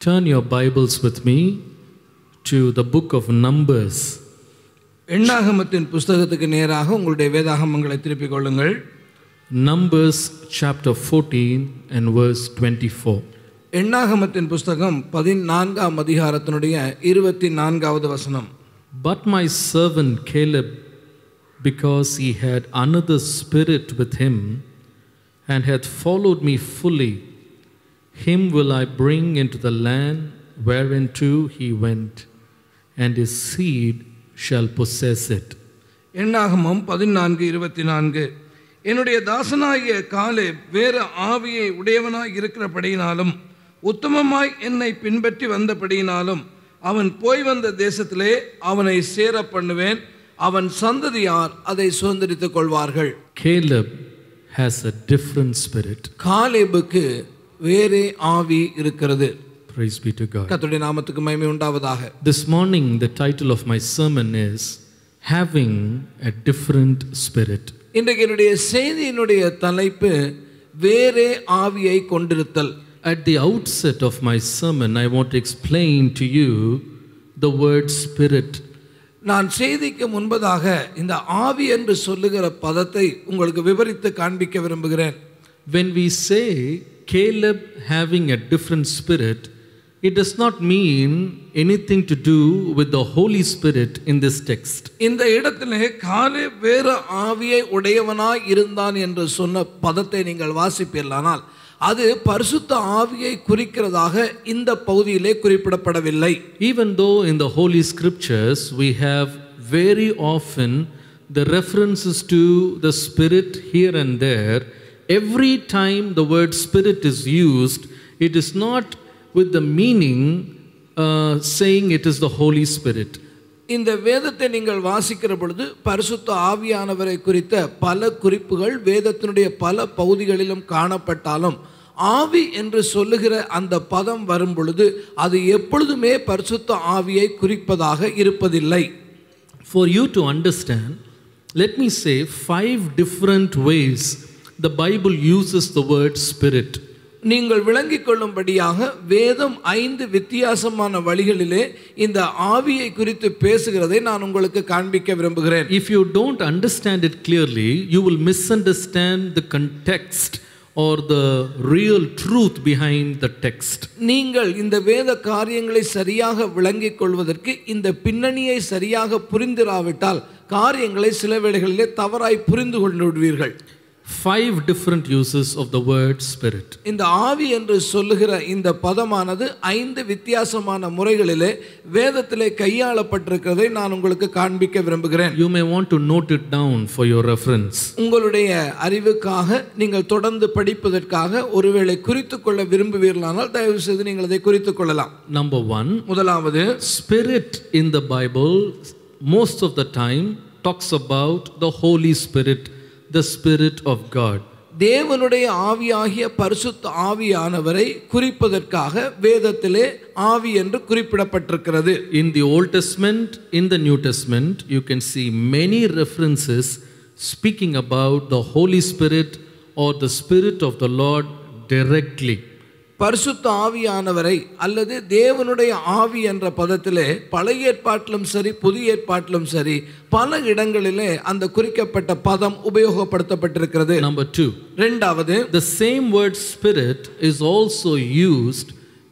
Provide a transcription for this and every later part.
Turn your Bibles with me to the book of Numbers. எண்ணாகமத்தின் புத்தகத்துக்கு நேராக உங்களுடைய வேதாகமங்களை திருப்பிக் கொள்ளுங்கள். Numbers chapter 14 and verse 24. எண்ணாகமத்தின் புத்தகம் 14ஆம் அதிகாரத்தினுடைய 24வது வசனம். But my servant Caleb, because he had another spirit with him and had followed me fully, him will I bring into the land whereinto he went, and his seed shall possess it. எண்ணாகமம் 14:24. என்னுடைய தாசனாகிய Caleb வேறு ஆவியை உடையவனாய் இருக்கிறபடியினாலும் உத்தமமாய் என்னை பின்பற்றி வந்தபடியினாலும் அவன் போய் வந்த தேசத்திலே அவனை சேர பண்ணுவேன், அவன் சந்ததியார் அதை சுதந்தரித்துக் கொள்வார்கள். Caleb has a different spirit. காலேபுக்கு வேறே ஆவி இருக்கிறது. Praise be to God. கர்த்தருடைய நாமத்துக்கு மகிமை உண்டாவதாக. This morning the title of my sermon is Having a Different Spirit. இன்றைக்கு என்னுடைய செய்தியினுடைய தலைப்பு வேறே ஆவியை கொண்டிருத்தல். At the outset of my sermon I want to explain to you the word spirit. நான் செய்திக்கு முன்பதாக இந்த ஆவி என்று சொல்லுகிற பதத்தை உங்களுக்கு விவரித்து காண்பிக்க விரும்புகிறேன். When we say Caleb having a different spirit, it does not mean anything to do with the Holy Spirit in this text. இந்த இடத்திலே காலேப் வேறு ஆவியை உடையவனாய் இருந்தான் என்று சொன்ன பதத்தை நீங்கள் வாசிப்பீர்களானால் அது பரிசுத்த ஆவியை குறிக்கிறதாக இந்த பகுதியிலே குறிப்பிடப்படவில்லை. Even though in the Holy Scriptures we have very often the references to the Spirit here and there, every time the word Spirit is used, it is not with the meaning saying it is the Holy Spirit. இந்த வேதத்தை நீங்கள் வாசிக்கிற பொழுது பரிசுத்த ஆவியானவரை குறித்த பல குறிப்புகள் வேதத்தினுடைய பல பகுதிகளிலும் காணப்பட்டாலும் ஆவி என்று சொல்லுகிற அந்த பதம் வரும் பொழுது அது எப்பொழுதுமே பரிசுத்த ஆவியை குறிப்பதாக இருப்பதில்லை. For you to understand, let me say 5 different ways the Bible uses the word Spirit. நீங்கள் விளங்கிக் கொள்ளும்படியாக வேதம் 5 வித்தியாசமான வழிகளிலே இந்த ஆவியை குறித்து பேசுகிறதை நான் உங்களுக்கு காண்பிக்க விரும்புகிறேன். If you don't understand it clearly, you will misunderstand the context or the real truth behind the text. நீங்கள் இந்த வேத காரியங்களை சரியாக விளங்கிக் கொள்வதற்கு இந்த பின்னணியை சரியாக புரிந்திராவிட்டால் காரியங்களை சில வேளைகளிலே தவறாய் புரிந்து கொண்டு விடுவீர்கள். 5 different uses of the word spirit. இந்த ஆவி என்று சொல்லுகிற இந்த பதமானது 5 வித்தியாசமான முறைகளிலே வேதத்திலே கையாளப்பட்டிருக்கிறதை நான் உங்களுக்கு காண்பிக்க விரும்புகிறேன். You may want to note it down for your reference. உங்களுடைய அறிவுக்காக நீங்கள் தொடர்ந்து படிப்பதற்காக ஒருவேளை குறித்துக் கொள்ள விரும்புவீர்களானால் தயவு செய்து நீங்கள் அதை குறித்துக் கொள்ளலாம். Number 1, முதலாவது, spirit in the Bible most of the time talks about the Holy Spirit, the Spirit of God. தேவனுடைய ஆவியாகிய பரிசுத்த ஆவியானவரை குறிப்பதற்காக வேதத்திலே ஆவி என்று குறிப்பிடப்பட்டிருக்கிறது. In the Old Testament, in the New Testament, you can see many references speaking about the Holy Spirit or the Spirit of the Lord directly. பரிசுத்த ஆவியானவரை அல்லது தேவனுடைய ஆவி என்ற பதத்திலே பழைய ஏற்பாட்டிலும் சரி புதிய ஏற்பாட்டிலும் சரி பல இடங்களிலே அந்த குறிக்கப்பட்ட பதம் உபயோகப்படுத்தப்பட்டிருக்கிறது. Number 2, இரண்டாவது, the same word spirit is also used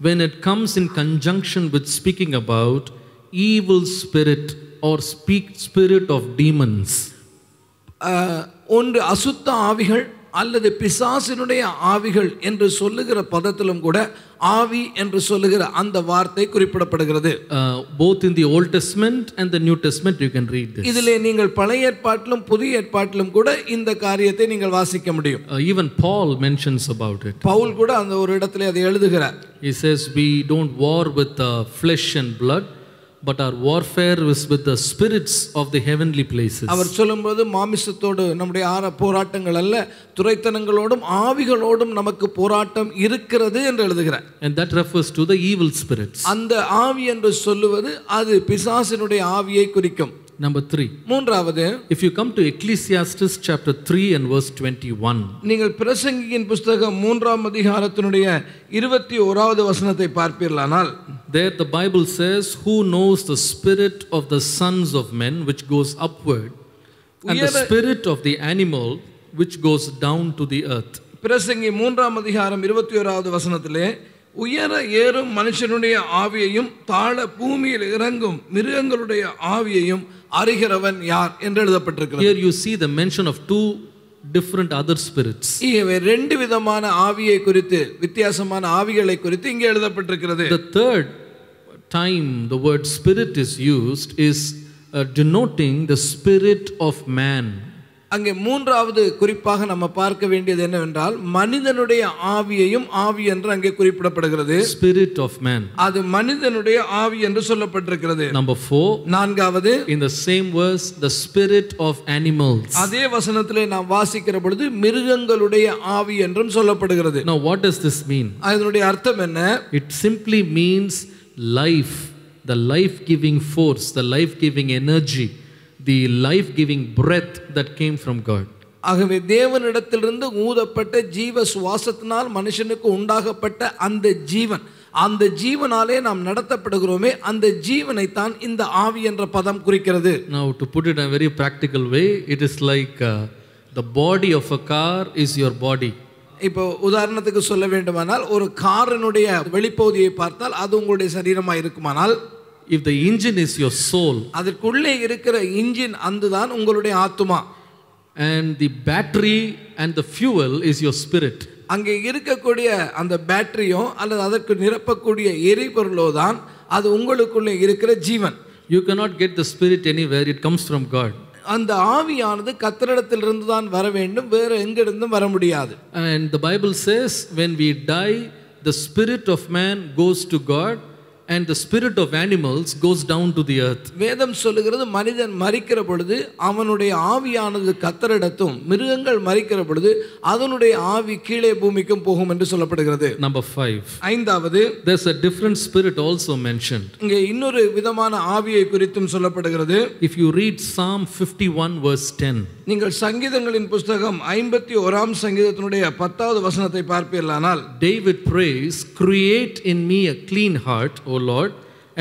when it comes in conjunction with speaking about evil spirit or spirit of demons. ஒன்று அசுத்த ஆவிகள் அல்லது பிசாசினுடைய ஆவிகள் என்று சொல்லுகிற பதத்திலும் கூட ஆவி என்று சொல்லுகிற அந்த வார்த்தை குறிப்பிடப்படுகிறது. Both in the Old Testament and the New Testament you can read this. இதிலே நீங்கள் பழைய ஏற்பாட்டிலும் புதிய ஏற்பாட்டிலும் கூட இந்த காரியத்தை நீங்கள் வாசிக்க முடியும். Even Paul mentions about it. Pavul கூட அந்த ஒரு இடத்திலே அதை எழுதுகிறார். He says we don't war with flesh and blood, but our warfare is with the spirits of the heavenly places. அவர் சொல்லும்போது மாமிசத்தோடு நம்முடைய போராட்டங்கள் அல்ல, துரைத்தனங்களோடும் ஆவிகளோடும் நமக்கு போராட்டம் இருக்கிறது என்று எழுதுகிறார். And that refers to the evil spirits. அந்த ஆவி என்று சொல்லுவது அது பிசாசினுடைய ஆவியை குறிக்கும். Number 3. மூன்றாவது, If you come to Ecclesiastes chapter 3 and verse 21. நீங்கள் பிரசங்கியின் புஸ்தகம் 3ஆம் அதிகாரத்தினுடைய 21வது வசனத்தை பார்ப்பீர்களானால், There the Bible says, who knows the spirit of the sons of men which goes upward, and the spirit of the animal which goes down to the earth. பிரசங்கி 3ஆம் அதிகாரம் 21வது வசனத்திலே, உயர ஏறும் மனுஷனுடைய ஆவியையும் தாழ பூமியில் இறங்கும் மிருகங்களுடைய ஆவியையும் அறிகிறவன் யார் என்று எழுதப்பட்டிருக்கிறது. Here you see the mention of two different other spirits. இங்கே ரெண்டு விதமான ஆவியை குறித்து, வித்தியாசமான ஆவிகளை குறித்து இங்கே எழுதப்பட்டிருக்கிறது. The third time the word spirit is used is denoting the spirit of man. அங்கே மூன்றாவது குறிப்பாக நம்ம பார்க்க வேண்டியது என்னவென்றால், மனிதனுடைய ஆவியையும் ஆவி என்று அங்கே குறிப்பிடப்படுகிறது. Spirit of man. அது மனிதனுடைய ஆவி என்று சொல்லப்பட்டிருக்கிறது. Number 4. நான்காவது, in the same verse, the spirit of animals. அதே வசனத்திலே நாம் வாசிக்கிற பொழுது மிருகங்களுடைய ஆவி என்றும் சொல்லப்படுகிறது. Now what does this mean? அதனுடைய அர்த்தம் என்ன? It simply means life, the life-giving force, the life-giving energy, the life-giving breath that came from God. ஆகவே தேவனிடத்திலிருந்து ஊதப்பட்ட ஜீவ சுவாசத்தினால் மனுஷனுக்கு உண்டாகப்பட்ட அந்த ஜீவன், அந்த ஜீவனாலே நாம் நடத்தப்படுகிறோமே, அந்த ஜீவனை தான் இந்த ஆவி என்ற பதம் குறிக்கிறது. Now to put it in a very practical way, it is like the body of a car is your body. இப்போ உதாரணத்துக்கு சொல்ல வேண்டுமானால், ஒரு காரினுடைய வெளிப்பகுதியை பார்த்தால் அது உங்களுடைய சரீரமாக இருக்குமானால், if the engine is your soul, அதற்குள்ளே இருக்கிற இன்ஜின் அதுதான் உங்களுடைய ஆத்துமா, and the battery and the fuel is your spirit, அங்கே இருக்கக்கூடிய அந்த பேட்டரியோ அல்லது அதற்கு நிரப்பக்கூடிய எரிபொருளோ தான் அது உங்களுக்குள்ளே இருக்கிற ஜீவன். You cannot get the spirit anywhere, it comes from God. அந்த ஆவியானது கர்த்தரிடத்திலிருந்து தான் வர வேண்டும், வேற எங்கிருந்தும் வர முடியாது. And the Bible says when we die, the spirit of man goes to God and the spirit of animals goes down to the earth. வேதம் சொல்லுகிறது, மனிதன் மரிக்கிற பொழுது அவனுடைய ஆவியானது கர்த்தரிடத்தும், மிருகங்கள் மரிக்கிற பொழுது அதனுடைய ஆவி கீழே பூமிக்கும் போகும் என்று சொல்லப்படுகிறது. Number 5. ஐந்தாவது, there's a different spirit also mentioned. இங்கே இன்னொரு விதமான ஆவியை குறித்தும் சொல்லப்படுகிறது. If you read Psalm 51 verse 10, நீங்கள் சங்கீதங்களின் புஸ்தகம் 51ஆம் சங்கீதத்தினுடைய 10வது வசனத்தை பார்ப்பீர்களானால், David prays, create in me a clean heart, O Lord,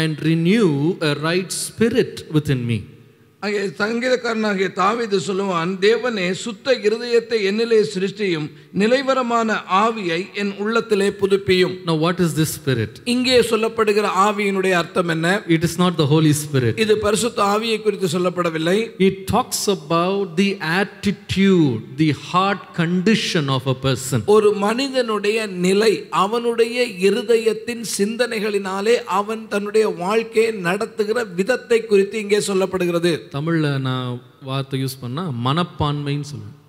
and renew a right spirit within me. அங்கே சங்கீதக்காரனாகிய தாவீது சொல்லுவான், தேவனே சுத்த இருதயத்தை என்னிலே சிருஷ்டியும், நிலைவரமான ஆவியை என் உள்ளத்திலே புதுப்பியும். Now what is this spirit? இங்கே சொல்லப்படுகிற ஆவியினுடைய அர்த்தம் என்ன? It is not the Holy Spirit. இது பரிசுத்த ஆவியை குறித்து சொல்லப்படவில்லை. It talks about the attitude, the heart condition of a person. ஒரு மனிதனுடைய நிலை, அவனுடைய இருதயத்தின் சிந்தனைகளினாலே அவன் தன்னுடைய வாழ்க்கையை நடத்துகிற விதத்தை குறித்து இங்கே சொல்லப்படுகிறது. தமிழ்ல நான் வார்த்தை யூஸ் பண்ணா மனப்பான்மைன்னு சொல்லுவேன்.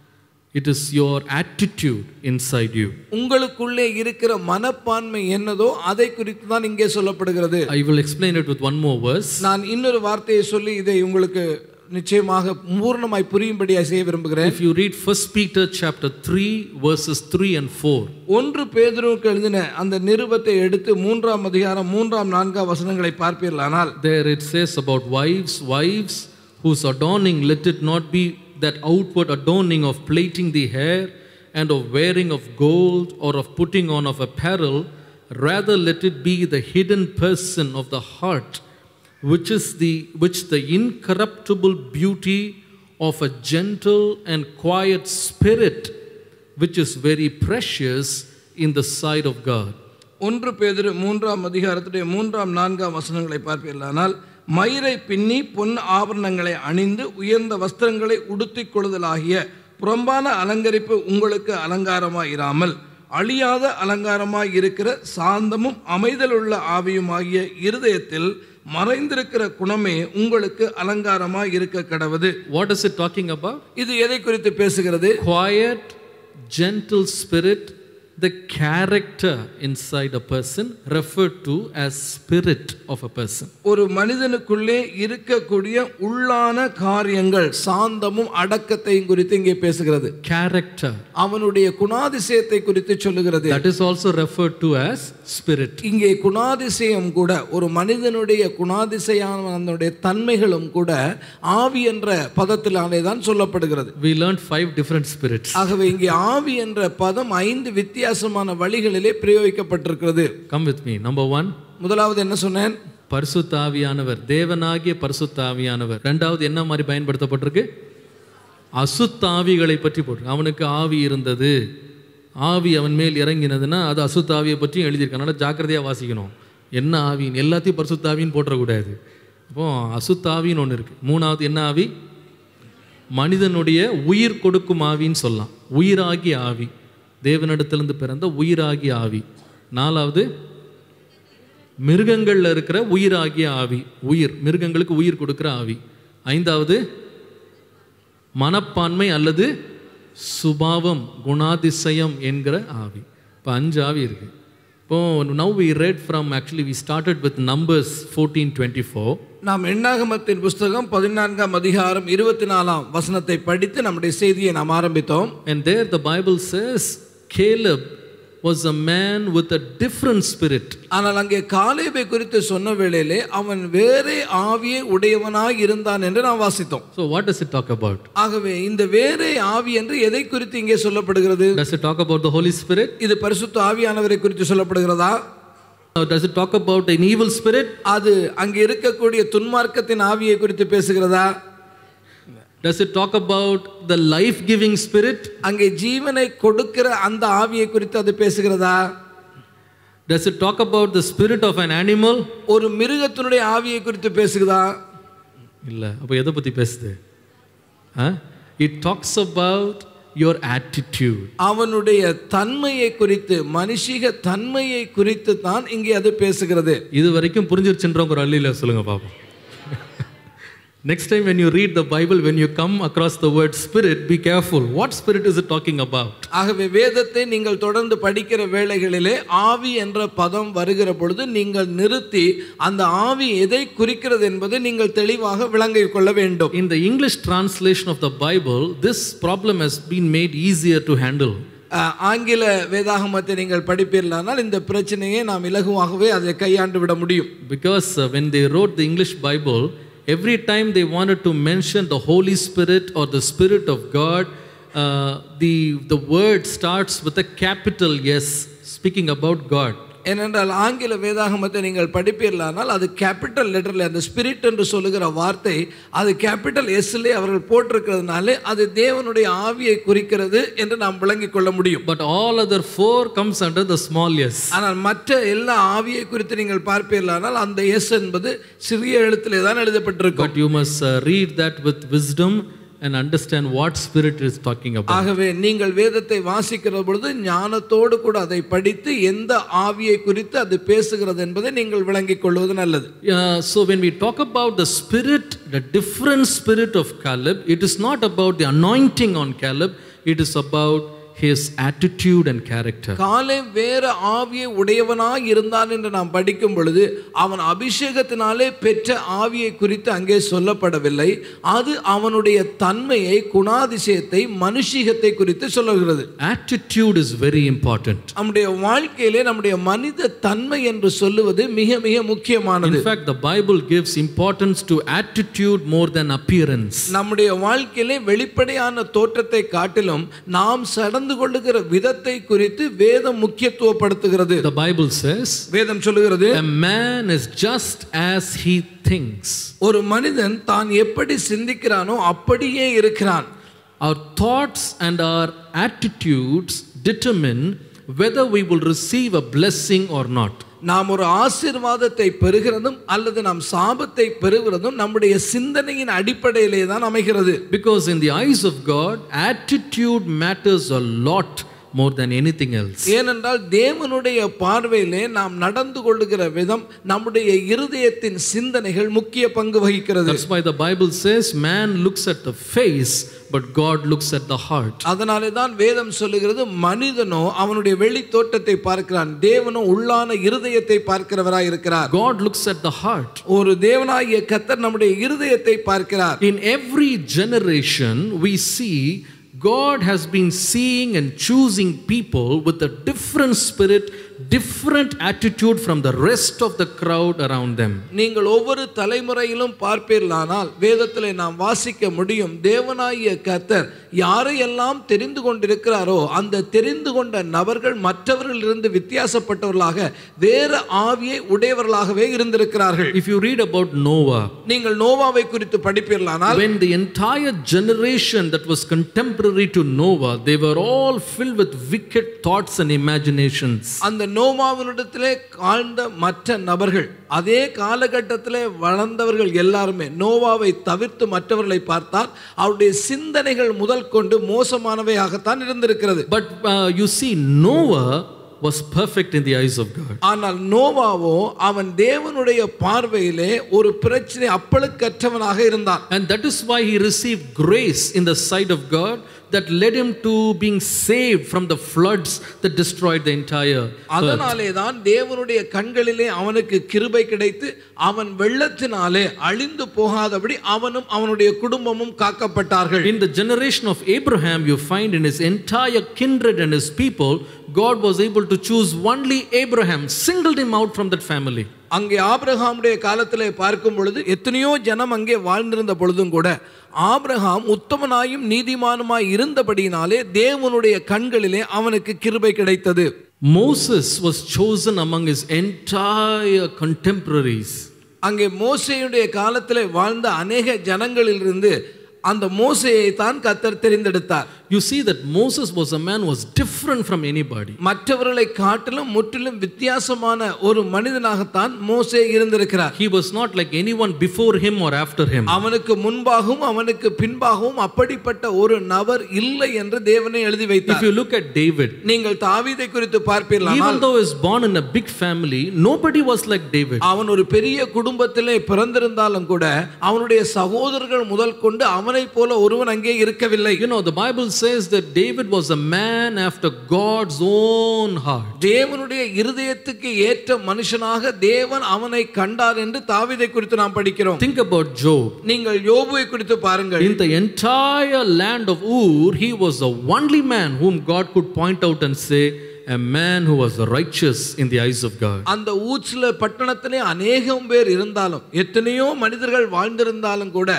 It is your attitude inside you. உங்களுக்குள்ளே இருக்கிற மனப்பான்மை என்னதோ அதை குறித்து தான் இங்கே சொல்லப்படுகிறது. I will explain it with one more verse. நான் இன்னொரு வார்த்தையை சொல்லி இதை உங்களுக்கு நிச்சயமாக பூர்ணமாய் புரியும்படியாக செய்ய விரும்புகிறேன். If you read 1 Peter chapter 3 verses 3 and 4. 1 பேதுருவுக்கு எழுதின அந்த நிருபத்தை எடுத்து 3ஆம் அதிகாரம் 3ஆம் 4ஆம் வசனங்களை பார்ப்பீர்களானால், there it says about wives whose adorning, let it not be that outward adorning of plaiting the hair and of wearing of gold or of putting on of apparel, rather let it be the hidden person of the heart, which the incorruptible beauty of a gentle and quiet spirit, which is very precious in the sight of God. 1 பேதுரு 3ஆம் அதிகாரத்துடைய 3ஆம் 4ஆம் வசனங்களை பார்ப்பீர்களானால், மயிரை பின்னி பொன் ஆபரணங்களை அணிந்து உயர்ந்த வஸ்திரங்களை உடுத்திக் கொள்ளுதலாகிய புறம்பான அலங்கரிப்பு உங்களுக்கு அலங்காரமாய் இராமல், அழியாத அலங்காரமாய் இருக்கிற சாந்தமும் அமைதலுள்ள ஆவியுமாகிய இருதயத்தில் மறைந்திருக்கிற குணமே உங்களுக்கு அலங்காரமாய் இருக்க கடவது. What is it talking about? இது எதை குறித்து பேசுகிறது? Quiet, gentle spirit the character inside a person referred to as spirit of a person. ஒரு மனிதனுக்குள்ளே இருக்கக்கூடிய உள்ளான காரியங்கள் சாந்தமும் அடக்கத்தையும் குறித்து இங்கே பேசுகிறது. Character. அவனுடைய குணாதிசயத்தை குறித்து சொல்லுகிறது. That is also referred to as spirit. இங்கே குணாதிசயம் கூட ஒரு மனிதனுடைய குணாதிசயமான தன்மைகளும் கூட ஆவி என்ற பதத்திலானே தான் சொல்லப்படுகிறது. We learned 5 different spirits. ஆகவே இங்கே ஆவி என்ற பதம் 5 வித்தியாசமான வழிகளிலே பிரயோகிக்கப்பட்டிருக்கிறது. Come with me. Number 1. முதலாவது என்ன சொன்னேன்? பரிசுத்த ஆவியானவர், தேவனாகிய பரிசுத்த ஆவியானவர். இரண்டாவது என்ன மாதிரி பயன்படுத்தப்பட்டிருக்கு? அசுத்த ஆவிகளை பற்றி போட்டு, அவனுக்கு ஆவி இருந்தது, ஆவி அவன் மேல் இறங்கினதுன்னா அது அசுத்த ஆவியை பற்றியும் எழுதியிருக்காங்க. அதனால் ஜாக்கிரதையாக வாசிக்கணும். என்ன ஆவின்னு எல்லாத்தையும் பரிசுத்த ஆவின்னு போட்டுறக்கூடாது. அப்போ அசுத்த ஆவின்னு ஒன்று இருக்குது. மூணாவது என்ன ஆவி? மனிதனுடைய உயிர் கொடுக்கும் ஆவின்னு சொல்லலாம். உயிராகிய ஆவி, தேவனிடத்திலிருந்து பிறந்த உயிராகிய ஆவி. நாலாவது மிருகங்களில் இருக்கிற உயிராகிய ஆவி, உயிர், மிருகங்களுக்கு உயிர் கொடுக்குற ஆவி. ஐந்தாவது மனப்பான்மை அல்லது சுபாவம், குணாதிசயம் என்கிற ஆவி. இப்போ 5 ஆவி இருக்கு. இப்போ now we read from, actually we started with Numbers 14:24. நாம் எண்ணாகமத்தின் புஸ்தகம் 14ஆம் அதிகாரம் 24ஆம் வசனத்தை படித்து நம்முடைய செய்தியை நாம் ஆரம்பித்தோம். And there the Bible says Caleb was a man with a different spirit. ஆனால் அங்கே காலேபை குறித்து சொன்ன வேளையிலே அவன் வேறே ஆவியை உடையவனாய் இருந்தான் என்று நாம் வாசித்தோம். So what does it talk about? ஆகவே இந்த வேறே ஆவி என்று எதை குறித்து இங்கே சொல்லப்படுகிறது? Does it talk about the Holy Spirit? இது பரிசுத்த ஆவியானவரை குறித்து சொல்லப்படுகிறதா? Does it talk about an evil spirit? அது அங்கே இருக்கக்கூடிய துன்மார்க்கத்தின் ஆவியை குறித்து பேசுகிறதா? Does it talk about the life-giving spirit? அங்கே ஜீவனை கொடுக்கிற அந்த ஆவியை குறித்து அது பேசுகிறதா? Does it talk about the spirit of an animal? ஒரு மிருகத்தினுடைய ஆவியை குறித்து பேசுகிறதா? இல்ல. அப்ப எதை பத்தி பேசுது? It talks about your attitude. அவனுடைய தன்மையை குறித்து, மனுஷிக தன்மையை குறித்து தான் இங்கே அது பேசுகிறது. இது வரைக்கும் புரிஞ்சிருச்சுன்றவங்க ஒரு அள்ளியில சொல்லுங்க பாப்போம். Next time when you read the Bible, when you come across the word spirit, be careful. What spirit is it talking about? ஆகவே வேதத்தை நீங்கள் தொடர்ந்து படிக்கிற வேளைகளிலே ஆவி என்ற பதம் வருகிற பொழுது நீங்கள் நிறுத்தி அந்த ஆவி எதை குறிக்கிறது என்பதை நீங்கள் தெளிவாக விளங்கிக் கொள்ள வேண்டும். In the English translation of the Bible, this problem has been made easier to handle. ஆங்கில வேதாகமத்தை நீங்கள் படிப்பீர்களானால் இந்த பிரச்சனையை நாம் இலகுவாகவே அதை கையாண்டு விட முடியும். Because when they wrote the English Bible, every time they wanted to mention the Holy Spirit or the Spirit of God, the word starts with a capital S, speaking about God. ஏனென்றால் ஆங்கில வேதாகமத்தை நீங்கள் படிப்பீர்களானால் அது capital லெட்டரில், அந்த spirit என்று சொல்லுகிற வார்த்தை அது கேபிட்டல் எஸ்லே அவர்கள் போட்டிருக்கிறதுனால அது தேவனுடைய ஆவியை குறிக்கிறது என்று நாம் விளங்கிக் கொள்ள முடியும். But all other 4 comes under the small s. ஆனால் மற்ற எல்லா ஆவியை குறித்து நீங்கள் பார்ப்பீர்களானால் அந்த எஸ் என்பது சிறிய எழுத்திலே தான் எழுதப்பட்டிருக்கும். But you must read that with wisdom and understand what spirit is talking about. ஆகவே நீங்கள் வேதத்தை வாசிக்கிற பொழுது ஞானத்தோடு கூட அதை படித்து எந்த ஆவியை குறித்து அது பேசுகிறது என்பதை நீங்கள் விளங்கிக் கொள்வது நல்லது. So when we talk about the spirit, the different spirit of Caleb, it is not about the anointing on Caleb, it is about his attitude and character. Caleb வேற ஆவியை உடையவனாய் இருந்தான் என்று நாம் படிக்கும் பொழுது அவன் அபிஷேகத்தினாலே பெற்ற ஆவியை குறித்து அங்கே சொல்லப்படவில்லை. அது அவனுடைய தன்மையை, குணாதிசயத்தை, மனுஷிகத்தை குறித்து சொல்லுகிறது. Attitude is very important. நம்முடைய வாழ்க்கையிலே நம்முடைய மனித தன்மை என்று சொல்லுவது மிக மிக முக்கியமானது. In fact, the Bible gives importance to attitude more than appearance. நம்முடைய வாழ்க்கையிலே வெளிப்படையான தோற்றத்தை காட்டிலும் நாம் நடந்து கொள்ளுகிற விதத்தை குறித்து வேதம் முக்கியத்துவப்படுத்துகிறது. The Bible says, வேதம் சொல்லுகிறது, a man is just as he thinks. ஒரு மனிதன் தான் எப்படி சிந்திக்கிறானோ அப்படியே இருக்கிறான். Our thoughts and our attitudes determine whether we will receive a blessing or not. நாம் ஒரு ஆசீர்வாதத்தை பெறுகிறதும் அல்லது நாம் சாபத்தை பெறுகிறதும் நம்முடைய சிந்தனையின் அடிப்படையிலே தான் அமைகிறது. Because in the eyes of God, attitude matters a lot more than anything else. ஏனென்றால் தேவனுடைய பார்வையிலே நாம் நடந்து கொள்ளுகிற விதம் நம்முடைய இருதயத்தின் சிந்தனைகள் முக்கிய பங்கு வகிக்கிறது. That's why the Bible says man looks at the face but God looks at the heart. அதனாலே தான் வேதம் சொல்லுகிறது மனிதனோ அவனுடைய வெளி தோற்றத்தை பார்க்கிறான், தேவனோ உள்ளான இருதயத்தை பார்க்கிறவராய் இருக்கிறார். God looks at the heart. ஒரு தேவனாகிய கர்த்தர் நம்முடைய இருதயத்தை பார்க்கிறார். In every generation we see God has been seeing and choosing people with a different spirit, different attitude from the rest of the crowd around them. நீங்கள் ஒவ்வொரு தலைமுறையிலும் பார்ப்பீர்களானால் வேதத்திலே நாம் வாசிக்க முடியும், தேவனாகிய கர்த்தர் யாரையெல்லாம் தெரிந்து கொண்டிருக்கிறாரோ அந்த தெரிந்து கொண்ட நபர்கள் மற்றவர்களிலிருந்து வித்தியாசப்பட்டவர்களாக வேறு ஆவியை உடையவர்களாகவே இருந்திருக்கிறார்கள். If you read about Noah, நீங்கள் நோவாவை குறித்து படிப்பீர்களானால் when the entire generation that was contemporary to Noah, they were all filled with wicked thoughts and imaginations. அந்த நோவாவினிடத்திலே வாழ்ந்த மற்ற நபர்கள், அதே காலகட்டத்திலே வளர்ந்தவர்கள் எல்லாருமே நோவாவை தவிர்த்து மற்றவர்களை பார்த்தால் அவருடைய சிந்தனைகள் முதல் கொண்டு மோசமானவையாகத்தான் இருந்திருக்கிறது. But you see, Noah was perfect in the eyes of God. ஆனால் நோவாவோ அவன் தேவனுடைய பார்வையிலே ஒரு பிரச்சனை அப்பழுக்கற்றவனாக இருந்தான். And that is why he received grace in the sight of God that led him to being saved from the floods that destroyed the entire earth. அதனாலே தான் தேவனுடைய கண்களிலே அவனுக்கு கிருபை கிடைத்து அவன் வெள்ளத்தினாலே அழிந்து போகாதபடி அவனும் அவனுடைய குடும்பமும் காக்கப்பட்டார்கள். In the generation of Abraham, you find in his entire kindred and his people, God was able to choose only Abraham, singled him out from that family. அங்கே ஆபிரகாமுடைய காலத்திலே பார்க்கும் பொழுது எத்தனையோ ஜனம் அங்கே வாழ்ந்திருந்த பொழுதும் கூட ஆபிரகாம் உத்தமனாயும் நீதிமானுமாய் இருந்தபடியினாலே தேவனுடைய கண்களிலே அவனுக்கு கிருபை கிடைத்தது. Moses was chosen among his entire contemporaries. அங்கே மோசேயுடைய காலத்திலே வாழ்ந்த அநேக ஜனங்களிலிருந்து அந்த மோசேயை தான் கர்த்தர் தெரிந்தெடுத்தார். You see that Moses was a man who was different from anybody. மற்றவர்களை காட்டிலும் முற்றிலும் வித்தியாசமான ஒரு மனிதனாகத்தான் மோசே இருந்திருக்கிறார். He was not like anyone before him or after him. அவனுக்கு முன்பாகவும் அவனுக்கு பின்பாகவும் அப்படிப்பட்ட ஒரு நபர் இல்லை என்று தேவனே எழுதி வைத்தார். If you look at David, நீங்கள் தாவீதை குறித்து பார்ப்பீர்களானால் even though he was born in a big family, nobody was like David. அவன் ஒரு பெரிய குடும்பத்திலே பிறந்திருந்தாலும் கூட அவனுடைய சகோதரர்கள் முதல் கொண்டு அவனை போல ஒருவன் அங்கே இருக்கவில்லை. You know, the Bible says that David was a man after God's own heart. தேவனுடைய இருதயத்துக்கு ஏற்ற மனுஷனாக தேவன் அவனை கண்டார் என்று தாவீதை குறித்து நாம் படிக்கிறோம். Think about Job. நீங்கள் யோபுவை குறித்து பாருங்கள். In the entire land of Ur, he was the only man whom God could point out and say, a man who was righteous in the eyes of God. அந்த ஊர்ல பட்டணத்திலே அநேகம் பேர் இருந்தாலும் எத்தனையோ மனிதர்கள் வாழ்ந்திருந்தாலும் கூட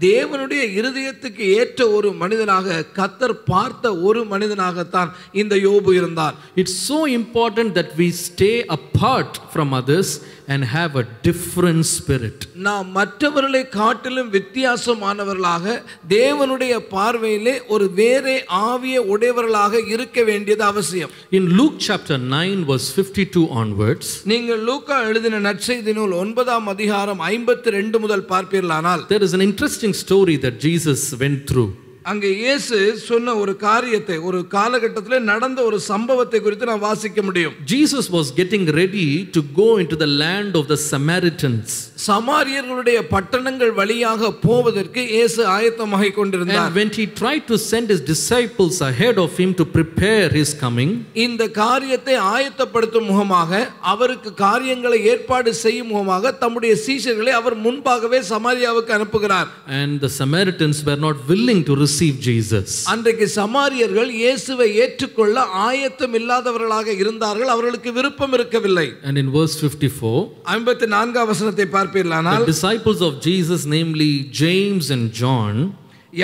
தேவனுடைய இருதயத்துக்கு ஏற்ற ஒரு மனிதனாக கர்த்தர் பார்த்த ஒரு மனிதனாகத்தான் இந்த யோபு இருந்தார். It's so important that we stay apart from others and have a different spirit. நாம் மற்றவர்களை காட்டிலும் வித்தியாசமானவர்களாக தேவனுடைய பார்வையிலே ஒரு வேறே ஆவியை உடையவர்களாக இருக்க வேண்டியது அவசியம். In Luke chapter 9 verse 52 onwards, நீங்கள் லூக்கா எழுதின நற்செய்தி நூல் 9ஆம் அதிகாரம் 52 முதல் பார்ப்பீர்களானால் there is an interesting story that Jesus went through. அங்கே இயேசு சொன்ன ஒரு காரியத்தை, ஒரு காலகட்டத்தில் நடந்த ஒரு சம்பவத்தை குறித்து நாம் வாசிக்க முடியும். Jesus was getting ready to go into the land of the Samaritans. சமாரியர்களுடைய பட்டணங்கள் வழியாக போவதற்கு இயேசு ஆயத்தமாகிக் கொண்டிருந்தார். And when he tried to send his disciples ahead of him to prepare his coming, இந்த காரியத்தை ஆயத்தப்படுத்தும் முகமாக, அவருக்கு காரியங்களை ஏற்பாடு செய்யும் முகமாக தம்முடைய சீஷர்களை அவர் முன்பாகவே சமாரியாவுக்கு அனுப்புகிறார். and the Samaritans were not willing to receive Jesus. அன்றைக்கு சமாரியர்கள் இயேசுவை ஏற்றுக்கொள்ள ஆயத்தம் இல்லாதவர்களாக இருந்தார்கள், அவர்களுக்கு விருப்பம் இருக்கவில்லை. And in verse 54, 54ஆம் வசனத்தை பார்ப்பீர்களானால், the disciples of Jesus, namely James and John,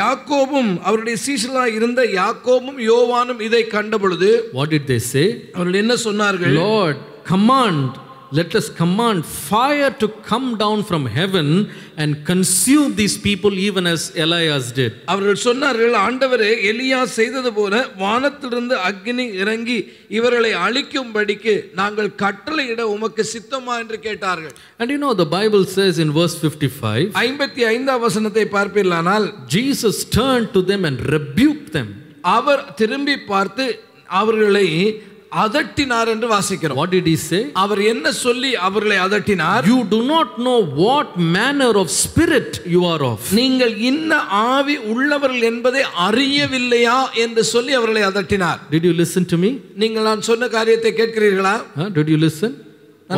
யாக்கோபும் அவருடைய சீஷர்களாய் இருந்த யாக்கோபும் யோவானும் இதை கண்டபொழுது what did they say? அவர்கள் என்ன சொன்னார்கள்? Lord, command, let us command fire to come down from heaven and consume these people even as Elias did. அவர்கள் சொன்னார்கள், ஆண்டவரே, எலியா செய்தது போல வானத்திலிருந்து அக்கினி இறங்கி இவர்களை அழிக்கும்படிக்கு நாங்கள் கட்டளையிட உமக்கு சித்தமா என்று கேட்டார்கள். And you know, the Bible says in verse 55, 55ஆம் வசனத்தை பார்ப்பீர்களானால், Jesus turned to them and rebuked them. அவர் திரும்பி பார்த்து அவர்களை அதட்டினார் என்று வாசிக்கிறோம். What did he say? அவர் என்ன சொல்லி அவர்களை அதட்டினார்? You do not know what manner of spirit you are of. நீங்கள் இன்ன ஆவி உள்ளவர்கள் என்பதை அறியவில்லையா என்று சொல்லி அவர்களை அதட்டினார். Did you listen to me? நீங்கள் நான் சொன்ன காரியத்தை கேட்கிறீர்களா? Did you listen?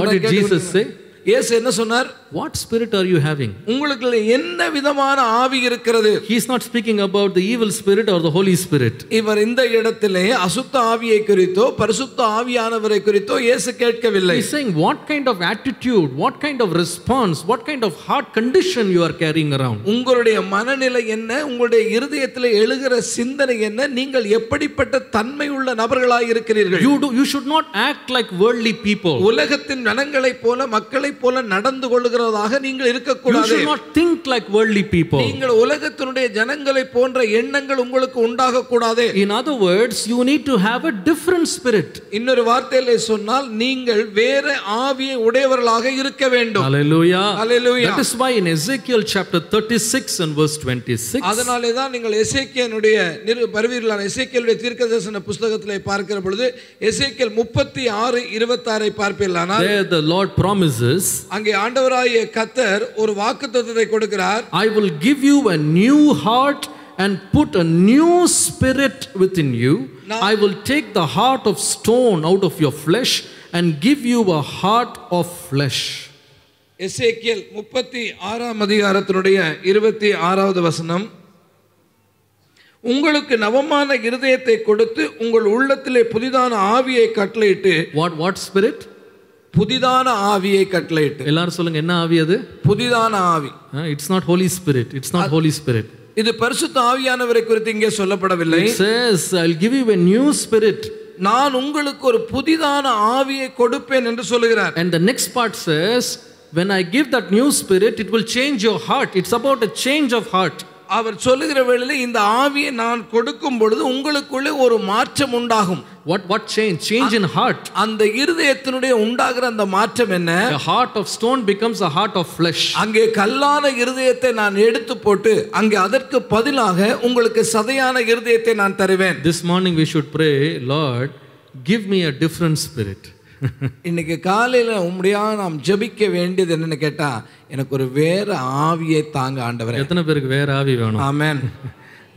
What did Jesus say? இயேசு என்ன சொன்னார்? What spirit are you having? உங்களுக்கு என்ன விதமான ஆவி இருக்கிறது? He is not speaking about the evil spirit or the Holy Spirit. இவர் இந்த இடத்திலே அசுத்த ஆவியை குறித்தோ பரிசுத்த ஆவியானவரை குறித்தோ இயேசு கேட்கவில்லை. He is saying what kind of attitude, what kind of response, what kind of heart condition you are carrying around. உங்களுடைய மனநிலை என்ன, உங்களுடைய இருதயத்திலே எழுகிற சிந்தனை என்ன, நீங்கள் எப்படிப்பட்ட தன்மை உள்ள நபர்களாய் இருக்கிறீர்கள்? You should not act like worldly people. உலகத்தின் ஜனங்களைப் போல மக்களைப் போல நடந்து கொள்ளுகிறதாக நீங்கள் இருக்க You கூடாது. should not think like worldly people. நீங்கள் உலகத்தினுடைய ஜனங்களை போன்ற எண்ணங்கள் உங்களுக்கு உண்டாக கூடாது. In other words, you need to have a different spirit. இன்னொரு வார்த்தையிலே சொன்னால் நீங்கள் வேற ஆவியை உடையவர்களாக இருக்க வேண்டும். Hallelujah. Hallelujah. That is why in Ezekiel chapter 36 and verse 26, அதனாலே தான் நீங்கள் எசேக்கியனுடைய பரிவீரலான எசேக்கியலுடைய தீர்க்கதரிசன புத்தகத்திலே பார்க்கிற பொழுது Ezekiel 36:26 பார்ப்பீர்களானால் there the Lord promises, அங்கே ஆண்டவராகிய கர்த்தர் ஒரு வாக்குத்தத்தத்தை கொடுக்கிறார். I will give you a new heart and put a new spirit within you. I will take the heart of stone out of your flesh and give you a heart of flesh. Ezekiel 36 அதிகாரத்தினுடைய 26வது வசனம், உங்களுக்கு நவமான இருதயத்தை கொடுத்து உங்கள் உள்ளத்திலே புதிதான ஆவியை கட்டளையிட்டு. What spirit? புதிதான ஆவியை கட்டளையிட்டு. எல்லாரும் சொல்லுங்க, என்ன ஆவி அது? புதிதான ஆவி. It's not Holy Spirit. It's not Holy Spirit. இது பரிசுத்த ஆவியானவரை குறித்து இங்கே சொல்லப்படவில்லை. It says, I'll give you a new spirit. நான் உங்களுக்கு ஒரு புதிதான ஆவியை கொடுப்பேன் என்று சொல்லுகிறார். And the next part says, when I give that new spirit, it will change your heart. It's about a change of heart. அவர் சொல்லுகிற வேளையிலே இந்த ஆவியை நான் கொடுக்கும் பொழுது உங்களுக்குள்ளே ஒரு மாற்றம் உண்டாகும். What change? Change in heart. அந்த இருதயத்தினுடைய உண்டாகிற அந்த மாற்றம் என்ன? A heart of stone becomes a heart of flesh. அங்கே கல்லான இருதயத்தை நான் எடுத்து போட்டு அங்கே அதற்கு பதிலாக உங்களுக்கு சதையான இருதயத்தை நான் தருவேன். This morning we should pray, Lord, give me a different spirit. இன்னைக்கு காலையில உம்முடையா நாம் ஜெபிக்க வேண்டியது என்னன்னு கேட்டா, எனக்கு ஒரு வேற ஆவியை தாங்க ஆண்டவரே. எத்தனை பேருக்கு வேற ஆவி வேணும்? ஆமென்.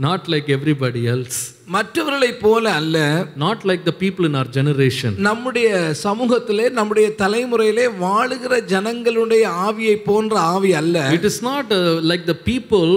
Not like everybody else. மற்றவர்களை போல அல்ல. Not like the people in our generation. நம்முடைய சமூகத்திலே நம்முடைய தலைமுறையிலே வாழுகிற ஜனங்களுடைய ஆவியை போன்ற ஆவி அல்ல. It is not like the people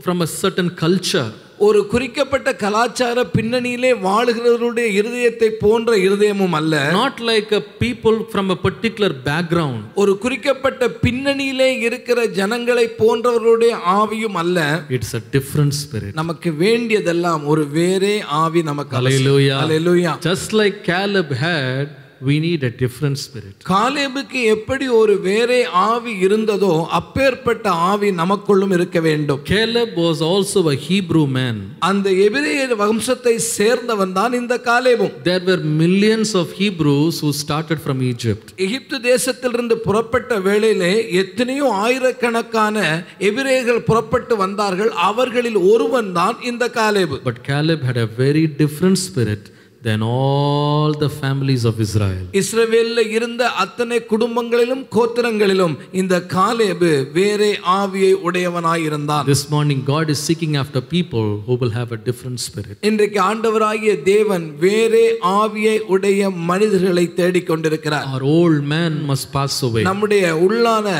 from a certain culture. ஒரு குறிக்கப்பட்ட கலாச்சார பின்னணியிலே வாழுகிறவருடைய இருதயத்தை போன்ற இருதயமும் அல்ல. Not like a people from a particular background. ஒரு குறிக்கப்பட்ட பின்னணியிலே இருக்கிற ஜனங்களை போன்றவருடைய ஆவியும் அல்ல. It's a different spirit. நமக்கு வேண்டியதெல்லாம் ஒரு வேறே ஆவி நமக்கு. Hallelujah. Hallelujah. Just like Caleb had, we need a different spirit. காலேபுக்கு எப்படி ஒரு வேறே ஆவி இருந்ததோ அப்பேற்பட்ட ஆவி நமக்குள்ளும் இருக்க வேண்டும். Caleb was also a Hebrew man. அந்த எபிரேய வம்சத்தை சேர்ந்தவன் தான் இந்த காலேபும். There were millions of Hebrews who started from Egypt. எகிப்து தேசத்திலிருந்து புறப்பட்ட வேளையிலே எத்தனையோ ஆயிரக்கணக்கான எபிரேயர்கள் புறப்பட்டு வந்தார்கள். அவர்களில் ஒருவன் தான் இந்த காலேபு. But Caleb had a very different spirit than all the families of Israel. இஸ்ரவேல்ல இருந்த அத்தனை குடும்பங்களிலும் கோத்திரங்களிலும் இந்த காலேபு வேறே ஆவியை உடையவனாய் இருந்தான். This morning God is seeking after people who will have a different spirit. இன்றைக்கு ஆண்டவராகிய தேவன் வேறே ஆவியை உடைய மனிதர்களை தேடிக் கொண்டிருக்கிறார். Our old man must pass away. நம்முடைய உள்ளான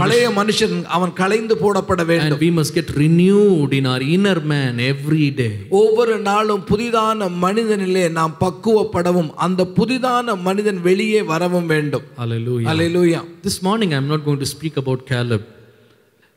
பழைய மனுஷன் அவன் களைந்து போடப்பட வேண்டும். And we must get renewed in our inner man every day. ஒவ்வொரு நாளும் புதிதான மனிதனிலே நாம் பக்குவப்படவும் அந்த புதிதான மனிதன் வெளியே வரவும் வேண்டும். Hallelujah. Hallelujah. This morning I am not going to speak about Caleb.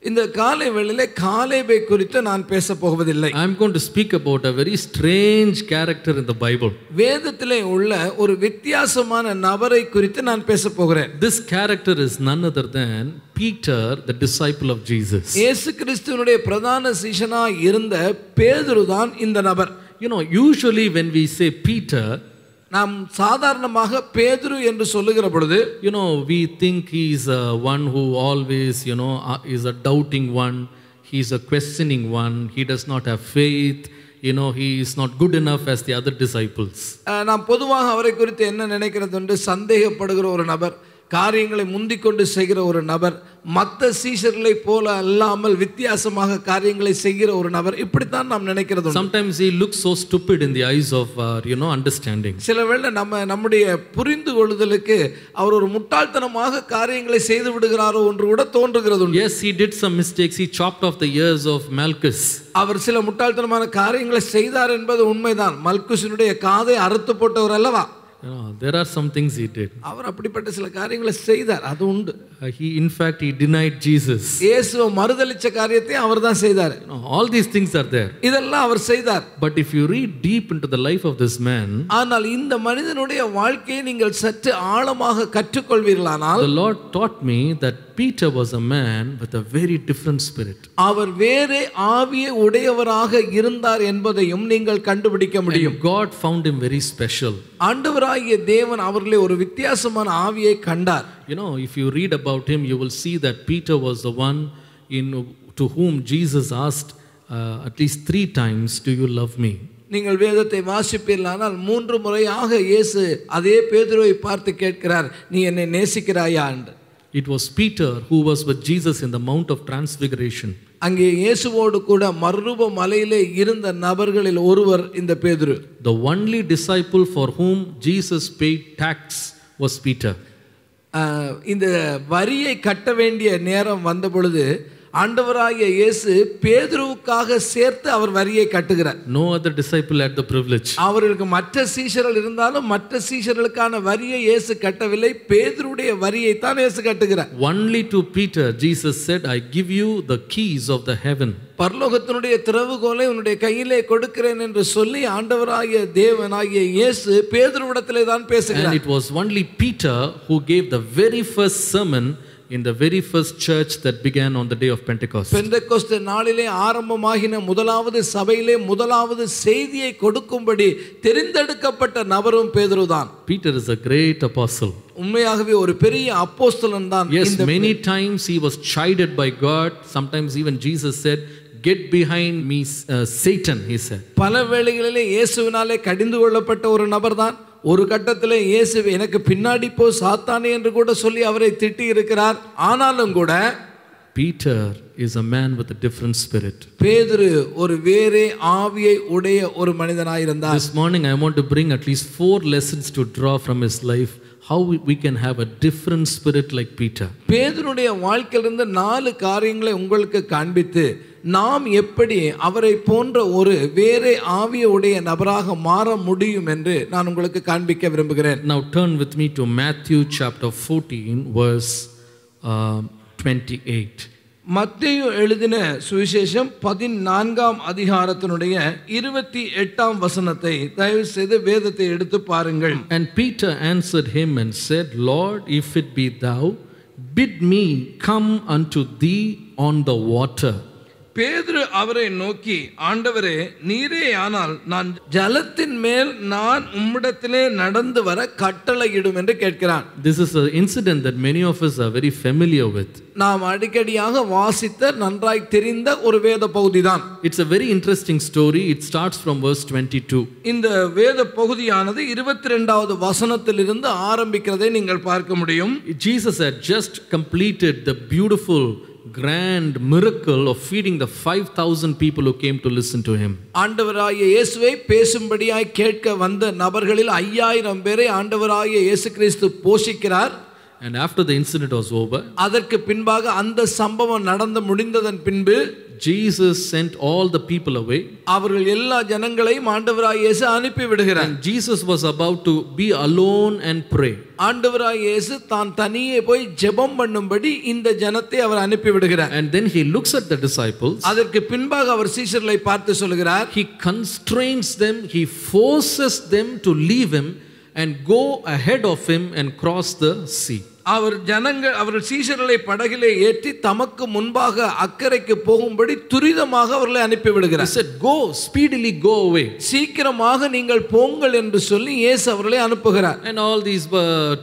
இந்த காலை வேளையிலே காலேபை குறித்து நான் பேச போவதில்லை. I am going to speak about a very strange character in the Bible. வேதத்திலே உள்ள ஒரு வித்தியாசமான நபரை குறித்து நான் பேச போகிறேன். This character is none other than Peter, the disciple of Jesus. இயேசு கிறிஸ்துவினுடைய பிரதான சீஷனாய் இருந்த பேதுரு தான் இந்த நபர். You know, usually when we say Peter, நாம் சாதாரணமாக பேதுரு என்று சொல்லுகிற பொழுது, you know, we think he is one who always, you know, is a doubting one. He is a questioning one. He does not have faith. he is not good enough as the other disciples. நாம் பொதுவாக அவரை குறித்து என்ன நினைக்கிறது என்று சந்தேகப்படுகிற ஒரு நபர், காரியங்களை முந்திக்கொண்டு செய்கிற ஒரு நபர், மற்ற சீஷர்களை போல அல்லாமல் வித்தியாசமாக காரியங்களை செய்கிற ஒரு நபர், இப்படித்தான் நாம் நினைக்கிறது. Sometimes he looks so stupid in the eyes of understanding. சில வேளை நம்முடைய புரிந்து கொள்ளுதலுக்கு அவர் ஒரு முட்டாள்தனமாக காரியங்களை செய்து விடுகிறாரோ என்று கூட தோன்றுகிறது. Yes, he did some mistakes. He chopped off the ears of Malchus. அவர் சில முட்டாள்தனமான காரியங்களை செய்தார் என்பது உண்மைதான். மல்குசினுடைய காதை அறுத்து போட்டவர் அல்லவா? There are some things he did. அவர் அப்படிப்பட்ட சில காரியங்களை செய்தார், அது உண்டு. In fact, he denied Jesus. இயேசுவை மறுதலிச்ச காரியத்தை அவர் தான் செய்தார். All these things are there. இதெல்லாம் அவர் செய்தார். But if you read deep into the life of this man, ஆனால் இந்த மனிதனுடைய வாழ்க்கையை நீங்கள் சற்று ஆழமாக கற்றுக்கொள்வீர்களானால், the Lord taught me that Peter was a man with a very different spirit. அவர் வேறே ஆவியை உடையவராக இருந்தார் என்பதையும் நீங்கள் கண்டுபிடிக்க முடியும். God found him very special. ஆண்டவராகிய தேவன் அவர்களை ஒரு வித்தியாசமான ஆவியை கண்டார். If you read about him, you will see that Peter was the one to whom Jesus asked at least 3 times, "Do you love me?" நீங்கள் வேதத்தை வாசிப்பீர்களானால் 3 முறையாக இயேசு அதே பேதுருவை பார்த்து கேட்கிறார், "நீ என்னை நேசிக்கிறாயா?" என்று. It was Peter who was with Jesus in the Mount of Transfiguration. அங்கே இயேசுவோடு கூட மறுரூப மலையிலே இருந்த நபர்களில் ஒருவர் இந்த பேதுரு. The only disciple for whom Jesus paid tax was Peter. இந்த வரியை கட்ட வேண்டிய நேரம் வந்த பொழுது ஆண்டவராகிய இயேசு பேதுருவுக்காக சேர்த்து அவர் வரியை கட்டுகிறார். No other disciple had the privilege. அவர்களுக்கு மற்ற சீஷர்கள் இருந்தாலும் மற்ற சீஷர்களுக்கான வரியை இயேசு கட்டவில்லை, பேதுருடைய வரியை தான் இயேசு கட்டுகிறார். Only to Peter Jesus said, "I give you the keys of the heaven." பரலோகத்தினுடைய திறவுகோலை உன்னுடைய கையிலே கொடுக்கிறேன் என்று சொல்லி ஆண்டவராகிய தேவனாகிய இயேசு பேதுருவிடத்திலே தான் பேசுகிறார். And it was only Peter who gave the very first sermon in the very first church that began on the day of Pentecost. பெந்தெகோஸ்தே நாளிலே ஆரம்பமாகின முதலாவது சபையிலே முதலாவது செய்தியை கொடுக்கும்படி தெரிந்தெடுக்கப்பட்ட நபரும் பேதுருதான். Peter is a great apostle. உண்மையாகவே ஒரு பெரிய அப்போஸ்தலன் தான். Yes, many times he was chided by God. Sometimes even Jesus said, "Get behind me, Satan," he said. பல வேளைகளிலே இயேசுவினாலே கடிந்து கொள்ளப்பட்ட ஒரு நபர்தான். ஒரு கட்டத்தில் இயேசு எனக்கு பின்னாடி போ சாத்தானே என்று கூட சொல்லி அவரை திட்டி இருக்கிறார். ஆனாலும் கூட Peter is a man with a different spirit. பேதுரு ஒரு வேறே ஆவியை உடைய ஒரு மனிதனாய் இருந்தார். This morning I want to bring at least 4 lessons to draw from his life, how we can have a different spirit like Peter. பேதுருடைய வாழ்க்கையிலிருந்து 4 காரியங்களை உங்களுக்கு காண்பித்து நாம் எப்படி அவரை போன்ற ஒரு வேறே ஆவியுடைய நபராக மாற முடியும் என்று நான் உங்களுக்கு காண்பிக்க விரும்புகிறேன். Now turn with me to Matthew chapter 14 verse 28. மத்தேயு எழுதின சுவிசேஷம் 14ஆம் அதிகாரத்தினுடைய 28ஆம் வசனத்தை தயவு செய்து வேதத்தை எடுத்து பாருங்கள். And Peter answered him and said, "Lord, if it be thou, bid me come unto thee on the water." பேதுரு அவரை நோக்கி, "ஆண்டவரே, நீரே ஆனால் நான் ஜலத்தின் மேல் நான் உம்மிடத்திலே நடந்து வர கட்டளையிடும்" என்று கேட்கிறான். This is an incident that many of us are very familiar with. நாம் அடிக்கடியாக வாசித்த நன்றாய் தெரிந்த ஒரு வேத பகுதிதான். It's a very interesting story. It starts from verse 22. இந்த வேத பகுதியானது 22வது வசனத்திலிருந்து ஆரம்பிக்கிறதை நீங்கள் பார்க்க முடியும். Jesus had just completed the beautiful grand miracle of feeding the 5,000 people who came to listen to him. ஆண்டவராகிய இயேசுவை பேசும்படியாய் கேட்க வந்த நபர்களில் 5000 பேரை ஆண்டவராகிய இயேசு கிறிஸ்து போஷிக்கிறார். And after the incident was over, அதற்கு பின்பாக அந்த சம்பவம் நடந்து முடிந்ததன் பின்பு Jesus sent all the people away. அவர்கள் எல்லா ஜனங்களையும் ஆண்டவராகிய இயேசு அனுப்பி விடுகிறார். And Jesus was about to be alone and pray. ஆண்டவராகிய இயேசு தான் தனியே போய் ஜெபம் பண்ணும்படி இந்த ஜனத்தை அவர் அனுப்பி விடுகிறார். And then he looks at the disciples. அதற்கு பின்பாக அவர் சீஷர்களை பார்த்து சொல்கிறார். He constrains them, he forces them to leave him and go ahead of him and cross the sea. அவர்கள் சீஷர்களை படகிலே ஏற்றி தமக்கு முன்பாக அக்கறைக்கு போகும்படி துரிதமாக அவர்களை அனுப்பி விடுகிறார். He said, "Go, speedily go away." சீக்கிரமாக நீங்கள் போங்கள் என்று சொல்லி இயேசு அவர்களை அனுப்புகிறார். And all these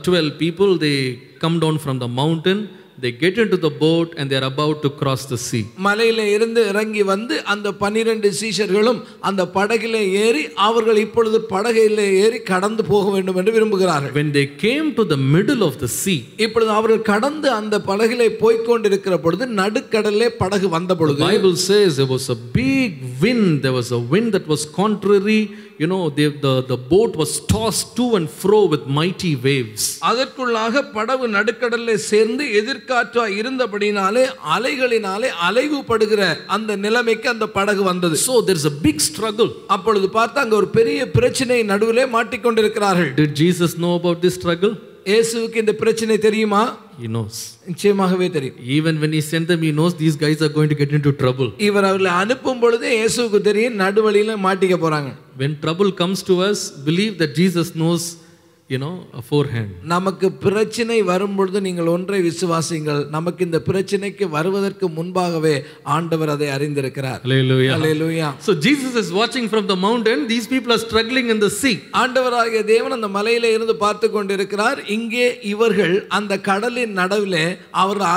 12 people, they come down from the mountain They get into the boat and they are about to cross the sea. மலையில இருந்து இறங்கி வந்து அந்த 12 சீஷர்களும் அந்த படகிலே ஏறி அவர்கள் இப்பொழுது படகிலே ஏறி கடந்து போக வேண்டும் என்று விரும்புகிறார்கள். When they came to the middle of the sea, இப்பொழுது அவர்கள் கடந்து அந்த படகிலே போய் கொண்டிருக்கிற பொழுது நடுக்கடலிலே படகு வந்த பொழுது, the Bible says there was a big wind. There was a wind that was contrary. You know, the boat was tossed to and fro with mighty waves. அதற்குள்ளாக படகு நடுக்கடலிலே சேர்ந்து எதிர்காற்றாய் இருந்தபடினாலே அலைகளினாலே அலைவுபடுகிற அந்த நிலைமைக்கு அந்த படகு வந்தது. So there is a big struggle. அப்பொழுது பார்த்தா அங்க ஒரு பெரிய பிரச்சனை நடுவிலே மாட்டிக்கொண்டிருக்கிறார்கள். Did Jesus know about this struggle? இயேசுவுக்கு இந்த பிரச்சனை தெரியுமா? He knows. நிச்சயமாகவே தெரியும். Even when he sent them, he knows these guys are going to get into trouble. இவர் அவர்களை அனுப்பும் பொழுது இயேசுவுக்கு தெரியும் நடுவழியில மாட்டிக்க போறாங்க. When trouble comes to us, believe that Jesus knows, you know, aforehand. நமக்கு பிரச்சனை வரும் பொழுது நீங்கள் ஒன்றை விசுவாசிங்கள், நமக்கு இந்த பிரச்சனைக்கு வருவதற்கு முன்பாகவே ஆண்டவர் அதை அறிந்திருக்கிறார். Hallelujah. Hallelujah. So Jesus is watching from the mountain. These people are struggling in the sea. ஆண்டவராகிய தேவன் அந்த மலையில இருந்து பார்த்து கொண்டிருக்கிறார். இங்கே இவர்கள் அந்த கடலின் நடுவிலே அவர்கள்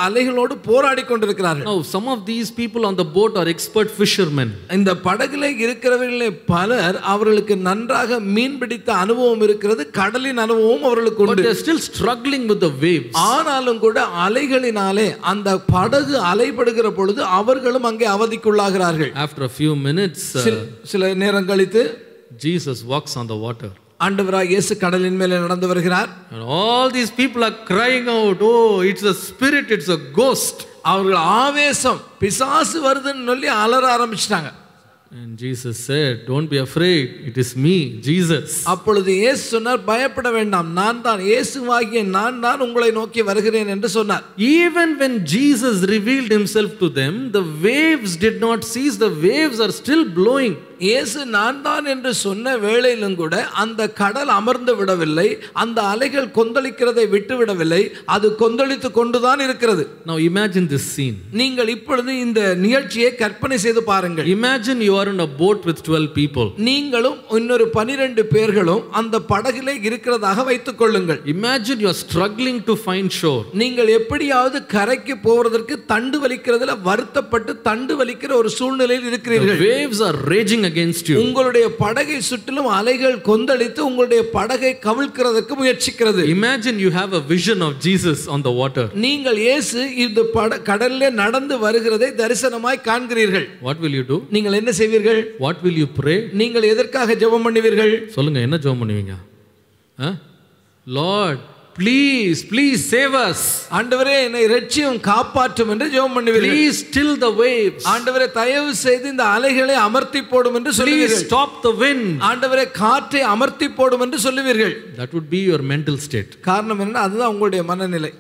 அலைகளோடு போராடி கொண்டிருக்கிறார்கள். Now some of these people on the boat are expert fishermen. இந்த படகிலே இருக்கிறவர்களே பலர் அவர்களுக்கு நன்றாக மீன் பிடித்த அனுபவம் இருக்கிறது, கடலின் அனுபவம் அவர்களுக்கு உண்டு. But they are still struggling with the waves. ஆனாலும் கூட அலைகளினாலே அந்த படகு அலைபடுகிற பொழுது அவர்களும் அங்கே அவதிக்குள்ளாகிறார்கள். After a few minutes, சில நேரம் கழித்து Jesus walks on the water. ஆண்டவராகிய இயேசு கடலின் மேலே நடந்து வருகிறார். And all these people are crying out, "Oh, it's a spirit, it's a ghost." அவர்கள் ஆவேசம், பிசாசு வருதுன்னு சொல்லி அலற ஆரம்பிச்சிட்டாங்க. And Jesus said, "Don't be afraid, it is me, Jesus." அப்பொழுது இயேசு சொன்னார், பயப்பட வேண்டாம், நான் தான், இயேசுவாகிய நான் தான் உங்களை நோக்கி வருகிறேன் என்று சொன்னார். Even when Jesus revealed himself to them, the waves did not cease. The waves are still blowing. இயேசு நான் தான் என்று சொன்ன வேளையிலும் கூட அந்த கடல் அமர்ந்து விடவில்லை, அந்த அலைகள் கொந்தளிக்கிறதை விட்டு விடவில்லை, அது கொந்தளித்து கொண்டுதான் இருக்கிறது. Now imagine this scene. நீங்கள் இப்பொழுது இந்த நிகழ்ச்சியை கற்பனை செய்து பாருங்கள். Imagine you are in a boat with 12 people. நீங்களும் இன்னொரு 12 பேர்களும் அந்த படகிலே இருக்கிறதாக வைத்துக் கொள்ளுங்கள். Imagine you are struggling to find shore. நீங்கள் எப்படியாவது கரைக்கு போவதற்கு தண்டு வலிக்கிறதுல வருத்தப்பட்டு தண்டு வலிக்கிற ஒரு சூழ்நிலையில் இருக்கிறீர்கள். The waves are raging against you. உங்களுடைய படகை சுற்றிலும் அலைகள் கொந்தளித்து உங்களுடைய படகை கவிழ்க்கிறதுக்கு முயற்சிக்கிறது. Imagine you have a vision of Jesus on the water. நீங்கள் இயேசு இந்த கடலிலே நடந்து வருகிறதை தரிசனமாய் காண்கிறீர்கள். What will you do? நீங்கள் என்ன செய்வீர்கள்? What will you pray? நீங்கள் எதற்காக ஜெபம் பண்ணுவீர்கள்? சொல்லுங்க, என்ன ஜெபம் பண்ணுவீங்க? Lord, please save us. ஆண்டவரே என்னை இரட்சியும் காப்பாற்றும் என்று ஜெபம் பண்ணுவீர்கள். Please still the waves. ஆண்டவரே தயவு செய்து இந்த அலைகளை அமர்த்தி போடும் என்று சொல்லுவீர்கள். Please stop the wind. ஆண்டவரே காற்றை அமர்த்தி போடும் என்று சொல்லுவீர்கள். That would be your mental state. காரணம் என்ன? அதுதான் உங்களுடைய மனநிலை.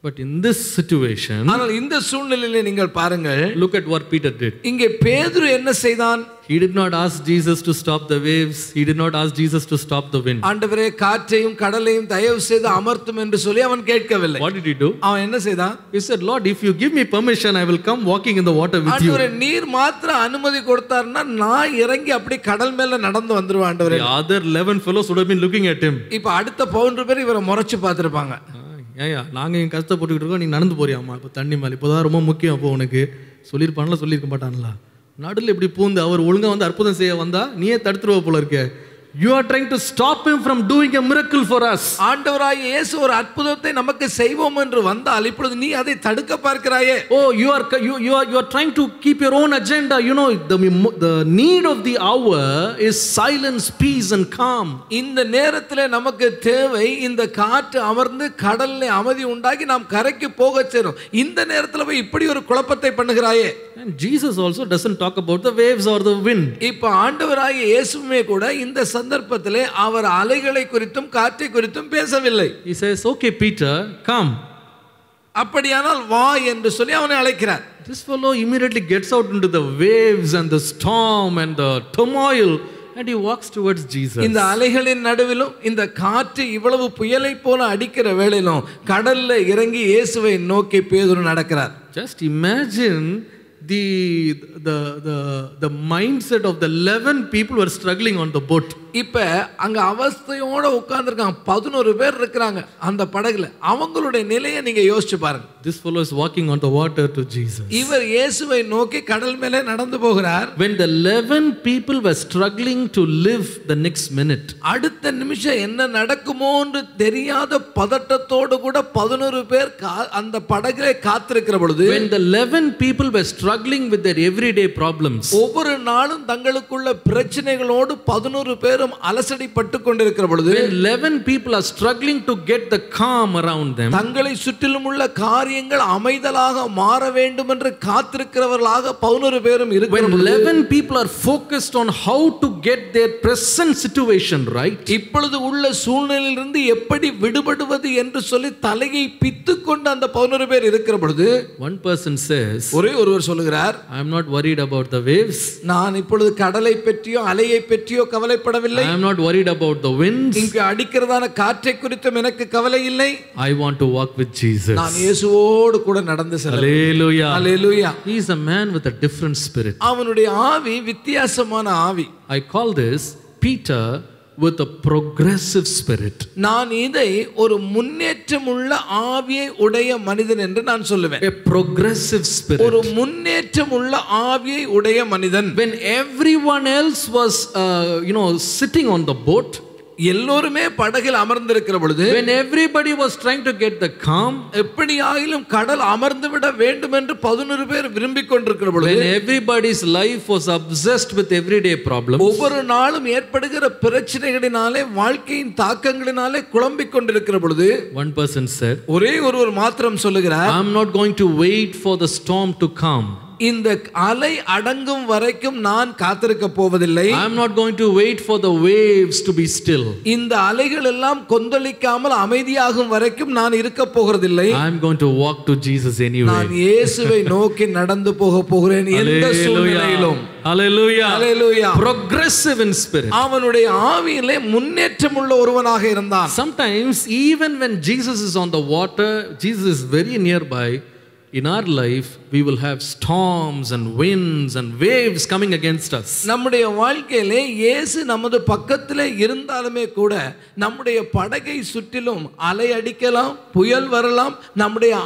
But in this situation, ஆனால் இந்த சூழ்நிலையிலே நீங்கள் பாருங்கள், look at what Peter did. இங்கே பேதுரு என்ன செய்தான்? He did not ask Jesus to stop the waves. He did not ask Jesus to stop the wind. ஆண்டவரே காற்றையும் கடலையும் தயவு செய்து அமர்த்தும் என்று சொல்லி அவன் கேட்கவில்லை. What did he do? அவன் என்ன செய்தான்? He said, Lord, if you give me permission, I will come walking in the water with you. ஆண்டவரே நீர் மாத்திரம் அனுமதி கொடுத்தார்னா நான் இறங்கி அப்படி கடல் மேல நடந்து வந்துருவேன் ஆண்டவரே. The other 11 fellows would have been looking at him. இப்போ அடுத்த 11 பேர் இவரை முறைச்சு பார்த்திருப்பாங்க. ஏயா நாங்கள் இங்கே கஷ்டப்பட்டுக்கிட்டு இருக்கோம், நீ நடந்து போறியாம்மா இப்போ தண்ணி மேலே, இப்போதான் ரொம்ப முக்கியம், அப்போ உனக்கு சொல்லியிருப்பான்ல, சொல்லியிருக்க மாட்டான்ல, நடுவில் இப்படி பூந்து அவர் ஒழுங்காக வந்து அற்புதம் செய்ய வந்தா நீயே தடுத்துருவ போல இருக்க. You are trying to stop him from doing a miracle for us. ஆண்டவராகிய இயேசு ஒரு அற்புதத்தை நமக்கு செய்வோம் என்று வந்தால் இப்பொழுது நீ அதை தடுக்க பார்க்கிறாயே. Oh, you are trying to keep your own agenda. You know, the need of the hour is silence, peace and calm. இந்த நேரத்திலே நமக்கு தேவை இந்த காற்று அமர்ந்து கடல்ல அமைதி உண்டாகி நாம் கரைக்கு போக சேரும். இந்த நேரத்தில் போய் இப்படி ஒரு குழப்பத்தை பண்ணுகிறாயே. And Jesus also doesn't talk about the waves or the wind. இப்போ ஆண்டவராகிய இயேசுவே கூட இந்த சந்தர்ப்பத்திலே அவர் அலைகளை குறித்தும் காற்றை குறித்தும் பேசவில்லை. He says, "Okay, Peter, come." அப்படியானால் வா என்று சொல்லி அவனை அழைக்கிறார். This fellow immediately gets out into the waves and the storm and the turmoil and he walks towards Jesus. இந்த அலைகளின் நடுவிலும் இந்த காற்று இவ்வளவு புயலை போல அடிக்கிற வேளையிலும் கடல்ல இறங்கி இயேசுவை நோக்கி பேதுரு நடக்கிறார். Just imagine the mindset of the 11 people who are struggling on the boat. இப்ப அங்க அவஸ்தையோட உட்கார்ந்துருக்காங்க. 11 பேர் இருக்கிறாங்க அந்த படகுல. அவங்களுடைய நிலையை நீங்க யோசிச்சு பாருங்க. This fellow is walking on the water to Jesus. இவர் இயேசுவை நோக்கி கடல் மேலே நடந்து போகிறார். When the 11 people were struggling to live the next minute, அடுத்த நிமிஷம் என்ன நடக்குமோன்னு தெரியாத பதட்டத்தோடு கூட 11 பேர் அந்த படகிலே காத்திருக்கிற பொழுது, when the 11 people were struggling with their everyday problems, ஒவ்வொரு நாளும் தங்களுக்குள்ள பிரச்சனைகளோடு 11 பேரும் அலசடிப்பட்டு கொண்டிருக்கிற பொழுது, when 11 people are struggling to get the calm around them, தங்களை சுற்றிலும் உள்ள காரியங்கள் அமைதலாக மாற வேண்டும் என்று காத்திருக்கிறவர்களாக 11 பேரும் இருக்கிற when பொழுது, 11 people are focused on how to get their present situation right, இப்பொழுது உள்ள சூழ்நிலையிலிருந்து எப்படி விடுபடுவது என்று சொல்லி தலையை பித்துக் கொண்டு அந்த 11 பேர் இருக்கிற பொழுது, one person says, ஒரே ஒருவர் சொல்லுகிறார், I am not worried about the waves, நான் இப்பொழுது கடலை பற்றியோ அலையை பற்றியோ கவலைப்படவில்லை. I am not worried about the winds, இங்கு அடிக்கிறதான காற்றை குறித்தும் எனக்கு கவலை இல்லை. I want to walk with Jesus. நான் இயேசுவோடு கூட நடந்து செல்ல. Hallelujah. Hallelujah. He is a man with a different spirit. அவனுடைய ஆவி வித்தியாசமான ஆவி. I call this Peter with a progressive spirit. நான் இதை ஒரு முன்னேற்றமுள்ள ஆவியை உடைய மனிதன் என்று நான் சொல்லுவேன். A progressive spirit. ஒரு முன்னேற்றமுள்ள ஆவியை உடைய மனிதன். When everyone else was sitting on the boat, எல்லோருமே படகில் அமர்ந்திருக்கிற பொழுது, when everybody was trying to get the calm, எப்படியாயிலும் கடல் அமர்ந்து விட வேண்டும் என்று 11 பேர் விரும்பிக் கொண்டிருக்கிற பொழுது, when everybody's life was obsessed with everyday problems, ஒவ்வொரு நாளும் ஏற்படுகிற பிரச்சனைகளினாலே வாழ்க்கையின் தாக்கங்களினாலே குழம்பிக் கொண்டிருக்கிற பொழுது, one person said, ஒரே ஒருவர் மாத்திரம் சொல்லுகிறார், I am not going to wait for the storm to calm. இந்த அலை அடங்கும் வரைக்கும் நான் காத்திருக்க போவதில்லை. I am not going to wait for the waves to be still. இந்த அலைகள் எல்லாம் கொந்தளிக்காமல் அமைதியாகும் வரைக்கும் நான் இருக்க போகிறதில்லை. I am going to walk to Jesus anyway. நான் இயேசுவை நோக்கி நடந்து போகிறேன் எந்த சூழ்நிலையிலும். Hallelujah. Hallelujah. Progressive in spirit. அவனுடைய ஆவியிலே முன்னேற்றமுள்ள ஒருவனாக இருந்தான். Sometimes even when Jesus is on the water, Jesus is very nearby. In our life, we will have storms and winds and waves coming against us. நம்முடைய வாழ்க்கையிலே இயேசு நமது பக்கத்திலே இருந்தாலுமே கூட நம்முடைய படகை சுற்றிலும் அலை அடிக்கலாம், புயல் வரலாம். நம்முடைய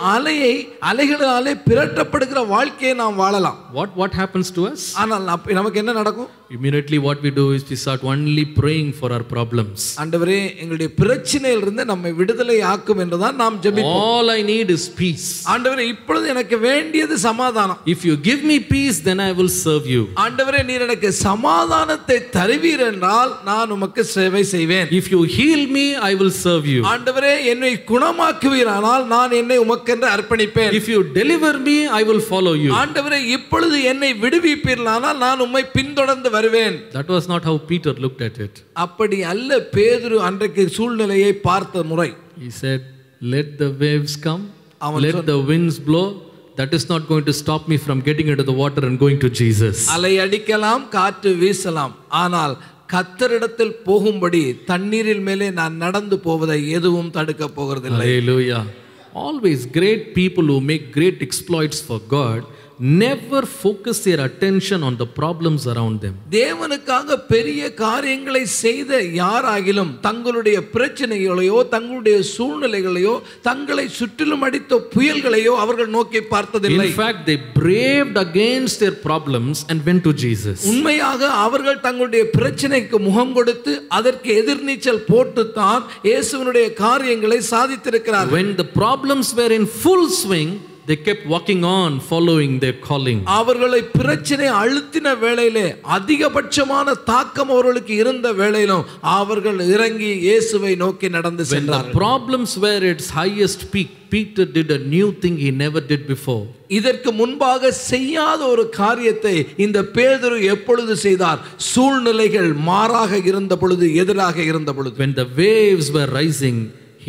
அலைகளாலே பிரட்டப்படுகிற வாழ்க்கையை நாம் வாழலாம். What happens to us? ஆனால் நமக்கு என்ன நடக்கும்? Immediately what we do is we start only praying for our problems. ஆண்டவரே எங்களுடைய பிரச்சனையிலிருந்து நம்மை விடுதலை ஆக்கும் என்றுதான் நாம் ஜெபிப்போம். All I need is peace. ஆண்டவரே இப்பொழுது எனக்கு வேண்டியது சமாதானம். If you give me peace, then I will serve you. ஆண்டவரே நீர் எனக்கு சமாதானத்தை தருவீர் என்றால் நான் உமக்கு சேவை செய்வேன். If you heal me, I will serve you. ஆண்டவரே என்னை குணமாக்குவீரானால் நான் என்னை உமக்கென்று அர்ப்பணிப்பேன். If you deliver me, I will follow you. ஆண்டவரே இப்பொழுது என்னை விடுவிப்பீர்களானால் நான் உம்மை பின்தொடர்ந்து வருவேன். That was not how Peter looked at it. அப்படி அல்ல பேதுரு அன்றைக்கு சூழ்நிலையை பார்த்த முறை. He said, let the waves come, let the winds blow. That is not going to stop me from getting into the water and going to Jesus. அலை அடிக்கலாம், காற்று வீசலாம், ஆனால் கர்த்தரிடத்தில் போகும்படி தண்ணீரில் மேலே நான் நடந்து போவதை எதுவும் தடுக்க போகிறதில்லை. Hallelujah. Always great people who make great exploits for God never focus their attention on the problems around them. தேவனுக்காக பெரிய காரியங்களை செய்த யாராகிலும் தங்களுடைய பிரச்சனைகளையோ தங்களுடைய சூழ்நிலைகளையோ தங்களை சுற்றிலும் அடித்த புயல்களையோ அவர்கள் நோக்கி பார்த்ததில்லை. In fact, they braved against their problems and went to Jesus. உண்மையாக அவர்கள் தங்களுடைய பிரச்சனைக்கு முகம் கொடுத்து அதற்கு எதிர்நீச்சல் போட்டுத்தான் இயேசுவினுடைய காரியங்களை சாதித்திருக்கிறார்கள். When the problems were in full swing, they kept walking on following their calling. அவர்களை பிரச்சனை அழுத்தின வேளையிலே அதிகபட்சமான தாக்கம் அவர்களுக்கு இருந்த வேளையிலும் அவர்கள் இறங்கி இயேசுவை நோக்கி நடந்து சென்றார்கள். When the problems were at its highest peak, Peter did a new thing he never did before. இதற்கு முன்பாக செய்யாத ஒரு காரியத்தை இந்த பேதுரு எப்பொழுது செய்தார்? சூழ்நிலைகள் மாறாக இருந்த பொழுது, எதிராக இருந்த பொழுது. When the waves were rising,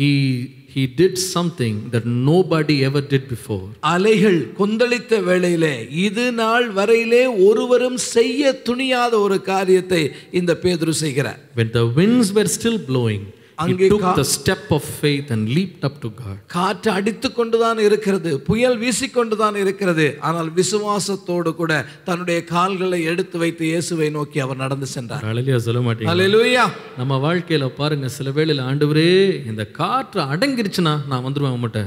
he did something that nobody ever did before. அலைகள் கொந்தளித்த வேளையிலே இது நாள் வரையிலே ஒருவரும் செய்ய துணியாத ஒரு காரியத்தை இந்த பேதுரு செய்கிறார். When the winds were still blowing, He took the step of faith and leaped up to God. காற்று அடித்து கொண்டுதான் இருக்கிறது, புயல் வீசிக்கொண்டுதான் இருக்கிறது. ஆனால் விசுவாசத்தோடு கூட தன்னுடைய கால்களை எடுத்து வைத்து இயேசுவை நோக்கி அவர் நடந்து சென்றார். ஹல்லேலூயா சொல்ல மாட்டீங்க? ஹல்லேலூயா. நம்ம வாழ்க்கையில பாருங்க, சில வேளையில ஆண்டவரே இந்த காற்று அடங்கிருச்சுனா நான் வந்துருவேன் உங்ககிட்ட.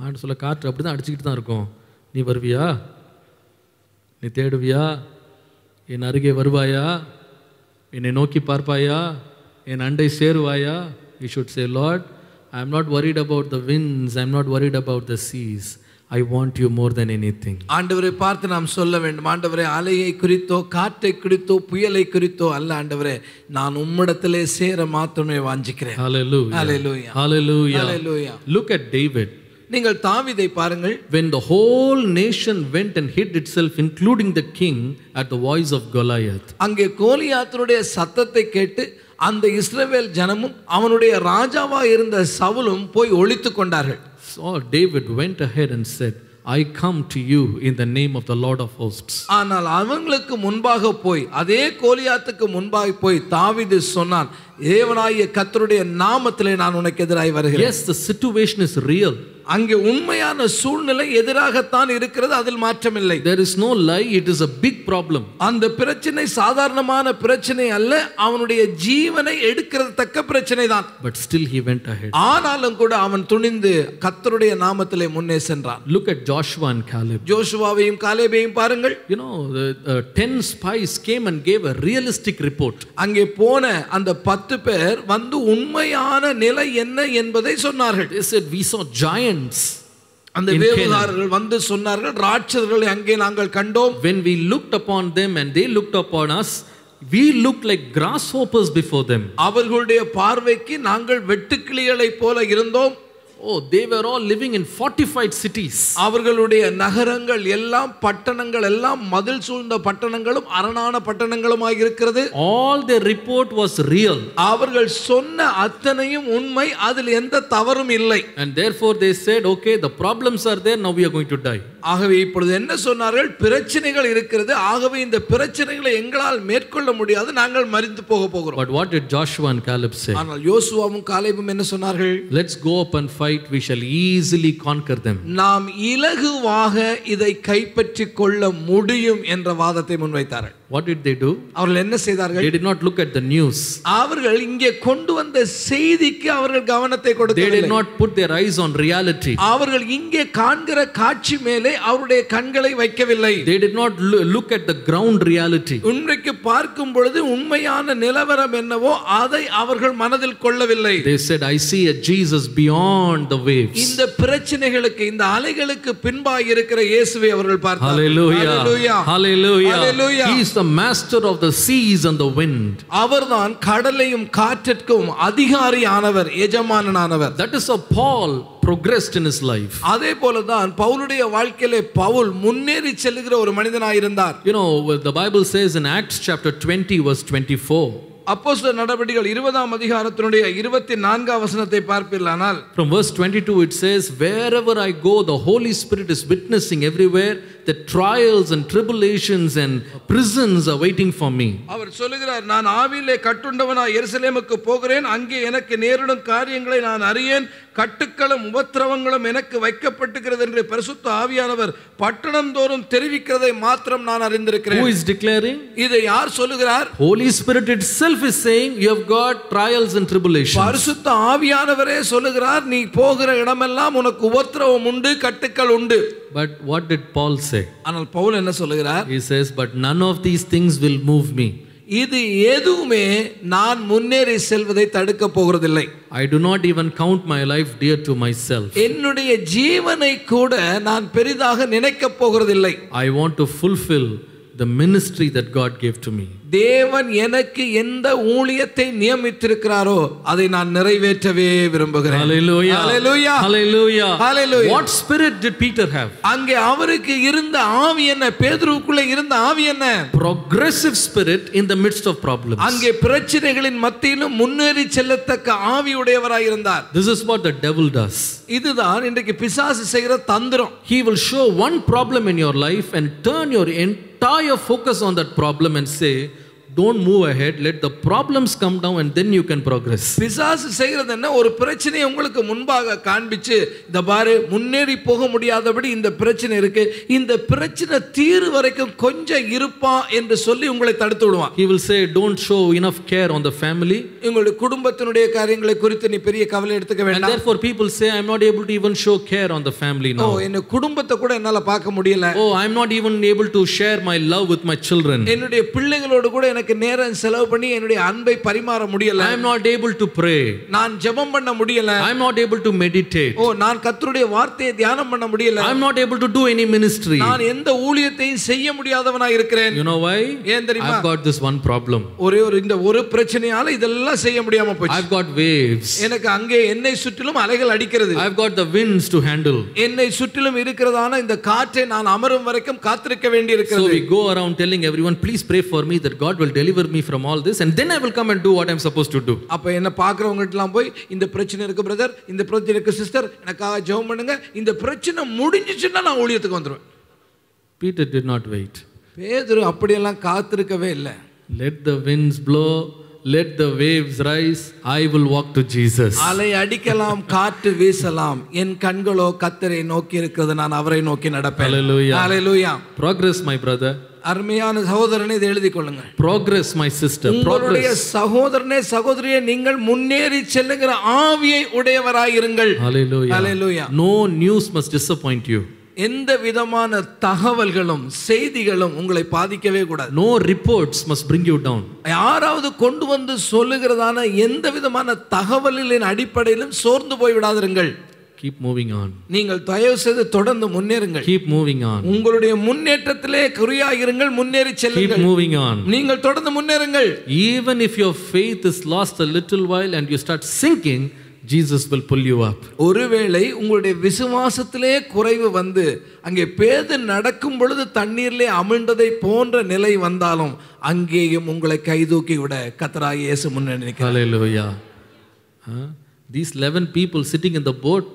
ஆண்டு சொல்ல காற்று அப்படிதான் அடிச்சுக்கிட்டு தான் இருக்கும். நீ வருவியா? நீ தேடுவியா? என் அருகே வருவாயா? என்னை நோக்கி பார்ப்பாயா? என் அண்டை சேருவாயா? You should say, Lord, I am not worried about the winds, I am not worried about the seas. I want you more than anything. ஆண்டவரை பார்த்து நாம் சொல்ல வேண்டும், ஆண்டவரே அலையை குறித்தோ காற்றை குறித்தோ புயலை குறித்தோ அல்ல, ஆண்டவரே நான் உம்மிடத்திலே சேர மாத்திரமே வாஞ்சிக்கிறேன். Hallelujah. Hallelujah. Hallelujah. Hallelujah. Look at David. நீங்கள் தாவீதை பாருங்கள். When the whole nation went and hid itself, including the king, at the voice of Goliath. அங்கே கோலியாத்தினுடைய சத்தத்தை கேட்டு அந்த இஸ்ரவேல் ஜனமும் அவனுடைய ராஜாவா இருந்த சவுலும் போய் ஒளித்துக் கொண்டார்கள். So David went ahead and said, I come to you in the name of the Lord of hosts. ஆனால் அவங்களுக்கு முன்பாக போய், அதே கோலியாத்துக்கு முன்பாக போய் தாவீது சொன்னான், தேவனாகிய கர்த்தருடைய நாமத்திலே நான் உனக்கு எதிராய் வருகிறேன். Yes, the situation is real. அங்கே உண்மையான சூழ்நிலை எதிராகத்தான் இருக்கிறது, அதில் மாற்றமில்லை. There is no lie, it is a big problem. அந்த பிரச்சனை சாதாரணமான பிரச்சனை அல்ல, அவனுடைய ஜீவனை எடுக்கிறதுக்க பிரச்சனை தான். But still he went ahead. ஆனாலும் கூட அவன் துணிந்து கர்த்தருடைய நாமத்திலே முன்னே சென்றான். Look at Joshua and Caleb. ஜோஷுவாவையும் காலேபையும் பாருங்கள். You know, the 10 spies came and gave a realistic report. அங்கே போன அந்த 10 பேர் வந்து உண்மையான நிலை என்ன என்பதை சொன்னார்கள். They said, we saw giants. அந்த வேவுகாரர்கள் வந்து சொன்னார்கள், ராட்சதர்களை அங்கே நாங்கள் கண்டோம். When we looked upon them and they looked upon us, we looked like grasshoppers before them. அவர்களுடைய பார்வைக்கு நாங்கள் வெட்டுக்கிளிகளை போல இருந்தோம். Oh, they were all living in fortified cities. அவர்களுடைய நகரங்கள் எல்லாம் பட்டணங்கள் எல்லாம் மதில் சூழ்ந்த பட்டணங்களும் அரணான பட்டணங்களுமாய் இருக்கிறது. All their report was real. அவர்கள் சொன்ன அத்தனையும் உண்மை, அதில் எந்த தவறும் இல்லை. And therefore they said, okay, the problems are there, now we are going to die. ஆகவே இப்பொழுது என்ன சொன்னார்கள்? பிரச்சனைகள் இருக்கிறது, ஆகவே இந்த பிரச்சனைகளை எங்களால் மேற்கொள்ள முடியாது, நாங்கள் மரித்து போக போகிறோம். But what did Joshua and Caleb say? ஆனால் யோசுவாவும் காலேபும் என்ன சொன்னார்கள்? Let's go up and fight, we shall easily conquer them. நாம் இலகுவாக இதை கைப்பற்றிக் கொள்ள முடியும் என்ற வாதத்தை முன்வைத்தார்கள். What did they do? அவர்கள் என்ன செய்தார்கள்? They did not look at the news. அவர்கள் இங்கே கொண்டு வந்த செய்திக்கு அவர்கள் கவனத்தை கொடுக்கவில்லை. They did not put their eyes on reality. அவர்கள் இங்கே காண்கிற காட்சி மேலே அவருடைய கண்களை வைக்கவில்லை. They did not look at the ground reality. இன்றைக்கு பார்க்கும் பொழுது உண்மையான நிலவரம் என்னவோ அதை அவர்கள் மனதில் கொள்ளவில்லை. They said, I see a Jesus beyond the waves. இந்த பிரச்சனைகளுக்கு, இந்த அலைகளுக்கு பின்பாய் இருக்கிற இயேசுவை அவர்கள் பார்த்தார்கள். Hallelujah. Hallelujah. Hallelujah. Hallelujah. He is the master of the seas and the wind. அவர்தான் கடலையும் காற்றிற்கும் அதிகாரியானவர், எஜமானனானவர். That is how Paul progressed in his life. அதே போலதான் பவுலுடைய வாழ்க்கையிலே பவுல் முன்னேறி செல்லுகிற ஒரு மனிதனாய் இருந்தார். You know, the Bible says in Acts chapter 20 verse 24. அப்போஸ்தலர் நடபடிகள் 20ஆம் அதிகாரத்தினுடைய 24ஆம் வசனத்தை பார்ப்பீர்களானால், from verse 22 it says, wherever I go the Holy Spirit is witnessing everywhere that trials and tribulations and prisons are waiting for me. அவர் சொல்லுகிறார், நான் ஆவியிலே கட்டுண்டவனாய் எருசலேமுக்கு போகிறேன், அங்கே எனக்கு நேரிடும் காரியங்களை நான் அறியேன், கட்டுக்களும் உபத்திரவங்களும் எனக்கு வைக்கப்பட்டிருக்கிறது என்று பரிசுத்த ஆவியானவர் பட்டணம் தோறும் தெரிவிக்கிறதை மாத்திரம் நான் அறிந்திருக்கிறேன். Who is declaring? இதை யார் சொல்லுகிறார்? Holy Spirit itself is saying you have got trials and tribulations. பரிசுத்த ஆவியானவரே சொல்லுகிறார், நீ போகிற இடமெல்லாம் உனக்கு உபத்திரவம் உண்டு, கட்டுக்கள் உண்டு. But what did Paul say? ஆனால் பவுல் என்ன சொல்லுகிறார்? He says, but none of these things will move me. இது எதுவுமே நான் முன்னேறி செல்வதை தடுக்க போகிறதில்லை. I do not even count my life dear to myself. என்னுடைய ஜீவனை கூட நான் பெரிதாக நினைக்க போகிறதில்லை. I want to fulfill the ministry that God gave to me. தேவன் எனக்கு எந்த ஊழியத்தை நியமித்திருக்கிறாரோ அதை நான் நிறைவேற்றவே விரும்புகிறேன். Hallelujah. Hallelujah. Hallelujah. Hallelujah. What spirit did Peter have? அங்கே அவருக்கு இருந்த ஆவி என்ன? பேதுருவுக்குள்ளே இருந்த ஆவி என்ன? Progressive spirit in the midst of problems. அங்கே பிரச்சனைகளின் மத்தியிலும் முன்னேறி செல்லத்தக்க ஆவி உடையவராய் இருந்தார். This is what the devil does. இதுதான் இன்றைக்கு பிசாசு செய்கிற தந்திரம். He will show one problem in your life and turn your entire focus on that problem and say, don't move ahead, let the problems come down and then you can progress. பிசாசு செய்கிறது என்ன, ஒரு பிரச்சனையை உங்களுக்கு முன்பாக காண்பிச்சு இந்த பாரு முன்னேறி போக முடியாதபடி இந்த பிரச்சனை இருக்கு, இந்த பிரச்சனை தீரு வரைக்கும் கொஞ்சம் இருப்பா என்று சொல்லி உங்களை தடுத்து விடுவான். He will say don't show enough care on the family. உங்களுடைய குடும்பத்தினுடைய காரியங்களை குறித்து நீ பெரிய கவலை எடுத்துக்க வேண்டாம். And therefore people say I'm not able to even show care on the family now. என்ன குடும்பத்தை கூட என்னால பார்க்க முடியல. I'm not even able to share my love with my children. என்னுடைய பிள்ளைகளோடு கூட எனக்கு நேரம் செலவு பண்ணி என்னுடைய அன்பை பரிமாற முடியல. I am not able to pray. நான் ஜெபம் பண்ண முடியல. I am not able to meditate. நான் கர்த்தருடைய வார்த்தையை தியானம் பண்ண முடியல. I am not able to do any ministry. நான் எந்த ஊழியத்தையும் செய்ய முடியாதவனா இருக்கிறேன். You know why? ஏன் தெரியுமா? I've got this one problem. இந்த ஒரு பிரச்சனையால இதெல்லாம் செய்ய முடியாம போச்சு. I've got waves. எனக்கு அங்கே என்னை சுற்றிலும் அலைகள் அடிக்கிறது. I've got the winds to handle. என்னை சுற்றிலும் இருக்கிறதான இந்த காற்றை நான் அமரும் வரைக்கும் காத்திருக்க வேண்டியிருக்கிறது. So we go around telling everyone please pray for me that God will deliver me from all this and then I will come and do what I'm supposed to do. அப்ப என்ன பார்க்கறவங்க எல்லாம் போய் இந்த பிரச்சனை இருக்கு பிரதர், இந்த பிரச்சனை இருக்கு சிஸ்டர், எனக்காக ஜெபம் பண்ணுங்க, இந்த பிரச்சனை முடிஞ்சிச்சுன்னா நான் ஊழியத்துக்கு வந்துருவேன். Peter did not wait. பேதுரு அப்படியெல்லாம் காத்திருக்கவே இல்லை. Let the winds blow, let the waves rise, I will walk to Jesus. அலை அடிக்கலாம், காற்று வீசலாம், என் கண்களோ கர்த்தரை நோக்கி இருக்கிறது, நான் அவரை நோக்கி நடப்பேன். Hallelujah. Hallelujah. Progress my brother. அருமையான சகோதரனே, இதை எழுதிக் கொள்ளுங்கள். Progress my sister. உங்களுடைய சகோதரனே சகோதரியே, நீங்கள் முன்னேறி செல்லுகிற ஆவியை உடையவராயிருங்கள். Hallelujah. Hallelujah. No news must disappoint you. எந்த விதமான தகவல்களும் செய்திகளும் உங்களை பாதிக்கவே கூடாது. No reports must bring you down. யாராவது கொண்டு வந்து சொல்லுகிறதான எந்த விதமான தகவலின் அடிப்படையிலும் சோர்ந்து போய் விடாதிருங்கள். Keep moving on. நீங்கள் தயவு செய்து தொடர்ந்து முன்னேறுங்கள். Keep moving on. உங்களுடைய முன்னேற்றத்திலே குறியாயிருங்கள், முன்னேறி செல்லுங்கள். Keep moving on. நீங்கள் தொடர்ந்து முன்னேறுங்கள். Even if your faith is lost a little while and you start sinking, Jesus will pull you up. ஒருவேளை உங்களுடைய விசுவாசத்திலே குறைவு வந்து அங்கே பேது நடக்கும் பொழுது தண்ணீரிலே அமிழ்ந்ததை போன்ற நிலை வந்தாலும் அங்கேயும் உங்களை கைதூக்கி விட கர்த்தராகிய இயேசு முன்னே நிற்கிறார். Hallelujah. These 11 people sitting in the boat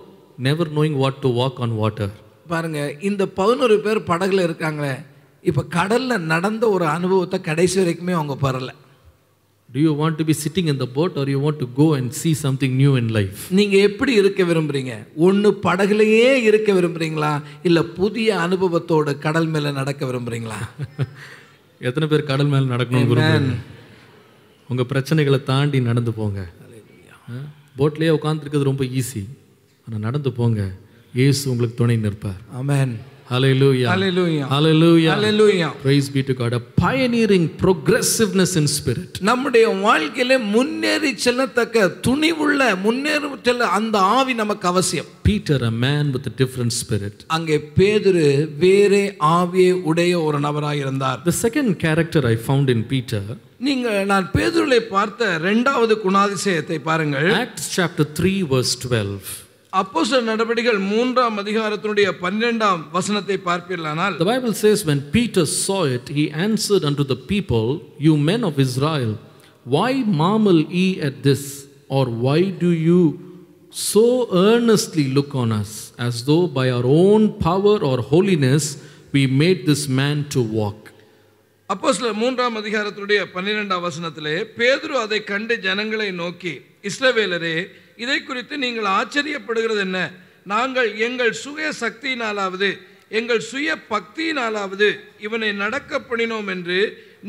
never knowing what to walk on water. பாருங்க, இந்த 11 பேர் படகுல இருக்காங்களே, இப்ப கடல்ல நடந்த ஒரு அனுபவத்தை கடைசி வரைக்குமே அவங்க பெறல. Do you want to be sitting in the boat or you want to go and see something new in life? நீங்க எப்படி இருக்க விரும்புறீங்க? ஒன்னு படகுலயே இருக்க விரும்புறீங்களா, இல்ல புதிய அனுபவத்தோட கடல் மேல நடக்க விரும்புறீங்களா? எத்தனை பேர் கடல் மேல நடக்கணும்னு விரும்புறீங்க? உங்க பிரச்சனைகளை தாண்டி நடந்து போங்க. போட்லயே உட்கார்ந்திருக்கிறது ரொம்ப ஈஸி. ஆனா நடந்து போங்க, இயேசு உங்களுக்கு துணை நிற்பார். ஆமென். Hallelujah. Hallelujah. Hallelujah. Hallelujah. Praise be to God. A pioneering progressiveness in spirit. நம்முடைய வாழ்க்கையிலே முன்னேறி செல்லத்தக்க துணிவுள்ள முன்னேறி செல்ல அந்த ஆவி நமக்கு அவசியம். Peter, a man with a different spirit. அங்கே பேதுரு வேறே ஆவியை உடைய ஒரு நபராய் இருந்தார். The second character I found in Peter, நான் பேதுருவை பார்த்த இரண்டாவது குணாதிசயத்தை பாருங்கள். Acts chapter 3 verse 12. அப்போஸ்தலர் நடபடிகள் 3ஆம் அதிகாரத்தினுடைய 12ஆம் வசனத்தை பார்ப்பீர்களானால், The Bible says when Peter saw it, he answered unto the people, You men of Israel, why marvel ye at this, or why do you so earnestly look on us, as though by our own power or holiness we made this man to walk? அப்போஸ்தலர் 3ஆம் அதிகாரத்தினுடைய 12ஆம் வசனத்திலே பேதுரு அதை கண்டு ஜனங்களை நோக்கி, இஸ்ரவேலரே, இதை குறித்து நீங்கள் ஆச்சரியப்படுகிறது என்ன? நாங்கள் எங்கள் சுய சக்தியினாலாவது எங்கள் சுய பக்தியினாலாவது இவனை நடக்க பண்ணினோம் என்று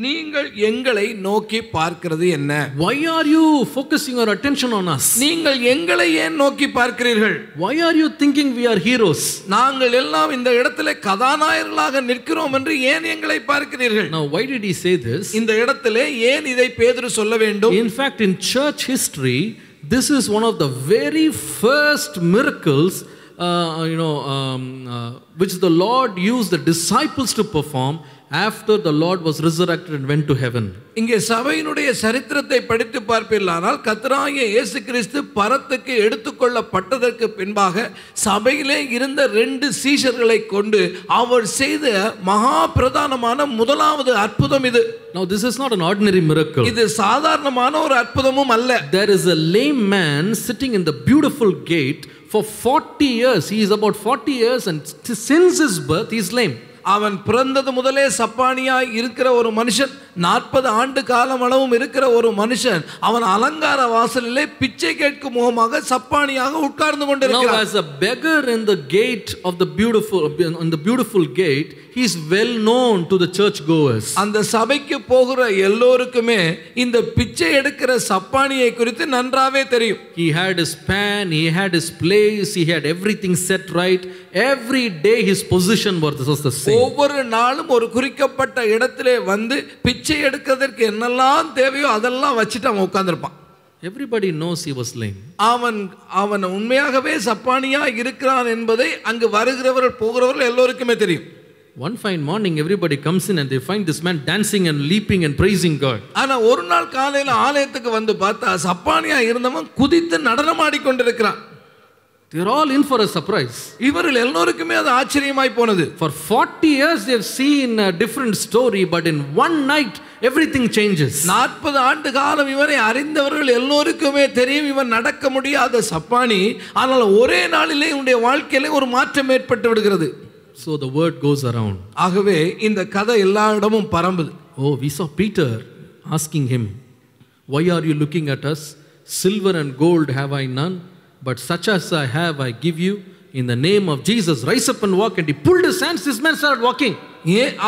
நீங்கள் எங்களை நோக்கி பார்க்கிறது என்ன? Why are you focusing your attention on us? நீங்கள் எங்களை ஏன் நோக்கி பார்க்கிறீர்கள்? Why are you thinking we are heroes? நாங்கள் எல்லாம் இந்த இடத்திலே கதாநாயகர்களாக நிற்கிறோம் என்று ஏன் எங்களை பார்க்கிறீர்கள்? Now why did he say this? இந்த இடத்திலே ஏன் இதை பேதுரு சொல்ல வேண்டும்? In fact, in church history, this is one of the very first miracles which the Lord used the disciples to perform after the Lord was resurrected and went to heaven. இங்கே சபையினுடைய சரித்திரத்தை படித்து பார்ப்பீர்களானால் கர்த்தராகிய இயேசு கிறிஸ்து பரத்துக்கு எடுத்துக்கொள்ளப்பட்டதற்கு பின்பாக சபையிலே இருந்த 2 சீஷர்களை கொண்டு அவர் செய்த மகா பிரதானமான முதலாவது அற்புதம் இது. Now this is not an ordinary miracle. இது சாதாரணமான ஒரு அற்புதமும் அல்ல. There is a lame man sitting in the beautiful gate for 40 years. He is about 40 years and since his birth he is lame. அவன் பிறந்தது முதலே சப்பானியாய் இருக்கிற ஒரு மனுஷன் 40 ஆண்டு காலம் அளவும் இருக்கிற ஒரு மனுஷன் அவன் அலங்கார வாசலிலே பிச்சை கேட்கும் முகமாக சப்பானியாக உட்கார்ந்து Now கொண்டிருக்கிறான். as a beggar in the gate of the beautiful gate, he is well known to the church goers. அந்த சபைக்கு போகிற எல்லோருக்குமே இந்த பிச்சை எடுக்கிற சப்பானியை குறித்து நன்றாவே தெரியும். He had his pan, he had his place, he had everything set right. Every day his position was the same. ஒவ்வொரு நாளும் ஒரு குறிக்கப்பட்ட இடத்திலே வந்து பிச்சை எடுக்கிறதற்கு என்னெல்லாம் தேவையோ அதெல்லாம் வச்சுட்டு அவன் உட்கார்ந்திருப்பான். Everybody knows he was lame. அவன் உண்மையாகவே சப்பானியா இருக்கிறான் என்பதை அங்கு வருகிறவர்கள் போகிறவர்கள் எல்லோருக்குமே தெரியும். One fine morning everybody comes in and they find this man dancing and leaping and praising God. ஆனா ஒரு நாள் காலையில ஆலயத்துக்கு வந்து பார்த்தா சப்பானியா இருந்தவன் குதித்து நடனம் ஆடிக்கொண்டிருக்கிறான். They are all in for a surprise. இவர்கள் எல்லோருக்குமே அது ஆச்சரியமாய் போனது. For 40 years they have seen a different story, but in one night everything changes. 40 ஆண்டு காலம் இவரை அறிந்தவர்கள் எல்லோருக்குமே தெரியும் இவன் நடக்க முடியாத சப்பானி. ஆனால் ஒரே நாளிலே இவனுடைய வாழ்க்கையிலே ஒரு மாற்றம் ஏற்பட்டு விடுகிறது. So the word goes around. ஆகவே இந்த கதை எல்லா இடமும் பரம்புது. Oh, we saw Peter asking him, why are you looking at us? Silver and gold have I none, but such as I have I give you. In the name of Jesus, rise up and walk. And he pulled his hands, this man started walking.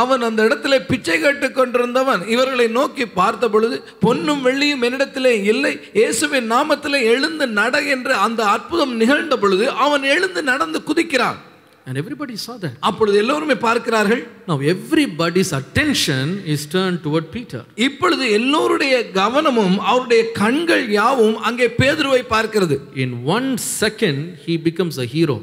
அவன் அந்த இடத்துல பிச்சை கேட்டுக் கொண்டிருந்தவன் இவர்களை நோக்கி பார்த்த பொழுது பொன்னும் வெள்ளியும் என்னிடத்திலே இல்லை, இயேசுவின் நாமத்திலே எழுந்து நட என்று அந்த அற்புதம் நிகழ்ந்த பொழுது அவன் எழுந்து நடந்து குதிக்கிறான். And everybody saw that. அப்பொழுது எல்லோருமே பார்க்கிறார்கள். Now everybody's attention is turned toward Peter. இப்பொழுது எல்லோருடைய கவனமும் அவருடைய கண்கள் யாவும் அங்கே பேதுருவை பார்க்கிறது. In 1 second he becomes a hero.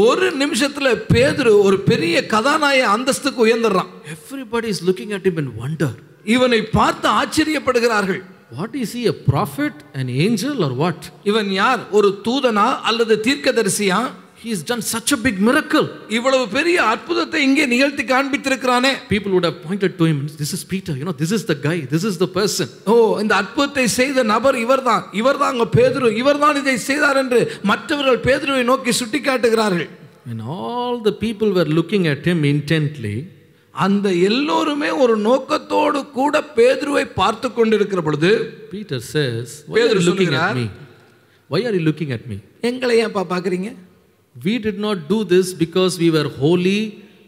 ஒரு நிமிஷத்துல பேதுரு ஒரு பெரிய கதாநாயக அந்தஸ்துக்கு உயர்ந்துறான். Everybody is looking at him in wonder. இவனை பார்த்து ஆச்சரியப்படுகிறார்கள். What is he, a prophet, an angel or what? இவன் யார், ஒரு தூதனா அல்லது தீர்க்கதரிசியா? He has done such a big miracle. இவ்வளவு பெரிய அற்புதத்தை இங்கே நிகழ்த்தி காண்பித்திருக்கிறானே. People would have pointed to him, this is Peter, this is the guy, this is the person. இந்த அற்புதத்தை செய்த நபர் இவர்தான் பேதுரு, இவர்தான் இதை செய்தார் என்று மற்றவர்கள் பேதுருவை நோக்கி சுட்டிக்காட்டுகிறார்கள். When all the people were looking at him intently, அந்த எல்லோருமே ஒரு நோக்கத்தோடு கூட பேதுருவை பார்த்து கொண்டிருக்கிற பொழுது Peter says, why are you looking at me? Why are you looking at me? எங்களை ஏன் பார்க்கறீங்க? We did not do this because we were holy,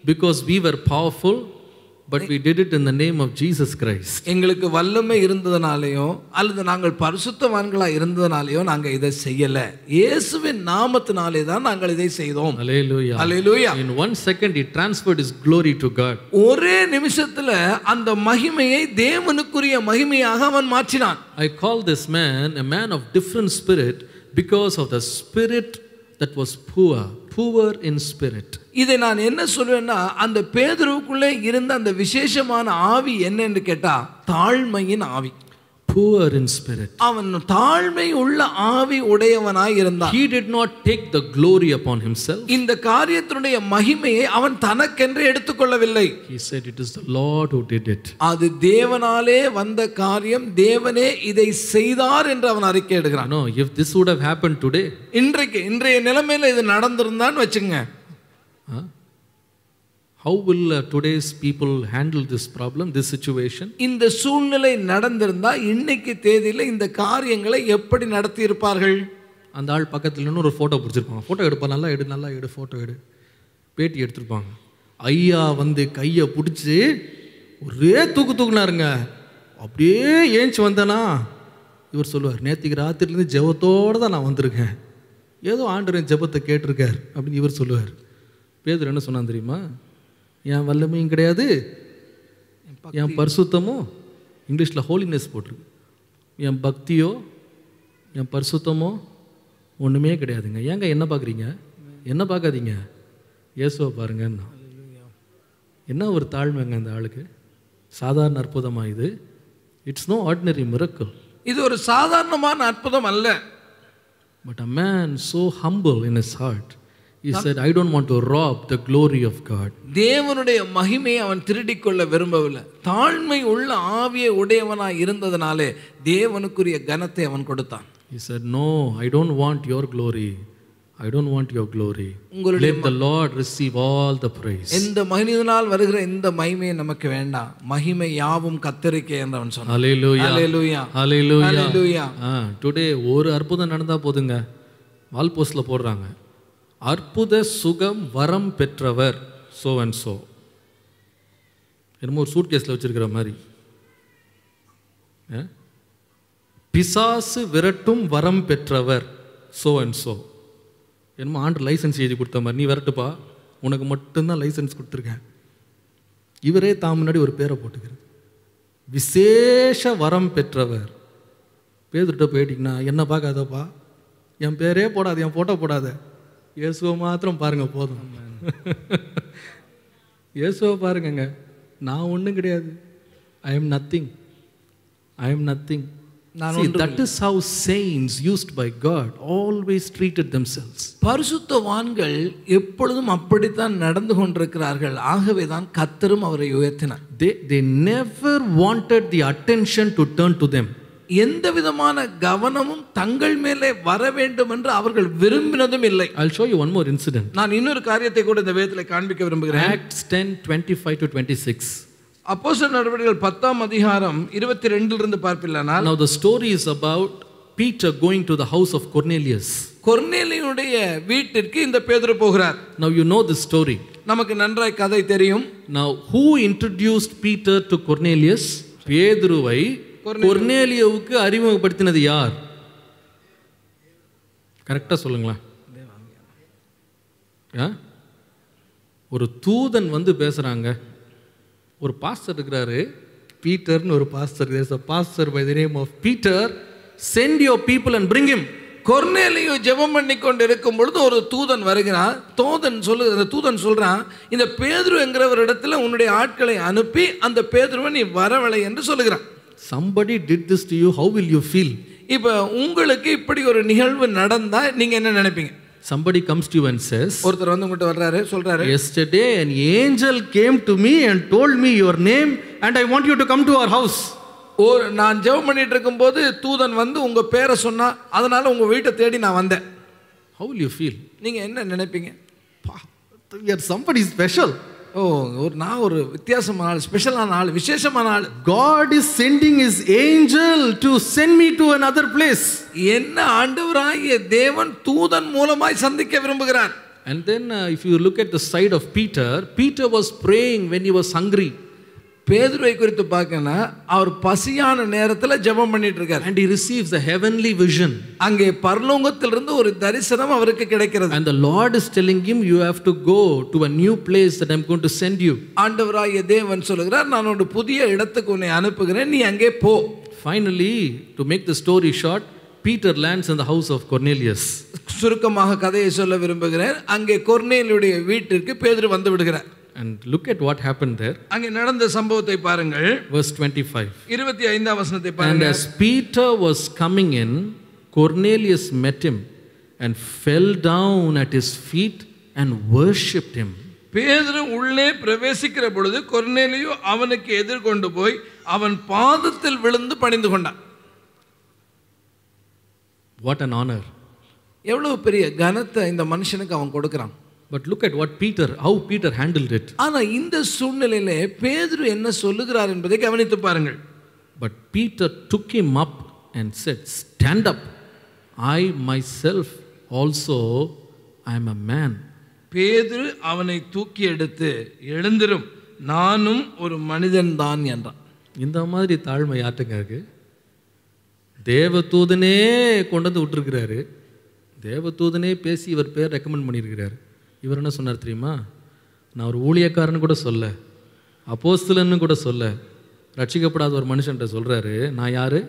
because we were powerful, but we did it in the name of Jesus Christ. எங்களுக்கு வல்லமை இருந்ததனாலயோ அல்லது நாங்கள் பரிசுத்தவான்களா இருந்ததனாலயோ நாங்க இதை செய்யல. இயேசுவின் நாமத்தினாலே தான் நாங்கள் இதை செய்தோம். Hallelujah. Hallelujah. In 1 second he transferred his glory to God. ஒரே நிமிஷத்துல அந்த மகிமையை தேவனுக்குரிய மகிமையாக அவன் மாற்றினான். I call this man a man of different spirit because of the spirit that was poor in spirit. இதை நான் என்ன சொல்வேன்னா அந்த பேதுருவுக்குள்ளே இருந்த அந்த விசேஷமான ஆவி என்னன்னு கேட்டா தாழ்மையின் ஆவி. Poor in spirit. அவன் தாழ்மை உள்ள ஆவி உடையவனாய் இருந்தான். He did not take the glory upon himself. இந்த காரியத்தினுடைய மகிமையை அவன் தனக்கென்று எடுத்துக்கொள்ளவில்லை. He said it is the Lord who did it. அது தேவனாலே வந்த காரியம், தேவனே இதை செய்தார் என்று அவன் அறிக்கையிடுகிறான். No, if this would have happened today, இன்றைய நிலைமையில இது நடந்திருந்தான்னு வச்சுங்க, how will today's people handle this problem, this situation? இந்த சூழ்நிலை நடந்திருந்தா இன்னைக்கு தேதியில இந்த காரியங்களை எப்படி நடத்தி இருப்பார்கள்? அந்த ஆள் பக்கத்துல இன்னும் ஒரு போட்டோ பிடிச்சிருப்பாங்க. போட்டோ எடுப்பா, நல்லா எடு போட்டோ எடு, பேட்டி எடுத்திருப்பாங்க. ஐயா வந்து கையை பிடிச்சி ஒரே தூக்குனாருங்க. அப்படியே ஏஞ்சி வந்தேனா இவர் சொல்லுவார், நேற்றுக்கு ராத்திரிலேருந்து ஜெபத்தோடு தான் நான் வந்திருக்கேன், ஏதோ ஆண்டவரின் ஜெபத்தை கேட்டிருக்கார் அப்படின்னு இவர் சொல்லுவார். பேதுரு என்ன சொன்னான் தெரியுமா? என் வல்லமையும் கிடையாது, என் பரிசுத்தமோ, இங்கிலீஷில் ஹோலினஸ் போட்டிருக்கு, என் பக்தியோ என் பரிசுத்தமோ ஒன்றுமே கிடையாதுங்க. ஏங்க என்ன பார்க்குறீங்க? என்ன பார்க்காதீங்க, இயேசுவை பாருங்கன்னா. என்ன ஒரு தாழ்மைங்க அந்த ஆளுக்கு! சாதாரண அற்புதமாக இது. It's no ordinary miracle. இது ஒரு சாதாரணமான அற்புதம் அல்ல. But a man so humble in his heart, he said, I don't want to rob the glory of God. தேவனுடைய மகிமையை அவன் திருடிக்கொள்ள விரும்பவில்லை. தாழ்மை உள்ள ஆவியை உடையவனாய் இருந்ததனாலே தேவனுக்குரிய கனத்தை அவன் கொடுத்தான். He said, no, I don't want your glory. I don't want your glory. உங்களுடைய Let the Lord receive all the praise. இந்த மனிதனால் வருகிற இந்த மகிமை நமக்கு வேண்டாம், மகிமை யாவும் கர்த்தருக்கே என்றவன் சொன்னான். Hallelujah. ஹalleluya, Hallelujah. ஹalleluya. டுடே ஒரு அற்புதம் நடந்தா போதுங்க, வால் போஸ்ட்ல போடுறாங்க, அற்புத சுகம் வரம் பெற்றவர் so and so. என்னமோ ஒரு சூட் கேஸில் வச்சிருக்கிற மாதிரி. பிசாசு விரட்டும் வரம் பெற்றவர் so and so. என்னமோ ஆண்டு லைசன்ஸ் எழுதி கொடுத்த மாதிரி, நீ விரட்டுப்பா, உனக்கு மட்டும்தான் லைசன்ஸ் கொடுத்துருக்கேன். இவரே தான் முன்னாடி ஒரு பேரை போட்டுக்கிறது, விசேஷ வரம் பெற்றவர். பேதுகிட்ட போயிட்டீங்கன்னா, என்ன பார்க்காதப்பா, என் பேரே போடாது, என் ஃபோட்டோ போடாத, இயேசுவை மாத்திரம் பாருங்க போதும். இயேசுவை பாருங்கங்க, நான் ஒன்றும் கிடையாது, I am nothing, I am nothing. See, that is how saints used by God always treated themselves. பரிசுத்தவான்கள் எப்பொழுதும் அப்படித்தான் நடந்து கொண்டிருக்கிறார்கள். ஆகவே தான் கர்த்தரும் அவரை உயர்த்தினார். They never wanted the attention to turn to them. எந்த விதமான கவனமும் தங்கள் மேலே வர வேண்டும் என்று அவர்கள் விரும்பினதும் இல்லை. I'll show you one more incident. நான் இன்னொரு காரியத்தை கூட இந்த வேதத்தில் காண்பிக்க விரும்புகிறேன். Acts 10:25 to 26. அப்போஸ்தலர் நடவடிக்கைகள் 10ஆம் அதிகாரம் 22 இருந்து பார்ப்பீர்களானால், Now the story is about Peter going to the house of Cornelius. கொர்நேலியுடைய வீட்டிற்கு இந்த பேதுரு போகிறார். Now you know this story. நமக்கு நன்றாய் கதை தெரியும். Now who introduced Peter to Cornelius? பேதுருவை கொர்நேலியுவுக்கு அறிமுகப்படுத்தினது யார்? கரெக்டா சொல்லுங்களேன். ஒரு தூதன் வந்து பேசுறாங்க. ஒரு பாஸ்டர் இருக்கிறாரு, பீட்டர்னு ஒரு pastor. There is a pastor by the name of Peter. Send your people and bring him. கொர்நேலியு ஜெபம் பண்ணி கொண்டு இருக்கும் பொழுது ஒரு தூதன் வருகிறான். தூதன் சொல்றான், இந்த பேதுரு என்கிறவர் இடத்துல உன்னுடைய ஆட்களை அனுப்பி அந்த பேதுருவை நீ வரவழை என்று சொல்லுகிறான். Somebody did this to you, how will you feel? இப்போ உங்களுக்கு இப்படி ஒரு நிகழ்வு நடந்தா நீங்க என்ன நினைப்பீங்க? Somebody comes to you and says, ஒருத்தர் வந்து உங்ககிட்ட வர்றாரு, சொல்றாரு, yesterday an angel came to me and told me your name and I want you to come to our house. நான் ஜெபம் பண்ணிட்டு இருக்கும்போது தூதன் வந்து உங்க பேரை சொன்னா, அதனால உங்க வீட்டை தேடி நான் வந்தேன். How will you feel? நீங்க என்ன நினைப்பீங்க? You are somebody special. நான் ஒரு வித்தியாசமான ஆள், ஸ்பெஷலான ஆள், விசேஷமான ஆள். God is sending his angel to send me to another place. என்ன ஆண்டவராகிய தேவன் தூதன் மூலமாய் சந்திக்க விரும்புகிறார். And then if you look at the side of Peter, Peter was praying when he was hungry. பேதுருவை குறித்து பார்க்கனா, அவர் பசியான நேரத்தில் ஜெபம் பண்ணிட்டு இருக்கார். And he receives a heavenly vision. அங்கே பரலோகத்திலிருந்து ஒரு தரிசனம் அவருக்கு கிடைக்கிறது. And the Lord is telling him, you have to go to a new place that I'm going to send you. ஆண்டவராகிய தேவன் சொல்கிறார், நான் ஒரு புதிய இடத்துக்கு உன்னை அனுப்புகிறேன், நீ அங்கே போ. Finally, to make the story short, Peter lands in the house of Cornelius. சுருக்கமாக கதையை சொல்ல விரும்புகிறேன். அங்கே கொர்நேலியுடைய வீட்டிற்கு பேதுரு வந்து விடுகிறார். And look at what happened there. அங்கே நடந்த சம்பவத்தை பாருங்கள். Verse 25. 25ஆம் வசனத்தை And பாருங்கள். as Peter was coming in, Cornelius met him and fell down at his feet and worshipped him. பேதுரு உள்ளே பிரவேசிக்கிற பொழுது கொர்நேலியு அவனுக்கு எதிர்கொண்டு போய் அவன் பாதத்தில் விழுந்து பணிந்து கொண்டான். What an honor. எவ்வளவு பெரிய கனத்தை இந்த மனுஷனுக்கு அவன் கொடுக்கிறான். But look at how Peter handled it. ஆனா இந்த சூழ்நிலையிலே பேதுரு என்ன சொல்லுகிறார் என்பதை கவனித்து பாருங்கள். But Peter took him up and said, stand up. I myself also I am a man. பேதுரு அவனை தூக்கி எடுத்து, எழுந்திரும், நானும் ஒரு மனிதன் தான் என்றான். இந்த மாதிரி தாழ்மை யார்ட்டுங்க இருக்கு? தேவதூதனே கொண்டு வந்து விட்டுருக்கிறாரு. தேவதூதனே பேசி இவர் பேர் ரெக்கமெண்ட் பண்ணியிருக்கிறாரு. இவர் என்ன சொன்னார் தெரியுமா? நான் ஒரு ஊழியக்காரன்னு கூட சொல்ல, அப்போஸ்தலன்னு கூட சொல்ல, ரட்சிக்கப்படாத ஒரு மனுஷன்ட்ட சொல்கிறாரு, நான் யாரு?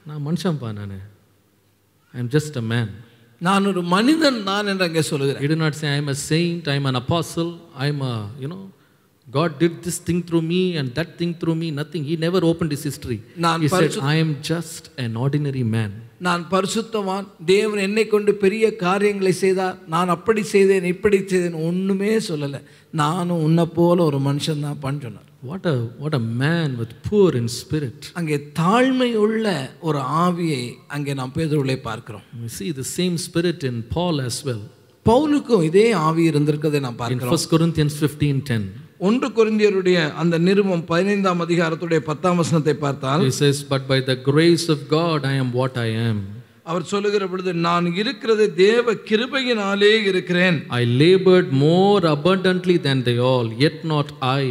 நான் மனுஷன்ப்பா, I am just a man. நான் ஒரு மனிதன் தான் என்று அங்கே சொல்லுகிறேன். He did not say I am a saint, I am an apostle, I am a, God did this thing through me and that thing through me. Nothing. He never opened his history. He said, I am just an ordinary man. நான் பரிசுத்தவான், தேவன் என்னை கொண்டு பெரிய காரியங்களை செய்தார், நான் அப்படி செய்தேன் இப்படி செய்தேன், ஒன்றுமே சொல்லலை, நானும் உன்னை போல ஒரு மனுஷன் தான் சொன்னார். What a man with poor in spirit. அங்கே தாழ்மையுள்ள ஒரு ஆவியை அங்கே நாம் பேதுருவிலே பார்க்கிறோம். We see the same spirit in Paul as well. பவுலுக்கும் இதே ஆவி இருந்திருக்கிறதை நாம் In பார்க்கிறோம். 1 Corinthians 15:10. 1 கொரிந்தியருடைய அந்த நிருபம் 15ஆம் அதிகாரத்துடைய 10ஆம் வசனத்தை பார்த்தால் He says, "But by the grace of God I am what I am." அவர் சொல்லுகிற பொழுது, நான் இருக்கிறது தேவ கிருபையினாலே இருக்கிறேன். I labored more abundantly than they all, yet not I,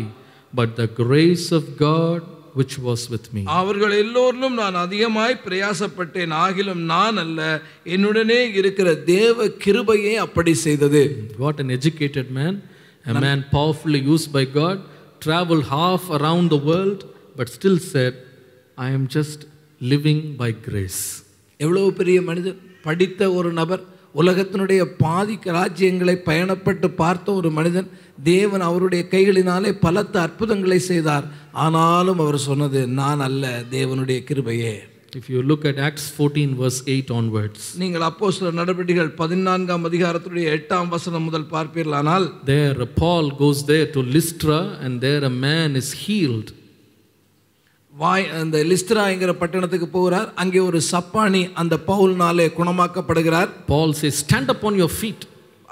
but the grace of God which was with me. அவர்கள் எல்லோரிலும் நான் அதிகமாய் பிரயாசப்பட்டேன், ஆகிலும் நான் அல்ல, என்னுடனே இருக்கிற தேவ கிருபையே அப்படி செய்தது. What an educated man, a man powerfully used by God, traveled half around the world, but still said, I am just living by grace. எவ்வளவு பெரிய மனிதர், படித்த ஒரு நபர், உலகத்தினுடைய பாதி ராஜ்யங்களை பயணப்பட்டு பார்த்த ஒரு மனிதன், தேவன் அவருடைய கைகளினாலே பலத்த அற்புதங்களை செய்தார். ஆனாலும் அவர் சொன்னது, நான் அல்ல, தேவனுடைய கிருபையே. If you look at Acts 14 verse 8 onwards, நீங்கள் அப்போஸ்தலர் நடபடிகள் 14ஆம் அதிகாரத்துடைய 8ஆம் வசனம் முதல் பார்ப்பீர்களானால், there Paul goes there to Lystra and there a man is healed. அந்த லிஸ்ட்ரா என்கிற பட்டணத்துக்கு போகிறார். அங்கே ஒரு சப்பானி அந்த பவுல்னாலே குணமாக்கப்படுகிறார். Paul says, stand upon your feet.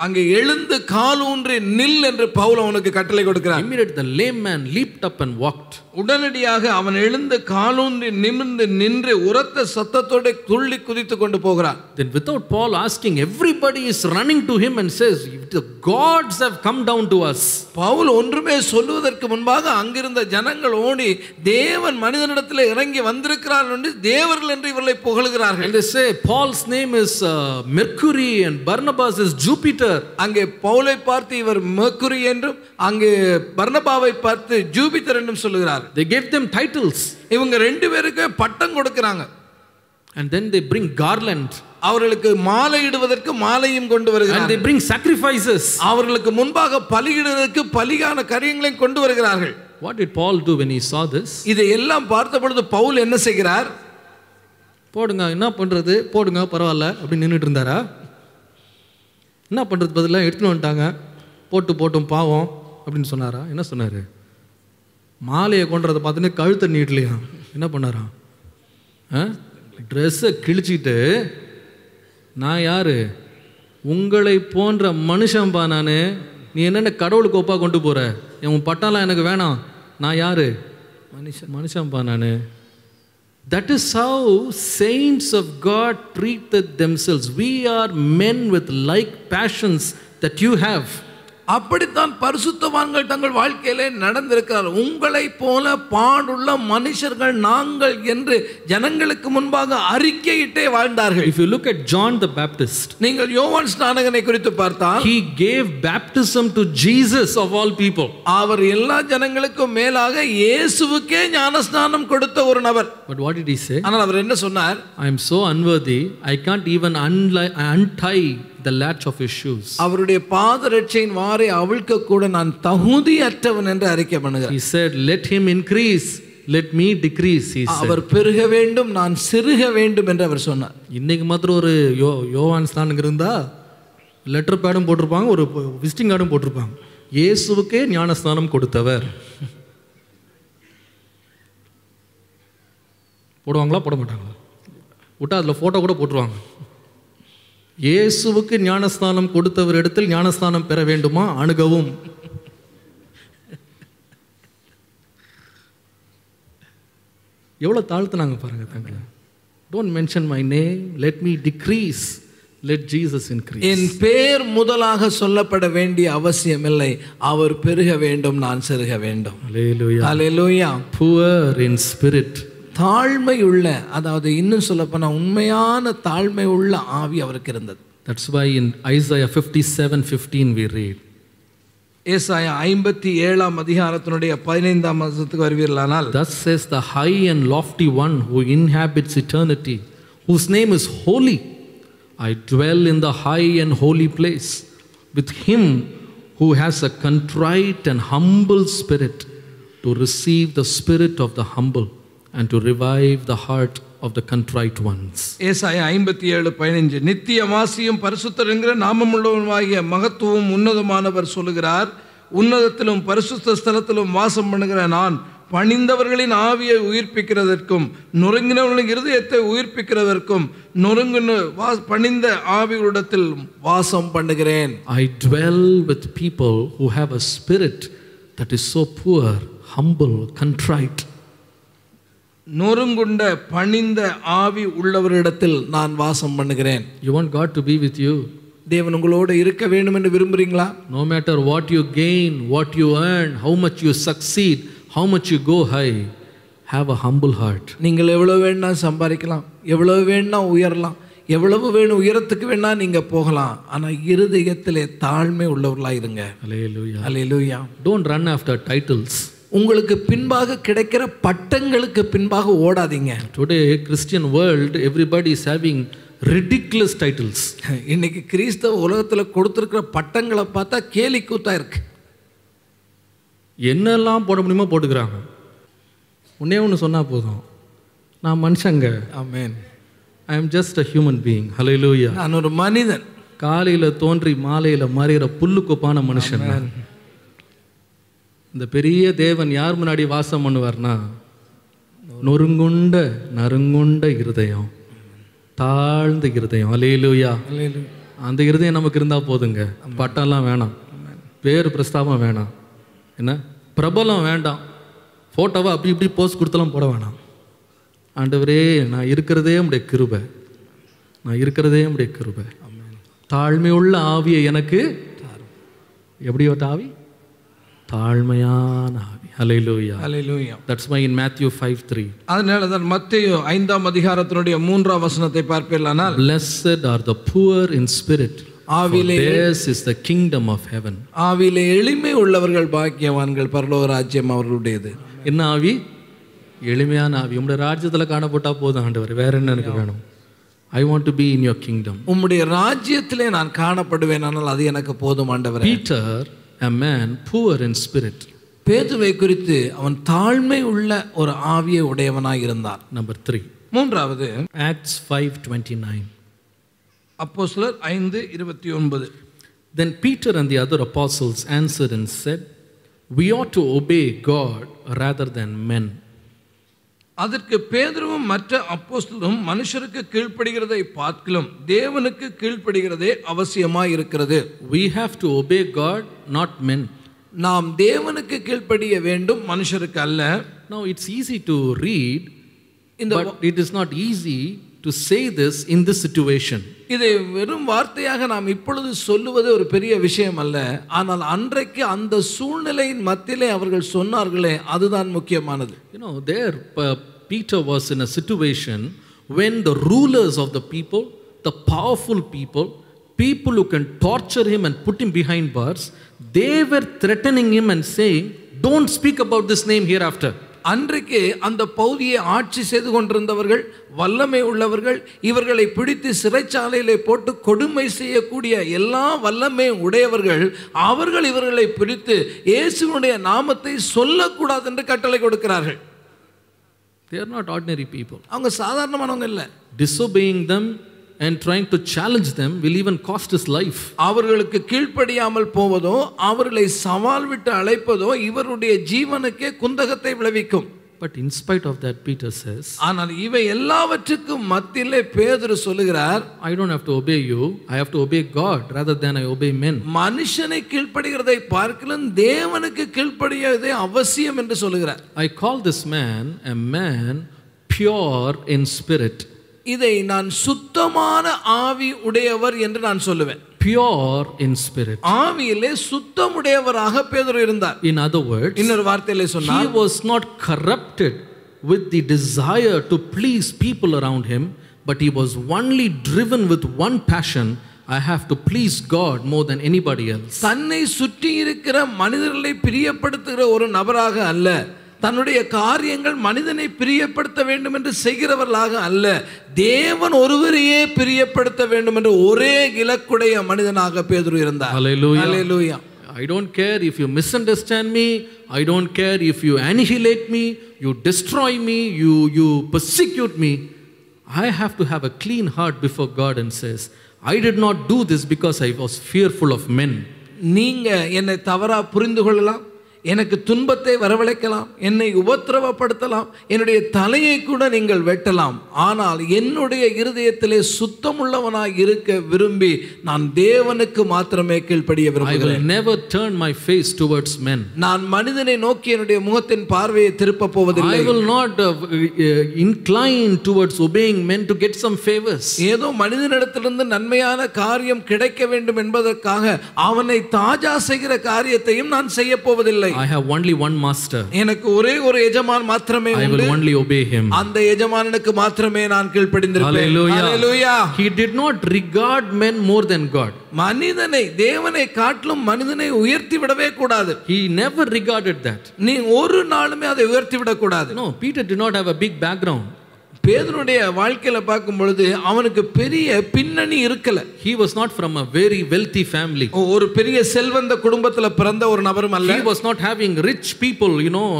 அங்கே எழுந்து காலூன்றி நில் என்று பவுல் அவனுக்கு கட்டளை கொடுக்கிறார். Immediately the lame man leaped up and walked. உடனடியாக அவன் எழுந்து காலூன்றி நிமிர்ந்து நின்று உரத்த சத்தத்தோட துள்ளி குதித்து கொண்டு போகிறான். Then without Paul asking, everybody is running to him and says, the gods have come down to us. Pavul ஒன்றுமே சொல்லுவதற்கு முன்பாக அங்கிருந்த ஜனங்கள் ஓடி தேவன் மனிதனிடத்தில் இறங்கி வந்திருக்கிறார் என்று தேவர்கள் என்று இவர்களை புகழுகிறார்கள். And they say Paul's name is Mercury and Barnabas is Jupiter. அங்கே பவுலை பார்த்து இவர் மெர்க்குரி என்றும் அங்கே பர்னபாவை பார்த்து ஜூபிட்டர் என்றும் சொல்லுகிறார். They gave them titles. இவங்க ரெண்டு பேருக்கு பட்டம் கொடுக்கறாங்க. And then they bring garland. அவர்களுக்கு மாலை இடுவதற்கு மாலையும் கொண்டு வருகிறார்கள். And they bring sacrifices. அவர்களுக்கு முன்பாக பலியிடுவதற்கு பலியான காரியங்களையும் கொண்டு வருகிறார்கள். What did Paul do when he saw this? இதை எல்லாம் பார்த்த பொழுது பவுல் என்ன செய்கிறார்? போடுங்க, என்ன பண்றது, போடுங்க பரவாயில்ல அப்படி நின்றுட்டு இருந்தாரா? என்ன பண்றது, பதிலாக எடுத்துன்னு வந்துட்டாங்க, போட்டும் பாவம் அப்படின்னு சொன்னாரா? என்ன சொன்னாரு? மாலையை கொண்டுறதை பார்த்துன்னு கழுத்தை நீட்டலையா? என்ன பண்ணாரா? ட்ரெஸ்ஸை கிழிச்சிட்டு, நான் யாரு, உங்களை போன்ற மனுஷன்பா நான், நீ என்னென்ன கடவுளுக்கு ஒப்பா கொண்டு போற, உன் பட்டாலாம் எனக்கு வேணாம், நான் யாரு, மனுஷன்பா நான். That is how saints of God treated themselves. We are men with like passions that you have. அப்படித்தான் பரிசுத்தவான்கள் தங்கள் வாழ்க்கையிலே நடந்திருக்கிறார். உங்களை போல பாடுள்ள மனுஷர்கள் நாங்கள் என்று ஜனங்களுக்கு முன்பாக அறிக்கையிட்டே வாழ்ந்தார்கள். If you look at John the Baptist, நீங்கள் யோவான் ஸ்நானகனை குறித்து பார்த்தால், he gave baptism to Jesus of all people. அவர் எல்லா ஜனங்களுக்கும் மேலாக இயேசுவுக்கே ஞானஸ்நானம் கொடுத்த ஒரு நபர். But what did he say? ஆனால் அவர் என்ன சொன்னார்? I am so unworthy, I can't even untie the latch of his shoes. அவருடைய பாதரட்சையின் வாரை அவிழ்க்க கூட நான் தகுதியற்றவன் என்று அறிக்கை பண்ணுகிறார். He said, let him increase, let me decrease, he said. அவர் பெருக வேண்டும், நான் சிறுக வேண்டும் என்று அவர் சொன்னார். இன்னைக்கு மாத்திரம் ஒரு யோவான் ஸ்நானங்க இருந்தா லெட்டர் பேடும் போட்டிருப்பாங்க, ஒரு விசிட்டிங் கார்டும் போட்டிருப்பாங்க, இயேசுவுக்கே ஞானஸ்நானம் கொடுத்தவர். போடுவாங்களா போட மாட்டாங்களா? விட்டா அதில் ஃபோட்டோ கூட போட்டுருவாங்க. இயேசுவுக்கு ஞானஸ்நானம் கொடுத்தவர் இடத்தில் ஞானஸ்நானம் பெற வேண்டுமா, அணுகவும். எவ்வளோ தாழ்த்துனாங்க பாருங்க தங்களை. Don't mention my name, let me decrease, let Jesus increase. என் பேர் முதலாக சொல்லப்பட வேண்டிய அவசியம் இல்லை, அவர் பெருக வேண்டும், நான் சிறுக வேண்டும். ஹல்லேலூயா, ஹல்லேலூயா. புவர் இன் ஸ்பிரிட், தாழ்மை உள்ள, அதாவது இன்னும் சொல்லப்போனா உண்மையான தாழ்மை உள்ள ஆவி அவருக்கு இருந்தது. That's why in Isaiah 57:15 we read. ஏசாயா 57ஆம் அதிகாரத்தினுடைய 15ஆம் வசனத்துக்கு வருவீர்களானால், Thus says the high and lofty one who inhabits eternity, whose name is holy. I dwell in the high and holy place with him who has a contrite and humble spirit, to receive the spirit of the humble and to revive the heart of the contrite ones. ஏசாயா 57:15, நித்திய வாசியும் பரிசுத்தர் என்கிற நாமமுள்ளவனுமாகிய மகத்துவம் உன்னதமானவர் சொல்லுகிறார், உன்னதத்திலும் பரிசுத்த ஸ்தலத்திலும் வாசம் பண்ணுகிற நான் பணிந்தவர்களின் ஆவியை உயிர்ப்பிக்கிறதற்கும் நொறுங்கினவர்களின் இருதயத்தை உயிர்ப்பிக்கிறதற்கும் பணிந்த ஆவிகளிடத்தில் வாசம் பண்ணுகிறேன். I dwell with people who have a spirit that is so poor, humble, contrite. நொறுங்குண்ட பணிந்த ஆவி உள்ளவரிடத்தில் நான் வாசம் பண்ணுகிறேன். You want God to be with you? தேவன் உங்களோடு இருக்க வேண்டும் என்று விரும்புறீங்களா? No matter what you gain, what you earn, how much you succeed, how much you go high, have a humble heart. நீங்கள் எவ்வளவு வேணா சம்பாதிக்கலாம், எவ்வளவு வேணா உயரலாம், எவ்வளவு வேணும் உயரத்துக்கு வேணா நீங்க போகலாம், ஆனா இருதயத்திலே தாழ்மை உள்ளவர்களா இருங்க. Hallelujah. Hallelujah. Don't run after titles. உங்களுக்கு பின்பாக கிடைக்கிற பட்டங்களுக்கு பின்பாக ஓடாதீங்க. Today Christian world, everybody is having ridiculous titles. இன்னைக்கு கிறிஸ்தவ உலகத்துல கொடுத்திருக்கிற பட்டங்களை பார்த்தா கேலி கூத்தா இருக்கு. என்னெல்லாம் போட முடியுமோ போட்டுக்கிறாங்க. ஒன்னே ஒன்று சொன்னால் போதும், நான் மனுஷங்க. ஆமென். I am just a human being. Hallelujah. நான் ஒரு மனிதன். காலையில் தோன்றி மாலையில் மறைகிற புல்லுக்கொப்பான மனுஷன். இந்த பெரிய தேவன் யார் முன்னாடி வாசம் பண்ணுவார்னா, நறுங்குண்ட இருதயம், தாழ்ந்த இருதயம். ஹல்லேலூயா. அந்த இருதயம் நமக்கு இருந்தால் போதுங்க. பட்டம்லாம் வேணாம், பேர் பிரஸ்தாபம் வேணாம், என்ன பிரபலம் வேண்டாம், ஃபோட்டோவை அப்படி இப்படி போஸ்ட் கொடுத்தலாம் போட வேணாம். ஆண்டவரே, நான் இருக்கிறதே உம்முடைய கிருபை, நான் இருக்கிறதே உம்முடைய கிருபை. தாழ்மையுள்ள ஆவியை எனக்கு. எப்படியோட்ட ஆவி? தாழ்மையான ஆவி. ஹல்லேலூயா. ஹல்லேலூயா. That's why in Matthew 5:3. அதனால தான் மத்தேயு 5ஆம் அதிகாரத்தினுடைய 3ஆம் வசனத்தை பார்ப்பீர்களானால், Blessed are the poor in spirit, for theirs is the kingdom of heaven. ஆவியிலே எளிமை உள்ளவர்கள் பாக்கியவான்கள், பரலோக ராஜ்யம் அவர்களுடையது. என்ன ஆவி? எளிமையான ஆவி. உம்முடைய ராஜ்யத்தில் காணப்பட்டா போதும் ஆண்டவர், வேற என்ன எனக்கு வேணும்? I want to be in your kingdom. உம்முடைய ராஜ்யத்திலே நான் காணப்படுவேன், ஆனால் அது எனக்கு போதும் ஆண்டவரே. Peter, a man poor in spirit. பேதுருவை குறித்து அவன் தாழ்மை உள்ள ஒரு ஆவியை உடையவனாய் இருந்தான். Number 3. மூன்றாவது Acts 5:29. அப்போஸ்தலர் 5:29. Then Peter and the other apostles answered and said, we ought to obey God rather than men. அதற்கு பேதுருவும் மற்ற அப்போஸ்தலரும் மனுஷருக்கு கீழ்ப்படுகிறதை பார்க்கிலும் தேவனுக்கு கீழ்ப்படுகிறதே அவசியமாய் இருக்கிறது. We have to obey God, not men. நாம் தேவனுக்கு கீழ்ப்படிய வேண்டும், மனுஷருக்கு அல்ல. Now it's easy to read, but it is not easy to say this in this situation. இதை வெறும் வார்த்தையாக நாம் இப்பொழுது சொல்லுவது ஒரு பெரிய விஷயம் அல்ல, ஆனால் அன்றைக்கு அந்த சூழ்நிலையின் மத்தியிலே அவர்கள் சொன்னார்களே, அதுதான் முக்கியமானது. You know, there Peter was in a situation when the rulers of the people, the powerful people who can torture him and put him behind bars, they were threatening him and saying, don't speak about this name hereafter. அன்றைக்கு அந்த பகுதியை ஆட்சி செய்து கொண்டிருந்தவர்கள், வல்லமை உள்ளவர்கள், இவர்களை பிடித்து சிறைச்சாலையிலே போட்டு கொடுமை செய்யக்கூடிய எல்லா வல்லமை உடையவர்கள், அவர்கள் இவர்களை பிடித்து இயேசுவினுடைய நாமத்தை சொல்லக்கூடாது என்று கட்டளை கொடுக்கிறார்கள். They are not ordinary people. அவங்க சாதாரணமானவங்க இல்லை. Disobeying them and trying to challenge them will even cost his life. அவர்களுக்கு கீழ்ப்படியாமல் போவதோ, அவர்களை சவால் விட்டு அழைப்பதோ இவருடைய ஜீவனுக்கே குந்தகத்தை விளைவிக்கும். But in spite of that, Peter says, ஆனால் இவை எல்லாவற்றுக்கும் மத்தியிலே பேதுரு சொல்லுகிறார், I don't have to obey you, I have to obey God rather than I obey men. மனுஷனை கீழ்ப்படுகிறதை பார்க்கலாம் தேவனுக்கு கீழ்ப்படியதே அவசியம் என்று சொல்லுகிறார். I call this man a man pure in spirit. இதை நான் சுத்தமான ஆவி உடையவர் என்று நான் சொல்லுவேன். Pure in spirit. ஆவியிலே சுத்தமுடையவராக பேதுரு இருந்தார். In other words, இன்னொரு வார்த்தையிலே சொன்னால், he was not corrupted with the desire to please people around him, but he was only driven with one passion, I have to please God more than anybody else. தன்னை சுற்றி இருக்கிற மனிதர்களை பிரியப்படுத்துகிற ஒரு நபராக அல்ல, தன்னுடைய காரியங்கள் மனிதனை பிரியப்படுத்த வேண்டும் என்று செய்கிறவர்களாக அல்ல, தேவன் ஒருவரையே பிரியப்படுத்த வேண்டும் என்று ஒரே இலக்குடைய மனிதனாக பேதுரு இருந்தார். Hallelujah. Hallelujah. I don't care if you misunderstand me, I don't care if you annihilate me, you destroy me, you persecute me. I have to have a clean heart before God and says, I did not do this because I was fearful of men. நீங்க என்னை தவறா புரிந்து கொள்ளலாம், எனக்கு துன்பத்தை வரவழைக்கலாம், என்னை உபத்திரவப்படுத்தலாம், என்னுடைய தலையை கூட நீங்கள் வெட்டலாம். ஆனால் என்னுடைய இருதயத்திலே சுத்தமுள்ளவனாய் இருக்க விரும்பி நான் தேவனுக்கு மாத்திரமே கீழ்ப்படிய I will விரும்புகிறேன். never turn my face towards men. நான் மனிதனை நோக்கி என்னுடைய முகத்தின் பார்வையை திருப்ப போவதில்லை. I will not incline towards obeying men to get some favors. ஏதோ மனிதனிடத்திலிருந்து நன்மையான காரியம் கிடைக்க வேண்டும் என்பதற்காக அவனை தாஜா செய்கிற காரியத்தையும் நான் செய்ய போவதில்லை. I have only one master. எனக்கு ஒரே ஒரு எஜமான் மாத்திரமே I உண்டு. will only obey him. அந்த எஜமானனுக்கு மாத்திரமே நான் கீழ்ப்படிந்திருப்பேன். Hallelujah. Hallelujah. He did not regard men more than God. மனிதனை தேவனை காட்டிலும் மனிதனை உயர்த்தி விடவே கூடாது. He never regarded that. நீ ஒரு நாளுமே அதை உயர்த்தி விடக்கூடாது. No, Peter did not have a big background. பேதுருடைய வாழ்க்கையில பார்க்கும் பொழுது அவனுக்கு பெரிய பின்னணி இருக்கல. He was not from a very wealthy family. ஒரு பெரிய செல்வந்த குடும்பத்துல பிறந்த ஒரு நபரும் அல்ல. He was not having rich people,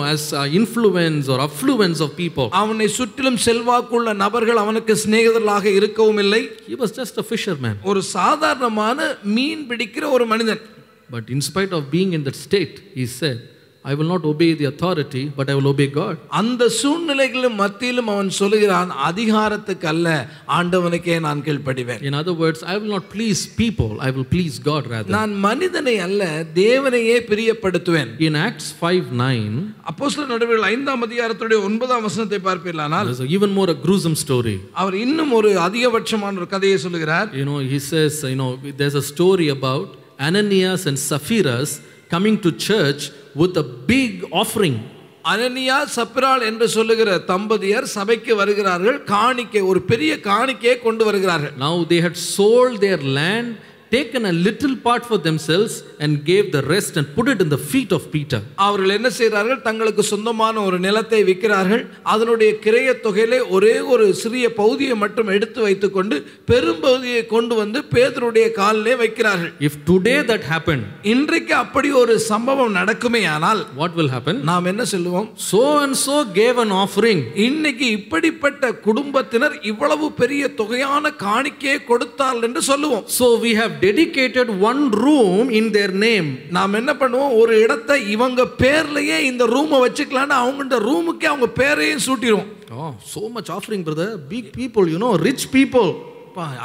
as influence or affluence of people. அவனை சுற்றிலும் செல்வாக்குள்ள நபர்கள் அவனுக்கு சிநேகிதர்களாக இருக்கவும் இல்லை. He was just a fisherman. ஒரு சாதாரணமான மீன் பிடிக்கிற ஒரு மனிதன். But in spite of being in that state, he said, I will not obey the authority, but I will obey God. அந்த சூழ்நிலைகளின் மத்தியிலும் அவன் சொல்லுகிறான், அதிகாரத்துக்கு அல்ல ஆண்டவனுக்கே நான் கீழ்ப்படிவேன். In other words, I will not please people, I will please God rather. நான் மனிதனை அல்ல தேவனையே பிரியப்படுத்துவேன். In Acts 5:9, அப்போஸ்தலர் நடவடிக்கைகள் 5ஆம் அதிகாரத்துடைய 9ஆம் வசனத்தை பார்ப்பீர்களானால் there's even more a gruesome story. அவர் இன்னும் ஒரு அதிகபட்சமான ஒரு கதையை சொல்லுகிறார். He says, there's a story about Ananias and Sapphira coming to church with a big offering. அனனியா சப்பிராள் என்று சொல்லுகிற தம்பதியர் சபைக்கு வருகிறார்கள், காணிக்கை ஒரு பெரிய காணிக்கையை கொண்டு வருகிறார்கள். Now they had sold their land, taken a little part for themselves and gave the rest and put it in the feet of Peter. அவர்கள் என்ன செய்கிறார்கள், தங்களுக்கு சொந்தமான ஒரு நிலத்தை விற்கிறார்கள், அதனுடைய கிரய தொகையிலே ஒரே ஒரு சிறிய பகுதியை மட்டும் எடுத்து வைத்துக்கொண்டு பெரும்பகுதியை கொண்டு வந்து பேதுருடைய காலிலே வைக்கிறார்கள். If today that happened, இன்றைக்கு அப்படி ஒரு சம்பவம் நடக்குமேயானால் what will happen? நாம் என்ன சொல்லுவோம், So and so gave an offering. இன்னைக்கு இப்படிப்பட்ட குடும்பத்தினர் இவ்வளவு பெரிய தொகையான காணிக்கையை கொடுத்தார்கள் என்று சொல்லுவோம். So we have dedicated one room in their name. நாம் என்ன பண்ணுவோம், ஒரு இடத்தை இவங்க பேர்லயே இந்த ரூமை வச்சுக்கலாம்னு அவங்க ரூமுக்கே அவங்க பேரையும் சூட்டிடுவோம். Oh, so much offering, brother. Big people, rich people.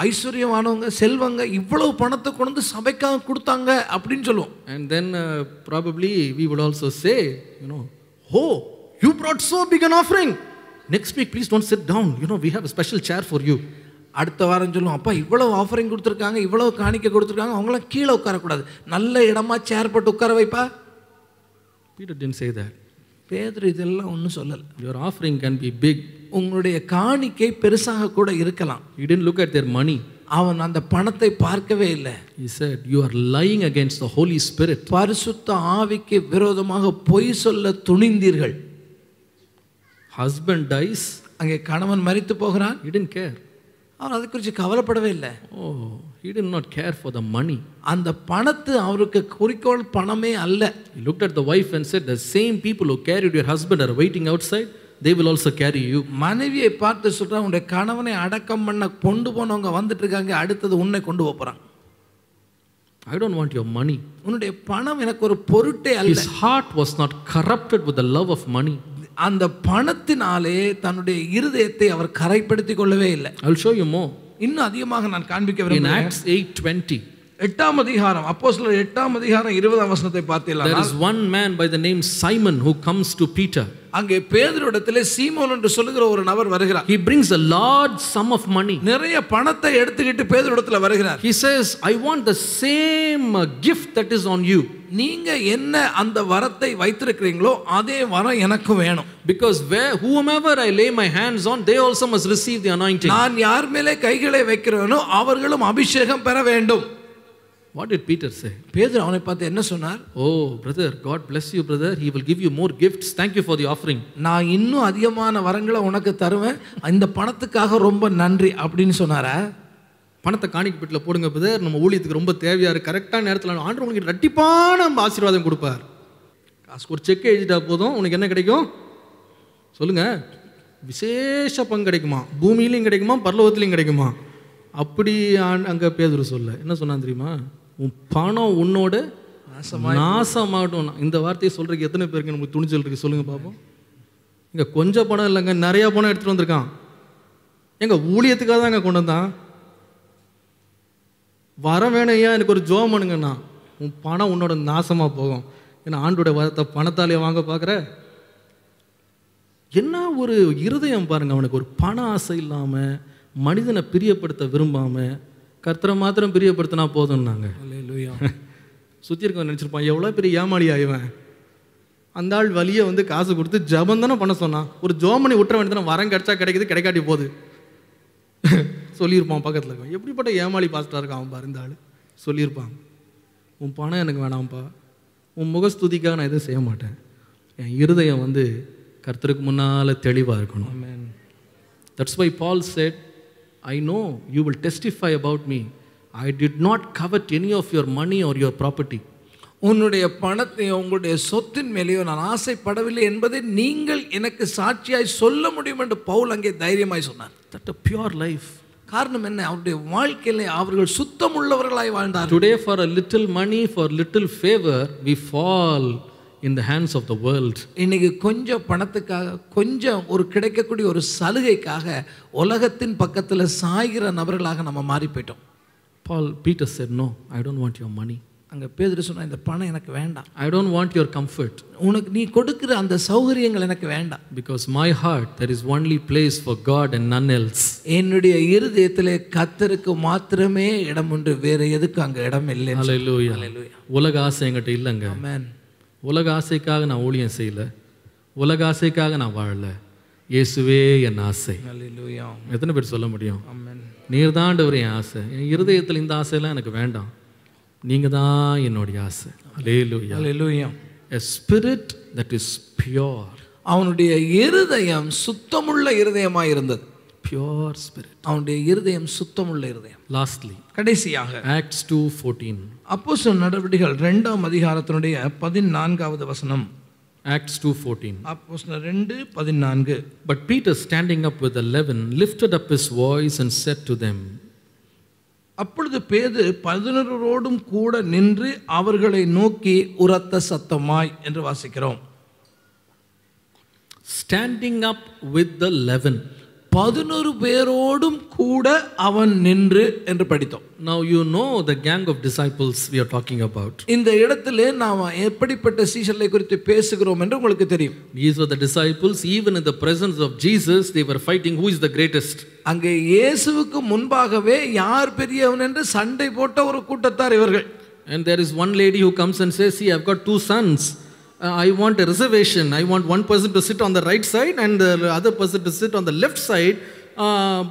ஐஸ்வர்யமானவங்க, செல்வங்க இவ்வளவு பணத்தை கொண்டு சபைக்காக கொடுத்தாங்க அப்படின்னு சொல்லுவோம். And then probably we would also say, oh, you brought so big an offering. Next week, please don't sit down. We have a special chair for you. அடுத்த வாரம் சொல்லுவோம், அப்பா இவ்வளவு ஆஃபரிங் கொடுத்துருக்காங்க, இவ்வளவு காணிக்கை கொடுத்துருக்காங்க, அவங்களாம் கீழே உட்காரக்கூடாது, நல்ல இடமா சேர் போட்டு உட்கார வைப்பா. Peter didn't say that. பேதுரு இதெல்லாம் ஒன்றும் சொல்லலை. Your offering can be big. உங்களுடைய காணிக்கை பெருசாக கூட இருக்கலாம். He didn't look at their money. அவன் அந்த பணத்தை பார்க்கவே இல்லை. He said, you are lying against the Holy Spirit. பரிசுத்த ஆவிக்கு விரோதமாக பொய் சொல்ல துணிந்தீர்கள். Husband dies. அங்கே கணவன் மரித்து போகிறான். He didn't care. அவர் அதை குறித்து கவலைப்படவே இல்லை. Oh, he did not care for the money. அந்த பணத்து அவருக்கு குறிக்கோள் பணமே அல்ல. He looked at the wife and said, the same people who carried your husband are waiting outside, they will also carry you. மனைவியை பார்த்து சொல்றான், உன்னுடைய கணவனை அடக்கம் பண்ண கொண்டு போனவங்க வந்துட்டு இருக்காங்க, அடுத்தது உன்னை கொண்டு போறாங்க. I don't want your money. உன்னுடைய பணம் எனக்கு ஒரு பொருட்டே அல்ல. His heart was not corrupted with the love of money. அந்த பணத்தினாலே தன்னுடைய இருதயத்தை அவர் கரைப்படுத்திக் கொள்ளவே இல்லை. I will show you more. இன்னும் அதிகமாக நான் காண்பிக்க In விரும்புகிறேன். Acts 8:20, 8ஆம் அதிகாரம், அப்போஸ்தலர் 8ஆம் அதிகாரம் 20ஆம் வசனத்தை பார்த்தீங்களா? there is one man by the name Simon who comes to Peter. அங்கே பேதுருவிடத்திலே சீமோன் என்று சொல்லுகிற ஒரு நபர் வருகிறார். He brings a large sum of money. நிறைய பணத்தை எடுத்துக்கிட்டு பேதுருவிடத்தில் வருகிறார். He says, I want the same gift that is on you. நீங்க என்ன அந்த வரத்தை வைத்திருக்கிறீங்களோ அதே வரம் எனக்கு வேணும். Because whomever I lay my hands on, they also must receive the anointing. நான் யார் மேலே கைகளை வைக்கிறேனோ அவர்களும் அபிஷேகம் பெற வேண்டும். What did Peter say? பேதுரு அவனை பார்த்து என்ன சொன்னார்? Oh, brother, God bless you, brother. He will give you more gifts. Thank you for the offering. நான் இன்னும் அதிகமான வரங்களை உனக்கு தருவேன், இந்த பணத்துக்காக ரொம்ப நன்றி அப்படின்னு சொன்னாரா? பணத்தை காணிக்கை பெட்டில் போடுங்க பிரதர், நம்ம ஊழியத்துக்கு ரொம்ப தேவையா இருக்கு, கரெக்டான நேரத்தில் ஆண்டவர் உங்களுக்கு ரெட்டிப்பான ஆசீர்வாதம் கொடுப்பார். காசுக்கு ஒரு செக் எழுதிட்டா போதும், உனக்கு என்ன கிடைக்கும் சொல்லுங்க? விசேஷ பங்கு கிடைக்குமா, பூமியிலையும் கிடைக்குமா, பரலோகத்திலையும் கிடைக்குமா? அப்படி அங்கே பேதுரு சொல்ல என்ன சொன்னான் தெரியுமா? உன் பணம் உன்னோட, நாசமாகட்டும். இந்த வார்த்தையை சொல்றதுக்கு எத்தனை பேருக்கு நமக்கு துணிச்சல் இருக்கு சொல்லுங்க பார்ப்போம். இங்க கொஞ்சம் பணம் இல்லைங்க, நிறைய பணம் எடுத்துட்டு வந்திருக்கான். எங்க ஊழியத்துக்காக தான் கொண்டு வந்தான். வர வேணையா எனக்கு ஒரு ஜோம் பண்ணுங்கண்ணா, உன் பணம் உன்னோட நாசமாக போகும். ஏன்னா ஆண்டோட வரத்தை பணத்தாலேயே வாங்க பார்க்குற. என்ன ஒரு இருதயம் பாருங்க, அவனுக்கு ஒரு பண ஆசை இல்லாமல், மனிதனை பிரியப்படுத்த விரும்பாமல், கர்த்தரை மாத்திரம் பிரியப்படுத்தினா போதும்னாங்க. சுற்றி இருக்கவன் நினச்சிருப்பான் எவ்வளோ பெரிய ஏமாளி ஆயிவன். அந்த ஆள் வழியை வந்து காசு கொடுத்து ஜபம் தானே பண்ண சொன்னான். ஒரு ஜோமணி விட்டுற வேண்டியதானே, வரம் கிடைச்சா கிடைக்குது, கிடைக்காட்டி போகுது சொல்லியிருப்பான். பக்கத்தில் இருக்கான், எப்படிப்பட்ட ஏமாளி பாஸ்டாக இருக்கான் அவன் பாரு. இந்த ஆள் சொல்லியிருப்பான், உன் பணம் எனக்கு வேணாம்ப்பா, உன் முகஸ்துதிக்காக நான் எதுவும் செய்ய மாட்டேன். என் இருதயம் வந்து கர்த்தருக்கு முன்னால் தெளிவாக இருக்கணும். That's why Paul said, I know you will testify about me. I did not covet any of your money or your property. உன்னுடைய பணத்தையோ உங்களுடைய சொத்தின் மேலேயோ நான் ஆசைப்படவில்லை என்பதை நீங்கள் எனக்கு சாட்சியாய் சொல்ல முடியும் என்று பவுல் அங்கே தைரியமாய் சொன்னார். That a pure life. காரணம் என்ன? அவருடைய வாழ்க்கையிலே அவர்கள் சுத்தம் உள்ளவர்களாய் வாழ்ந்தார்கள். Today for a little money, for little favor, we fall in the hands of the world. இன்னைக்கு கொஞ்சம் பணத்துக்காக, கொஞ்சம் ஒரு கிடைக்கக்கூடிய ஒரு சலுகைக்காக உலகத்தின் பக்கத்தில் சாய்கிற நபர்களாக நம்ம மாறி போயிட்டோம். Peter said, no, I don't want your money. அங்கே பேதுரு சொன்னா, இந்த பணம் எனக்கு வேண்டாம். I don't want your comfort. உனக்கு நீ கொடுக்கிற அந்த சௌகரியங்கள் எனக்கு வேண்டாம். Because my heart, there is only place for God and none else. என்னுடைய இருதயத்திலே கர்த்தருக்கு மாத்திரமே இடம் உண்டு, வேற எதுக்கு அங்கே இடம் இல்லை. Hallelujah. உலக ஆசை என்கிட்ட இல்லைங்க. ஆமென். உலக ஆசைக்காக நான் ஊழியம் செய்யல, உலக ஆசைக்காக நான் வாழல. இயேசுவே என் ஆசை. ஹல்லேலூயா. எத்தனை பேர் சொல்ல முடியும்? ஆமென். நீர் தான் ஆண்டவரே என் ஆசை. என் இருதயத்தில் இந்த ஆசையெல்லாம் எனக்கு வேண்டாம், நீங்க தான் என்னுடைய ஆசை. ஹல்லேலூயா. ஹல்லேலூயா. A spirit that is pure. அவனுடைய இருதயம் சுத்தமுள்ள இருதயமாய் இருந்தது. Pure spirit. அவனுடைய இருதயம் சுத்தமுள்ள இருதயம். Lastly, கடைசியாக Acts 2:14. அப்போஸ்தலர் நடவடிக்கைகள் 2ஆம் அதிகாரத்தினுடைய 14வது வசனம். Acts 2:14. அப்போஸ்தலர் 2:14. But Peter, standing up with 11, lifted up his voice and said to them. அப்பொழுது பேதுரு 11ரோடும் கூட நின்று அவர்களை நோக்கி உரத்த சத்தமாய் என்று வாசிக்கிறோம். Standing up with the 11. 11 பேரோடும் கூட அவன் நின்று என்று படித்தோம். Now you know the gang of disciples we are talking about. இந்த இடத்திலே நாம் எப்படிப்பட்ட சீஷர்களை குறித்து பேசுகிறோம் என்று உங்களுக்கு தெரியும். These were the disciples, even in the presence of Jesus, they were fighting who is the greatest. அங்கே இயேசுவுக்கு முன்பாகவே யார் பெரியவன் என்று சண்டை போட்ட ஒரு கூட்டத்தார் இவர்கள். And there is one lady who comes and says, see, I've got 2 sons. I want a reservation. I want one person to sit on the right side and the other person to sit on the left side,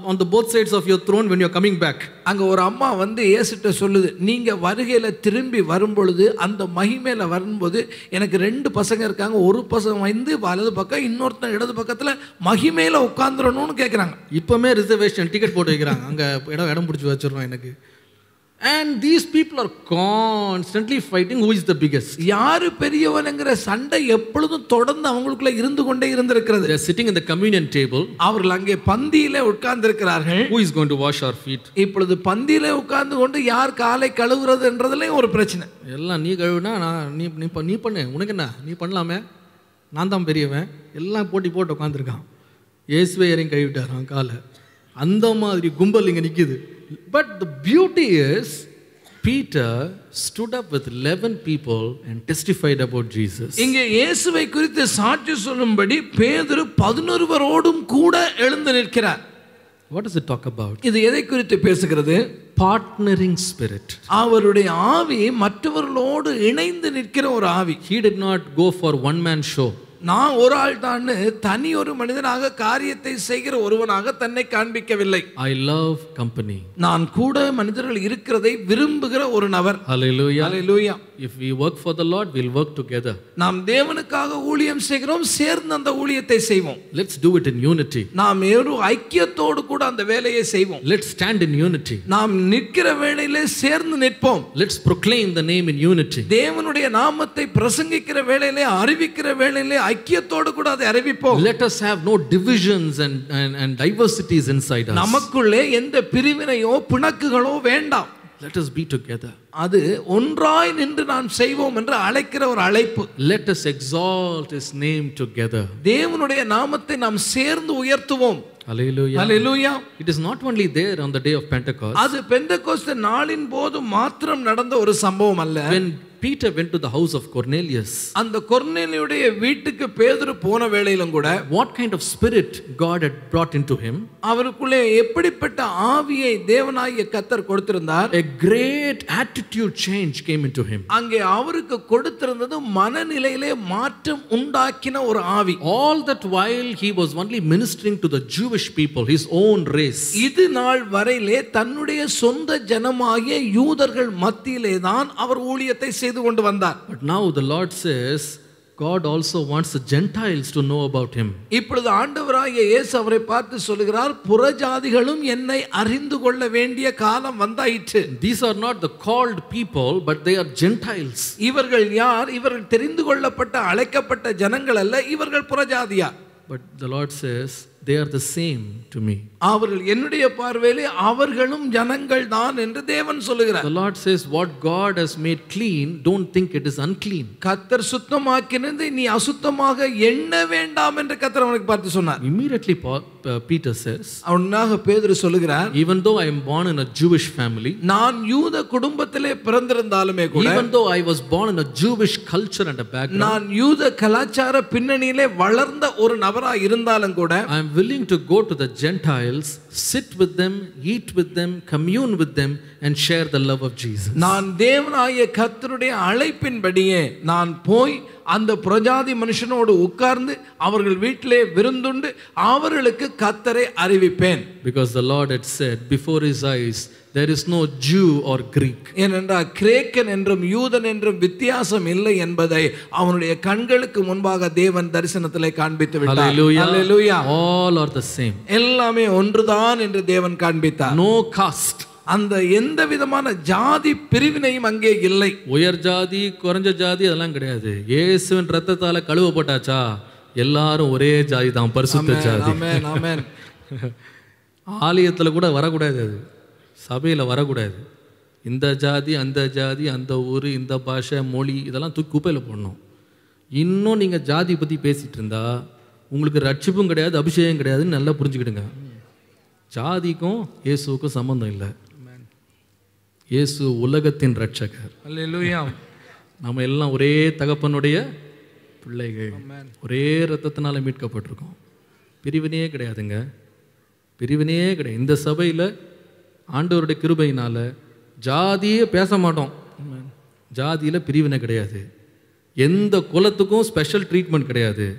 on the both sides of your throne when you're coming back. அங்க ஒரு அம்மா வந்து இயேசுட்ட சொல்லுது, நீங்க வருகையில திரும்பி வரும்பொழுது அந்த மகிமையில வரும்போது எனக்கு 2 பசங்க இருக்காங்க, ஒரு பசங்க வந்து வலது பக்கம், இன்னொருத்தன் இடது பக்கத்துல மகிமையில உட்கார்ந்துடணும்னு கேட்குறாங்க. இப்பமே ரிசர்வேஷன் டிக்கெட் போட்டு வைக்கிறாங்க, அங்க இடம் பிடிச்சி வச்சிடறோம் எனக்கு. And these people are constantly fighting who is the biggest. யாரு பெரியவன்ங்கற சண்டை எப்பொழுதும் தொடர்ந்து அவங்களுக்குள்ள இருந்து கொண்டே இருந்திருக்கிறது. They are sitting in the communion table. அவர்கள் அங்கே பந்தியிலே உட்கார்ந்து இருக்கிறார்கள். Who is going to wash our feet? இப்பொழுது பந்தியிலே உட்கார்ந்து கொண்டு யார் காலை கழுவுறது என்றதுல ஒரு பிரச்சனை. எல்லாம் நீ கழுவுனா நீ பண்ணு, உனக்கு என்ன, நீ பண்ணலாமே, நான் தான் பெரியவன், எல்லாம் போட்டு உட்காந்துருக்கான். இயேசுவே இறங்கி கழுவிட்டாரான் காலை. அந்த மாதிரி கும்பல் இங்கே நிற்கிது. But the beauty is, Peter stood up with 11 people and testified about Jesus. இங்கே இயேசுவை குறித்து சாட்சி சொல்லும்படி பேதுரு 11 பேரோடும் கூட எழுந்து நிற்கிறார். What does it talk about? இது எதை குறித்து பேசுகிறது? Partnering spirit. அவருடைய ஆவி மற்றவர்களோடு இணைந்து நிற்கிற ஒரு ஆவி. He did not go for one man show. நான் ஒரு ஆள் தான் தனி ஒரு மனிதனாக காரியத்தை செய்கிற ஒருவனாக தன்னை காண்பிக்கவில்லை. I love company. நான் கூட மனிதர்கள் இருக்கிறதை விரும்புகிற ஒரு நபர். Hallelujah. Hallelujah. If we work for the Lord, we'll work together. நாம் தேவனுக்காக ஊழியம் செய்கிறோம், சேர்ந்து அந்த ஊழியத்தை செய்வோம். Let's do it in unity. நாம் ஒரு ஐக்கியத்தோடு கூட அந்த வேலையை செய்வோம். Let's stand in unity. நாம் நிற்கிற வேளையிலே சேர்ந்து நிற்போம். Let's proclaim the name in unity. தேவனுடைய நாமத்தை பிரசங்கிக்கிற வேளையிலே, அறிவிக்கிற வேளையிலே ஐக்கியத்தோடு கூட அதை அறிவிப்போம். Let us have no divisions and diversities inside us. நமக்குள்ளே எந்த பிரிவினையோ பிணக்குகளோ வேண்டாம். Let us be together. அது ஒன்றாய் நின்று நாம் செய்வோம் என்று அழைக்கிற ஒரு அழைப்பு. Let us exalt his name together. தேவனுடைய நாமத்தை நாம் சேர்ந்து உயர்த்துவோம். Hallelujah. Hallelujah. It is not only there on the day of Pentecost. அது பெந்தெகோஸ்து நாளின் போது மாத்திரம் நடந்த ஒரு சம்பவம் அல்ல. When Peter went to the house of Cornelius, அந்த கொர்நேலியுடைய வீட்டுக்கு பேதுரு போன வேளையிலும் கூட what kind of spirit God had brought into him? அவருக்குள்ளே எப்படிப்பட்ட ஆவியை தேவனாகிய கர்த்தர் கொடுத்திருந்தார்? A great attitude change came into him. அங்கே அவருக்கு கொடுத்திருந்தது மனநிலையிலே மாற்றம் உண்டாக்கின ஒரு ஆவி. All that while he was only ministering to the Jewish people, his own race. இது நாள் வரையிலே தன்னுடைய சொந்த ஜனமாகிய யூதர்கள் மத்தியிலே தான் அவர் ஊழியத்தை செய்து கொண்டு வந்தார். But now the Lord says God also wants the Gentiles to know about him. இப்பொழுது ஆண்டவராகிய இயேசு அவரை பார்த்து சொல்கிறார், புறஜாதிகளும் என்னை அறிந்து கொள்ள வேண்டிய காலம் வந்தாயிற்று. These are not the called people, but they are Gentiles. இவர்கள் யார்? இவர்கள் தெரிந்து கொள்ளப்பட்ட அழைக்கப்பட்ட ஜனங்கள் அல்ல, இவர்கள் புறஜாதியார். But the Lord says they are the same to me. அவர்கள் என்னுடைய பார்வையிலே அவர்களும் ஜனங்கள் தான் என்று தேவன் சொல்லுகிறார். The Lord says what God has made clean, don't think it is unclean. கர்த்தர் சுத்தமாக்கினதை நீ அசுத்தமாக எண்ண வேண்டாம் என்று கர்த்தர் அவனுக்கு பார்த்து சொன்னார். Immediately Peter says, அவனாக பேதுரு சொல்லுகிறார், even though I am born in a Jewish family, நான் யூத குடும்பத்திலே பிறந்திருந்தாலுமே கூட, even though I was born in a Jewish culture and a background, நான் யூத கலாச்சார பின்னணியிலே வளர்ந்த ஒரு நபராய் இருந்தாலும் கூட, I am willing to go to the Gentiles, sit with them, eat with them, commune with them and share the love of Jesus. நான் தேவனாகிய கர்த்தருடைய அழைப்பின்படியே நான் போய் அந்த பிரஜாதி மனுஷனோடு உட்கார்ந்து அவர்கள் வீட்டிலே விருந்துண்டு அவர்களுக்கு கர்த்தரை அறிவிப்பேன். Because the Lord had said before his eyes there is no Jew or Greek. ஏனென்றால் கிரேக்கன் என்றும் யூதன் என்றும் வித்தியாசம் இல்லை என்பதை அவனுடைய கண்களுக்கு முன்பாக தேவன் தரிசனத்திலே காண்பித்து விட்டார். Hallelujah. Hallelujah. All are the same. எல்லாமே ஒன்றுதான் என்று தேவன் காண்பித்தார். No caste. அந்த எந்த விதமான ஜாதி பிரிவினையும் அங்கே இல்லை. உயர் ஜாதி குறைஞ்ச ஜாதி அதெல்லாம் கிடையாது. இயேசுவின் இரத்தத்தால கழுவப்பட்டாச்சா எல்லாரும் ஒரே ஜாதி தான், பரிசுத்த ஜாதி. ஆமென் ஆமென். ஆலயத்துல கூட வரக்கூடாது, அது சபையில வரக்கூடாது. இந்த ஜாதி அந்த ஜாதி அந்த ஊர் இந்த பாஷை மொழி இதெல்லாம் தூக்கி குப்பையில் போடணும். இன்னும் நீங்கள் ஜாதி பற்றி பேசிகிட்டு இருந்தா உங்களுக்கு ரட்சிப்பும் கிடையாது அபிஷேகம் கிடையாதுன்னு நல்லா புரிஞ்சுக்கிடுங்க. ஜாதிக்கும் இயேசுவுக்கும் சம்பந்தம் இல்லை. இயேசு உலகத்தின் ரட்சகர். அல்லேலூயா. நம்ம எல்லாம் ஒரே தகப்பனுடைய பிள்ளைகள், ஒரே ரத்தத்தினால மீட்கப்பட்டிருக்கோம். பிரிவினையே கிடையாதுங்க, பிரிவினையே கிடையாது. இந்த சபையில் ஆண்டவருடைய கிருபையினால் ஜாதியே பேச மாட்டோம். ஜாதியில் பிரிவினை கிடையாது. எந்த குலத்துக்கும் ஸ்பெஷல் ட்ரீட்மெண்ட் கிடையாது.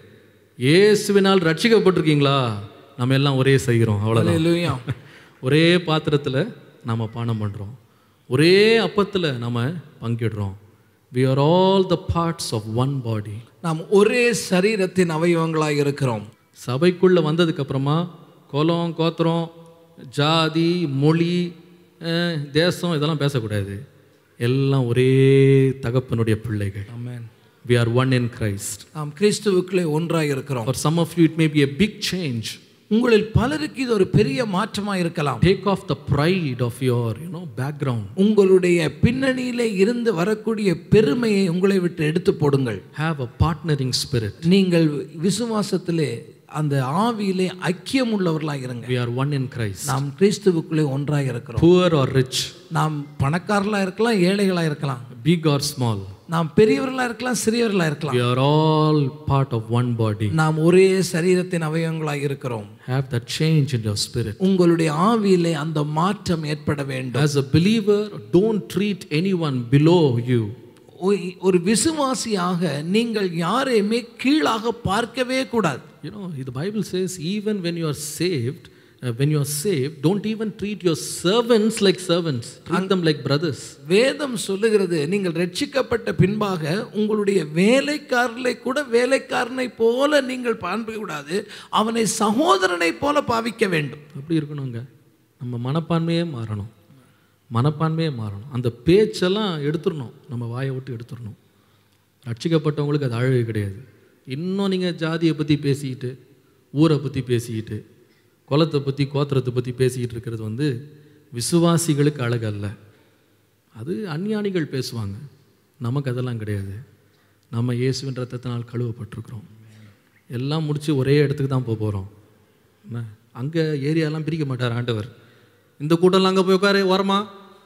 இயேசுவினால் ரட்சிக்கப்பட்டிருக்கீங்களா, நம்ம எல்லாம் ஒரே செய்கிறோம், அவ்வளோதான். ஒரே பாத்திரத்தில் நாம் பானம் பண்ணுறோம், ஒரே அப்பத்தில் நம்ம பங்கிடுறோம். We are all the parts of one body. நாம் ஒரே சரீரத்தின் அவயவங்களாக இருக்கிறோம். சபைக்குள்ளே வந்ததுக்கப்புறமா குலம் கோத்திரம் ஜாதி மொழி தேசம் இதெல்லாம் பேசக்கூடாது. எல்லாம் ஒரே தகப்பனுடைய பிள்ளைகள். ஆமென். We are one in Christ. நாம் கிறிஸ்துவுக்குள்ளே ஒன்றாக இருக்கிறோம். For some of you it may be a big change. உங்களில் பலருக்கு இது ஒரு பெரிய மாற்றமாக இருக்கலாம். Take off the pride of your background. உங்களுடைய பின்னணியிலே இருந்து வரக்கூடிய பெருமையை உங்களை விட்டு எடுத்து போடுங்கள். Have a partnering spirit. நீங்கள் விசுவாசத்திலே அந்த ஆவியிலே ஐக்கியம் உள்ளவர்களாக இருங்க. We are one in Christ. நாம் கிறிஸ்துவுக்குள்ளே ஒன்றாக இருக்கிறோம். Poor or rich, நாம் பணக்காரர்களாக இருக்கலாம், ஏழைகளாக இருக்கலாம், big or small, நாம் பெரியவர்களாக இருக்கலாம், சிறியவர்களாக இருக்கலாம். we are all part of one body. நாம் ஒரே சரீரத்தின் அவயவங்களாக இருக்கிறோம். Have that change in your spirit. உங்களுடைய ஆவியிலே அந்த மாற்றம் ஏற்பட வேண்டும். As a believer, don't treat anyone below you. ஒரு விசுவாசியாக நீங்கள் யாரையுமே கீழாக பார்க்கவே கூடாது. The Bible says even when you are saved, don't even treat your servants like servants. Treat them like brothers. வேதம் சொல்லுகிறது, நீங்கள் ரட்சிக்கப்பட்ட பின்பாக உங்களுடைய வேலைக்காரனை கூட வேலைக்காரனை போல நீங்கள் பார்க்க கூடாது, அவனை சகோதரனை போல பாவிக்க வேண்டும். அப்படி இருக்கணுங்க. நம்ம மனப்பான்மையே மாறணும், மனப்பான்மையே மாறணும். அந்த பேச்செல்லாம் எடுத்துடணும், நம்ம வாயை விட்டு எடுத்துடணும். ரட்சிக்கப்பட்டவங்களுக்கு அது அழகு கிடையாது. இன்னும் நீங்கள் ஜாதியை பற்றி பேசிக்கிட்டு, ஊரை பற்றி பேசிக்கிட்டு, குலத்தை பற்றி கோத்திரத்தை பற்றி பேசிக்கிட்டு இருக்கிறது விசுவாசிகளுக்கு அழகு அல்ல. அது அஞ்ஞானிகள் பேசுவாங்க. நமக்கு அதெல்லாம் கிடையாது. நம்ம இயேசுவின் ரத்தத்தினால் கழுவப்பட்டிருக்கிறோம். எல்லாம் முடித்து ஒரே இடத்துக்கு தான் போக போகிறோம். என்ன அங்கே ஏரியாலாம் பிரிக்க மாட்டார் ஆண்டவர். இந்த கூட்டம்லாம் அங்கே போய் உட்காரு வரமா,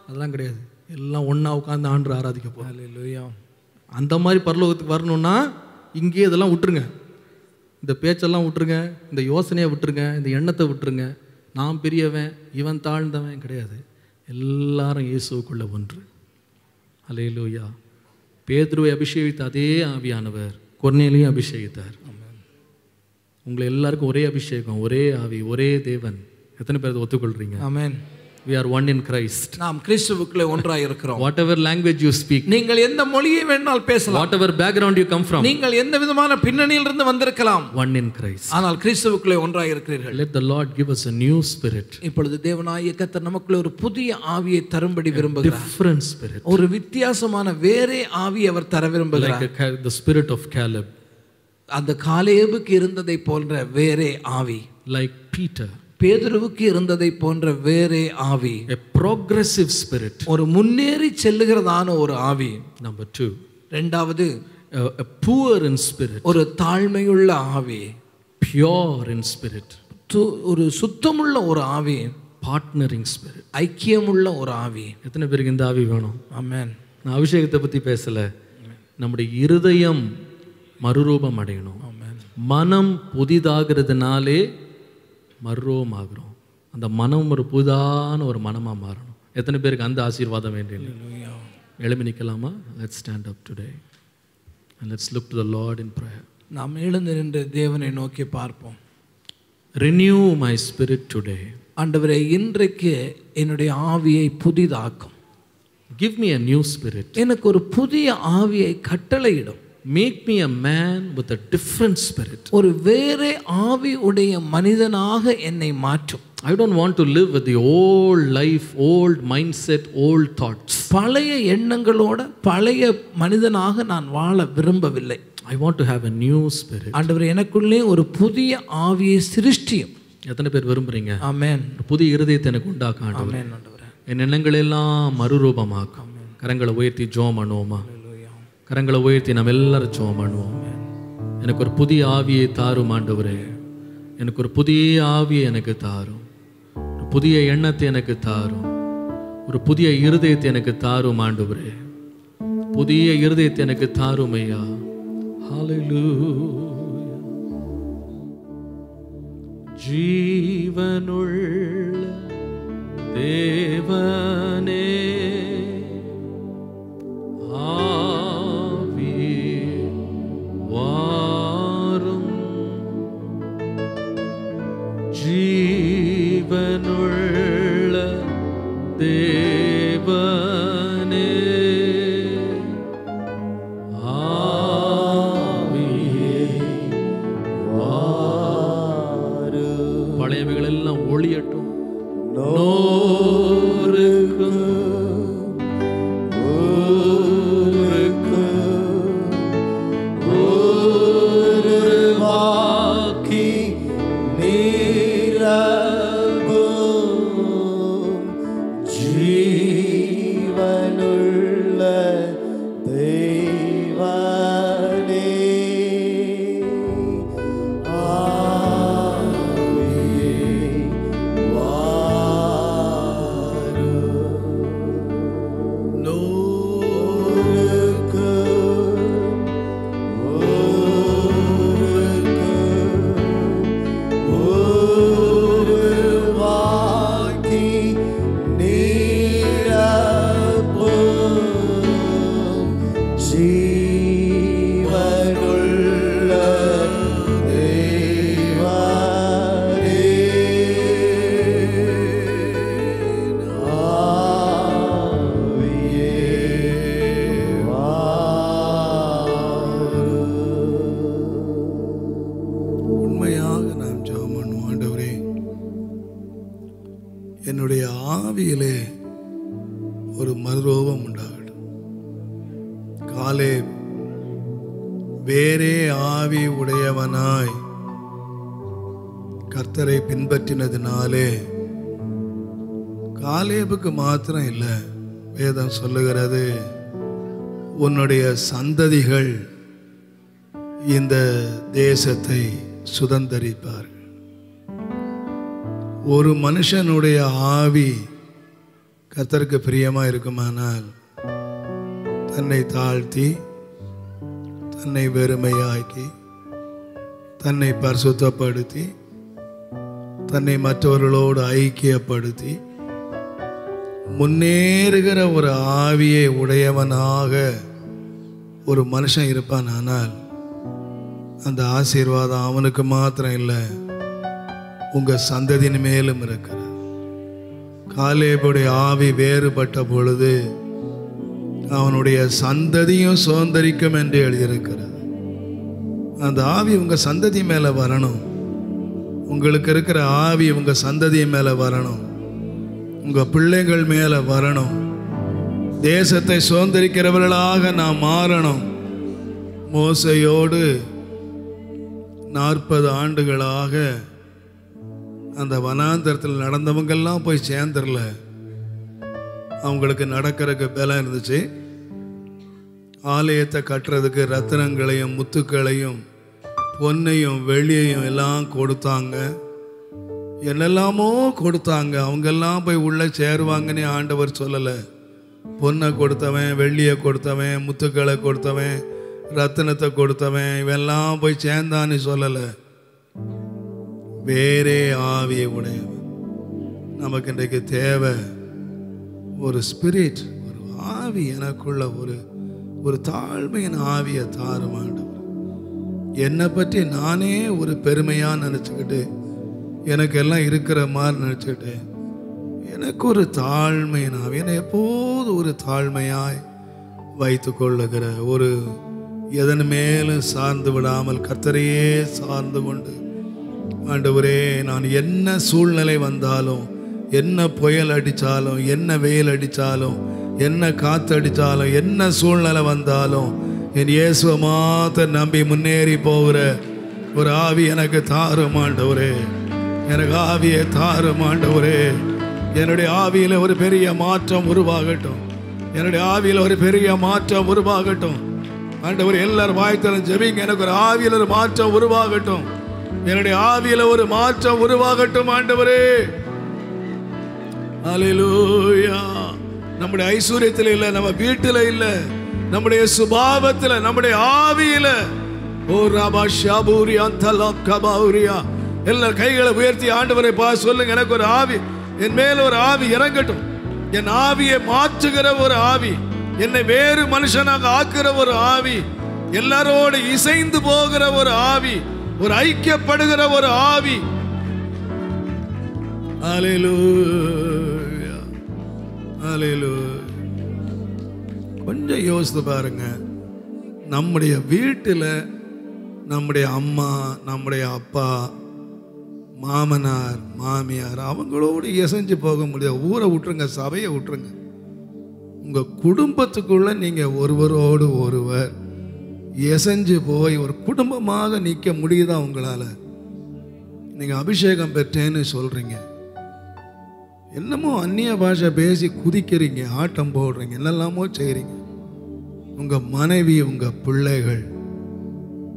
அதெல்லாம் கிடையாது. எல்லாம் ஒன்றா உட்காந்து ஆண்டு ஆராதிக்க போகிறோம். அந்த மாதிரி பரலோகத்துக்கு வரணுன்னா இங்கேயே இதெல்லாம் விட்டுருங்க. இந்த பேச்செல்லாம் விட்டுருங்க, இந்த யோசனையை விட்டுருங்க, இந்த எண்ணத்தை விட்டுருங்க. நான் பெரியவன் இவன் தாழ்ந்தவன் கிடையாது. எல்லாரும் இயேசுக்குள்ள ஒன்று. அல்லேலூயா. பேதுருவை அபிஷேகித்த அதே ஆவியானவர் கொர்நேலியும் அபிஷேகித்தார். உங்களை எல்லாருக்கும் ஒரே அபிஷேகம், ஒரே ஆவி, ஒரே தேவன். எத்தனை பேர் ஒத்துக்கொள்றீங்க? ஆமென். We are one in Christ. நாம் கிறிஸ்துவுக்குள்ளே ஒன்றாய் இருக்கிறோம். Whatever language you speak, நீங்கள் எந்த மொழியை வேணால் பேசலாம். Whatever background you come from, நீங்கள் எந்த விதமான பின்னணியிலிருந்து வந்திருக்கலாம். One in Christ. ஆனால் கிறிஸ்துவுக்குள்ளே ஒன்றாய் இருக்கிறீர்கள். Let the Lord give us a new spirit. இப்பொழுது தேவனாகிய கர்த்தர் நமக்குள்ள ஒரு புதிய ஆவியை தரும்படி விரும்புகிறார். Different spirit. ஒரு வித்தியாசமான வேறே ஆவி அவர் தர விரும்புகிறார். Like the spirit of Caleb. அந்த காலேபுக்கு இருந்ததை போன்ற வேறே ஆவி. Like Peter. பேதுருவுக்கு இருந்ததை போன்ற வேறே ஆவி. A progressive spirit. ஒரு முன்னேறி செல்லுகிறதான ஒரு ஆவி. Number 2. இரண்டாவது a poor in spirit. ஒரு தாழ்மையுள்ள ஆவி. Pure in spirit. ஒரு சுத்தமுள்ள ஒரு ஆவி. Partnering spirit. ஐக்கியமுள்ள ஒரு ஆவி. எத்தனை பேருக்கு இந்த ஆவி வேணும்? ஆமென். நான் அபிஷேகத்தை பற்றி பேசல. நம்முடைய இருதயம் மறுரூபம் அடையணும். மனம் புதிதாகிறதுனாலே மறுரூபம் ஆகிறோம். அந்த மனம் ஒரு புதான ஒரு மனமாக மாறணும். எத்தனை பேருக்கு அந்த ஆசீர்வாதம் வேண்டியது? எழுமி நிற்கலாமா? Let's stand up today and let's look to the Lord in prayer. நாம் எழுந்து நின்று தேவனை நோக்கி பார்ப்போம். Renew my spirit today. ஆண்டவரே, இன்றைக்கு என்னுடைய ஆவியை புதிதாக்கும். Give me a new spirit. எனக்கு ஒரு புதிய ஆவியை கட்டளையிடும். Make me a man with a different spirit. ஒரு வேறே ஆவி உடைய மனிதனாக என்னை மாற்றும். I don't want to live with the old life, old mindset, old thoughts. பழைய எண்ணங்களோட பழைய மனிதனாக நான் வாழ விரும்பவில்லை. I want to have a new spirit. ஆண்டவரே, எனக்குள்ளே ஒரு புதிய ஆவியை சிருஷ்டியும். எத்தனை பேர் விரும்புறீங்க? ஆமென். புதிய இருதயத்தை எனக்கு உண்டாக்க ஆண்டவரே. ஆமென் ஆண்டவரே. என் எண்ணங்கள் எல்லாம் மறுரூபமாக்கும். கரங்களை உயர்த்தி ஜெபம் பண்ணுவோமா? கரங்களை உயர்த்தி நம்ம எல்லாரும் ஜெபம் பண்ணுவோம். எனக்கு ஒரு புதிய ஆவியை தாரும் ஆண்டவரே. எனக்கு ஒரு புதிய ஆவியை எனக்கு தாரும். ஒரு புதிய எண்ணத்தை எனக்கு தாரும். ஒரு புதிய இருதயத்தை எனக்கு தாரும் ஆண்டவரே. புதிய இருதயத்தை எனக்கு தாரும் ஐயா. ஹல்லேலூயா. ஜீவனுள்ள தேவனே, வாரும் ஜீவனுள்ள தேவனே, ஆவியே வாரும். பழையவைகள் எல்லாம் ஒளியட்டும். நோருக்கும் என்னுடைய ஆவியிலே ஒரு மறுரூபம் உண்டாகட்டும். காலேப் வேறே ஆவி உடையவனாய் கர்த்தரை பின்பற்றினதினாலே காலேபுக்கு மாத்திரம் இல்லை, வேதம் சொல்லுகிறது, உன்னுடைய சந்ததிகள் இந்த தேசத்தை சுதந்தரிப்பார்கள். ஒரு மனுஷனுடைய ஆவி கர்த்தருக்கு பிரியமா இருக்குமானால் தன்னை தாழ்த்தி, தன்னை வெறுமையாக்கி, தன்னை பரிசுத்தப்படுத்தி, தன்னை மற்றவர்களோடு ஐக்கியப்படுத்தி முன்னேறுகிற ஒரு ஆவியை உடையவனாக ஒரு மனுஷன் இருப்பானால் அந்த ஆசீர்வாதம் அவனுக்கு மாத்திரம் இல்லை, உங்க சந்ததியின் மேலும் இருக்கிறது. காலேபுடைய ஆவி வேறுபட்ட பொழுது அவனுடைய சந்ததியும் சுதந்தரிக்கும் என்று எழுதியிருக்கிறது. அந்த ஆவி உங்க சந்ததி மேல வரணும். உங்களுக்கு இருக்கிற ஆவி உங்க சந்ததி மேல வரணும், உங்க பிள்ளைகள் மேல வரணும். தேசத்தை சுதந்தரிக்கிறவர்களாக நாம் மாறணும். மோசையோடு 40 ஆண்டுகளாக அந்த வனாந்தரத்தில் நடந்தவங்கெல்லாம் போய் சேர்ந்துடல. அவங்களுக்கு நடக்கிறதுக்கு பலம் இருந்துச்சு. ஆலயத்தை கட்டுறதுக்கு ரத்தினங்களையும் முத்துக்களையும் பொன்னையும் வெள்ளியையும் எல்லாம் கொடுத்தாங்க, என்னெல்லாமோ கொடுத்தாங்க. அவங்கெல்லாம் போய் உள்ளே சேருவாங்கன்னு ஆண்டவர் சொல்லலை. பொன்னை கொடுத்தவன், வெள்ளியை கொடுத்தவன், முத்துக்களை கொடுத்தவன், ரத்தினத்தை கொடுத்தவன் இவெல்லாம் போய் சேர்ந்தான்னு சொல்லலை. வேறே ஆவியை உடையவன். நமக்கு இன்றைக்கு தேவை ஒரு ஸ்பிரிட், ஒரு ஆவி, எனக்குள்ள ஒரு தாழ்மையின் ஆவியை தாரும் ஆண்டவர். என்னை பற்றி நானே ஒரு பெருமையாக நினச்சிக்கிட்டு, எனக்கு எல்லாம் இருக்கிற மாதிரி நினச்சிக்கிட்டு, எனக்கு ஒரு தாழ்மையின் ஆவி, என்னை எப்போது ஒரு தாழ்மையாய் வைத்து கொள்ளுகிற ஒரு எதன் மேலும் சார்ந்து விடாமல் கர்த்தரையே சார்ந்து கொண்டு, ஆண்டவரே நான் என்ன சூழ்நிலை வந்தாலும், என்ன புயல் அடித்தாலும், என்ன வெயில் அடித்தாலும், என்ன காற்று அடித்தாலும், என்ன சூழ்நிலை வந்தாலும் என் இயேசுவை மாத்திரம் நம்பி முன்னேறி போகிற ஒரு ஆவி எனக்கு தாரும் ஆண்டவரே. எனக்கு ஆவியை தாரும் ஆண்டவரே. என்னுடைய ஆவியில் ஒரு பெரிய மாற்றம் உருவாகட்டும். என்னுடைய ஆவியில் ஒரு பெரிய மாற்றம் உருவாகட்டும் ஆண்டவர். எல்லாரும் வாய்த்தலும் ஜெபிங்க. எனக்கு ஒரு ஆவியில் ஒரு மாற்றம் உருவாகட்டும். என்னுடைய ஆவியில் ஒரு மாற்றம் உருவாகட்டும் ஆண்டவரே. அல்லேலூயா. நம்முடைய ஐஸ்வர்யத்தில் இல்லை, நம்ம வீட்டில் இல்லை, நம்முடைய சுபாவத்தில், நம்முடைய ஆவியில. ஓ ராபா ஷாபூரியா தலக் கபௌரியா. எல்லா கைகளை உயர்த்தி ஆண்டவரை சொல்லுங்க, எனக்கு ஒரு ஆவி, என் மேல ஒரு ஆவி இறங்கட்டும். என் ஆவியை மாற்றுகிற ஒரு ஆவி, என்னை வேறு மனுஷனாக ஆக்குற ஒரு ஆவி, எல்லாரோடு இசைந்து போகிற ஒரு ஆவி, ஒரு ஐக்கியப்படுகிற ஒரு ஆவி. அல்லேலூயா, அல்லேலூயா. கொஞ்சம் யோசித்து பாருங்க. நம்முடைய வீட்டில் நம்முடைய அம்மா, நம்முடைய அப்பா, மாமனார், மாமியார், அவங்களோடு இசைஞ்சு போக முடியாது. ஊரை விட்டுருங்க, சபையை விட்டுருங்க. உங்கள் குடும்பத்துக்குள்ள நீங்கள் ஒருவரோடு ஒருவர் இசைஞ்சு போய் ஒரு குடும்பமாக நிற்க முடியுதா உங்களால்? நீங்கள் அபிஷேகம் பெற்றேன்னு சொல்கிறீங்க, என்னமோ அந்நிய பாஷை பேசி குதிக்கிறீங்க, ஆட்டம் போடுறீங்க, என்னெல்லாமோ செய்கிறீங்க. உங்கள் மனைவி, உங்கள் பிள்ளைகள்,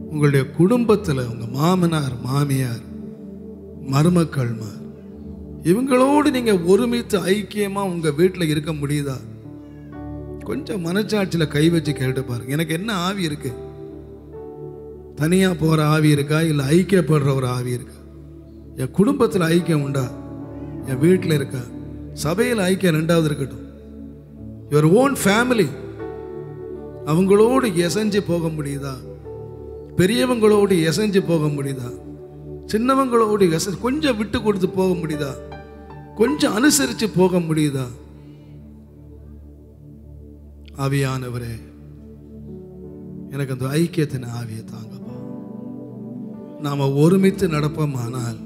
உங்களுடைய குடும்பத்தில் உங்கள் மாமனார், மாமியார், மருமக்கள்மார், இவங்களோடு நீங்கள் ஒருமித்து ஐக்கியமாக உங்கள் வீட்டில் இருக்க முடியுதா? கொஞ்சம் மனச்சாட்சியில் கை வச்சு கேட்டு பாருங்க. எனக்கு என்ன ஆவி இருக்கு? தனியாக போகிற ஆவி இருக்கா, இல்லை ஐக்கியப்படுற ஒரு ஆவி இருக்கா? என் குடும்பத்தில் ஐக்கியம் உண்டா? என் வீட்டில் இருக்கா? சபையில் ஐக்கியம் ரெண்டாவது இருக்கட்டும். யுவர் ஓன் ஃபேமிலி, அவங்களோடு எசைஞ்சு போக முடியுதா? பெரியவங்களோடு எசைஞ்சு போக முடியுதா? சின்னவங்களோடு கொஞ்சம் விட்டு கொடுத்து போக முடியுதா? கொஞ்சம் அனுசரித்து போக முடியுதா? ஆவியானவரே, எனக்கு அந்த ஐக்கியத்தின் ஆவியை தாங்கப்பா. நாம ஒருமித்து நடப்போமானால்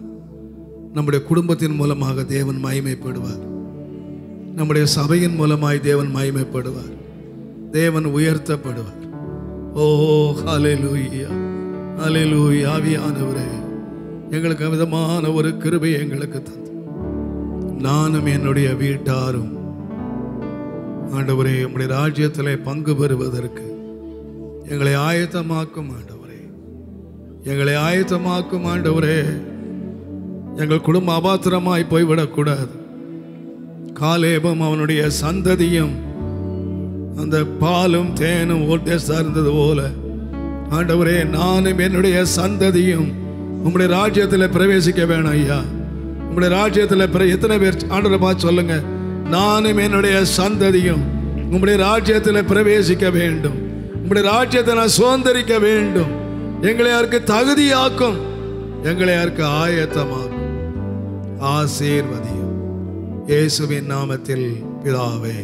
நம்முடைய குடும்பத்தின் மூலமாக தேவன் மகிமைப்படுவார். நம்முடைய சபையின் மூலமாய் தேவன் மகிமைப்படுவார். தேவன் உயர்த்தப்படுவார். ஓ ஹல்லேலூயா, ஹல்லேலூயா. ஆவியானவரே, எங்களுக்கு விதமான ஒரு கிருபை எங்களுக்கு தந்து, நானும் என்னுடைய வீட்டாரும் ஆண்டவரே, உம்முடைய ராஜ்யத்திலே பங்கு பெறுவதற்கு எங்களை ஆயத்தமாக்கும் ஆண்டவரே, எங்களை ஆயத்தமாக்கும் ஆண்டவரே. எங்கள் குடும்ப அபாத்திரமாய் போய்விடக்கூடாது. காலேபும் அவனுடைய சந்ததியும் அந்த பாலும் தேனும் ஓட்டை சார்ந்தது போல ஆண்டவரே, நானும் என்னுடைய சந்ததியும் உம்முடைய ராஜ்யத்தில் பிரவேசிக்க வேணும் ஐயா. உம்முடைய ராஜ்யத்தில் எத்தனை பேர் ஆண்டவரை பார்த்து சொல்லுங்க, நானும் என்னுடைய சந்ததியும் உம்முடைய ராஜ்யத்தில் பிரவேசிக்க வேண்டும். உம்முடைய ராஜ்யத்தை நான் சுதந்திரிக்க வேண்டும். எங்களை யாருக்கு தகுதியாக்கும், எங்களை யாருக்கு ஆயத்தமாக்கும். ஆசீர்வதியும் இயேசுவின் நாமத்தில் பிதாவே.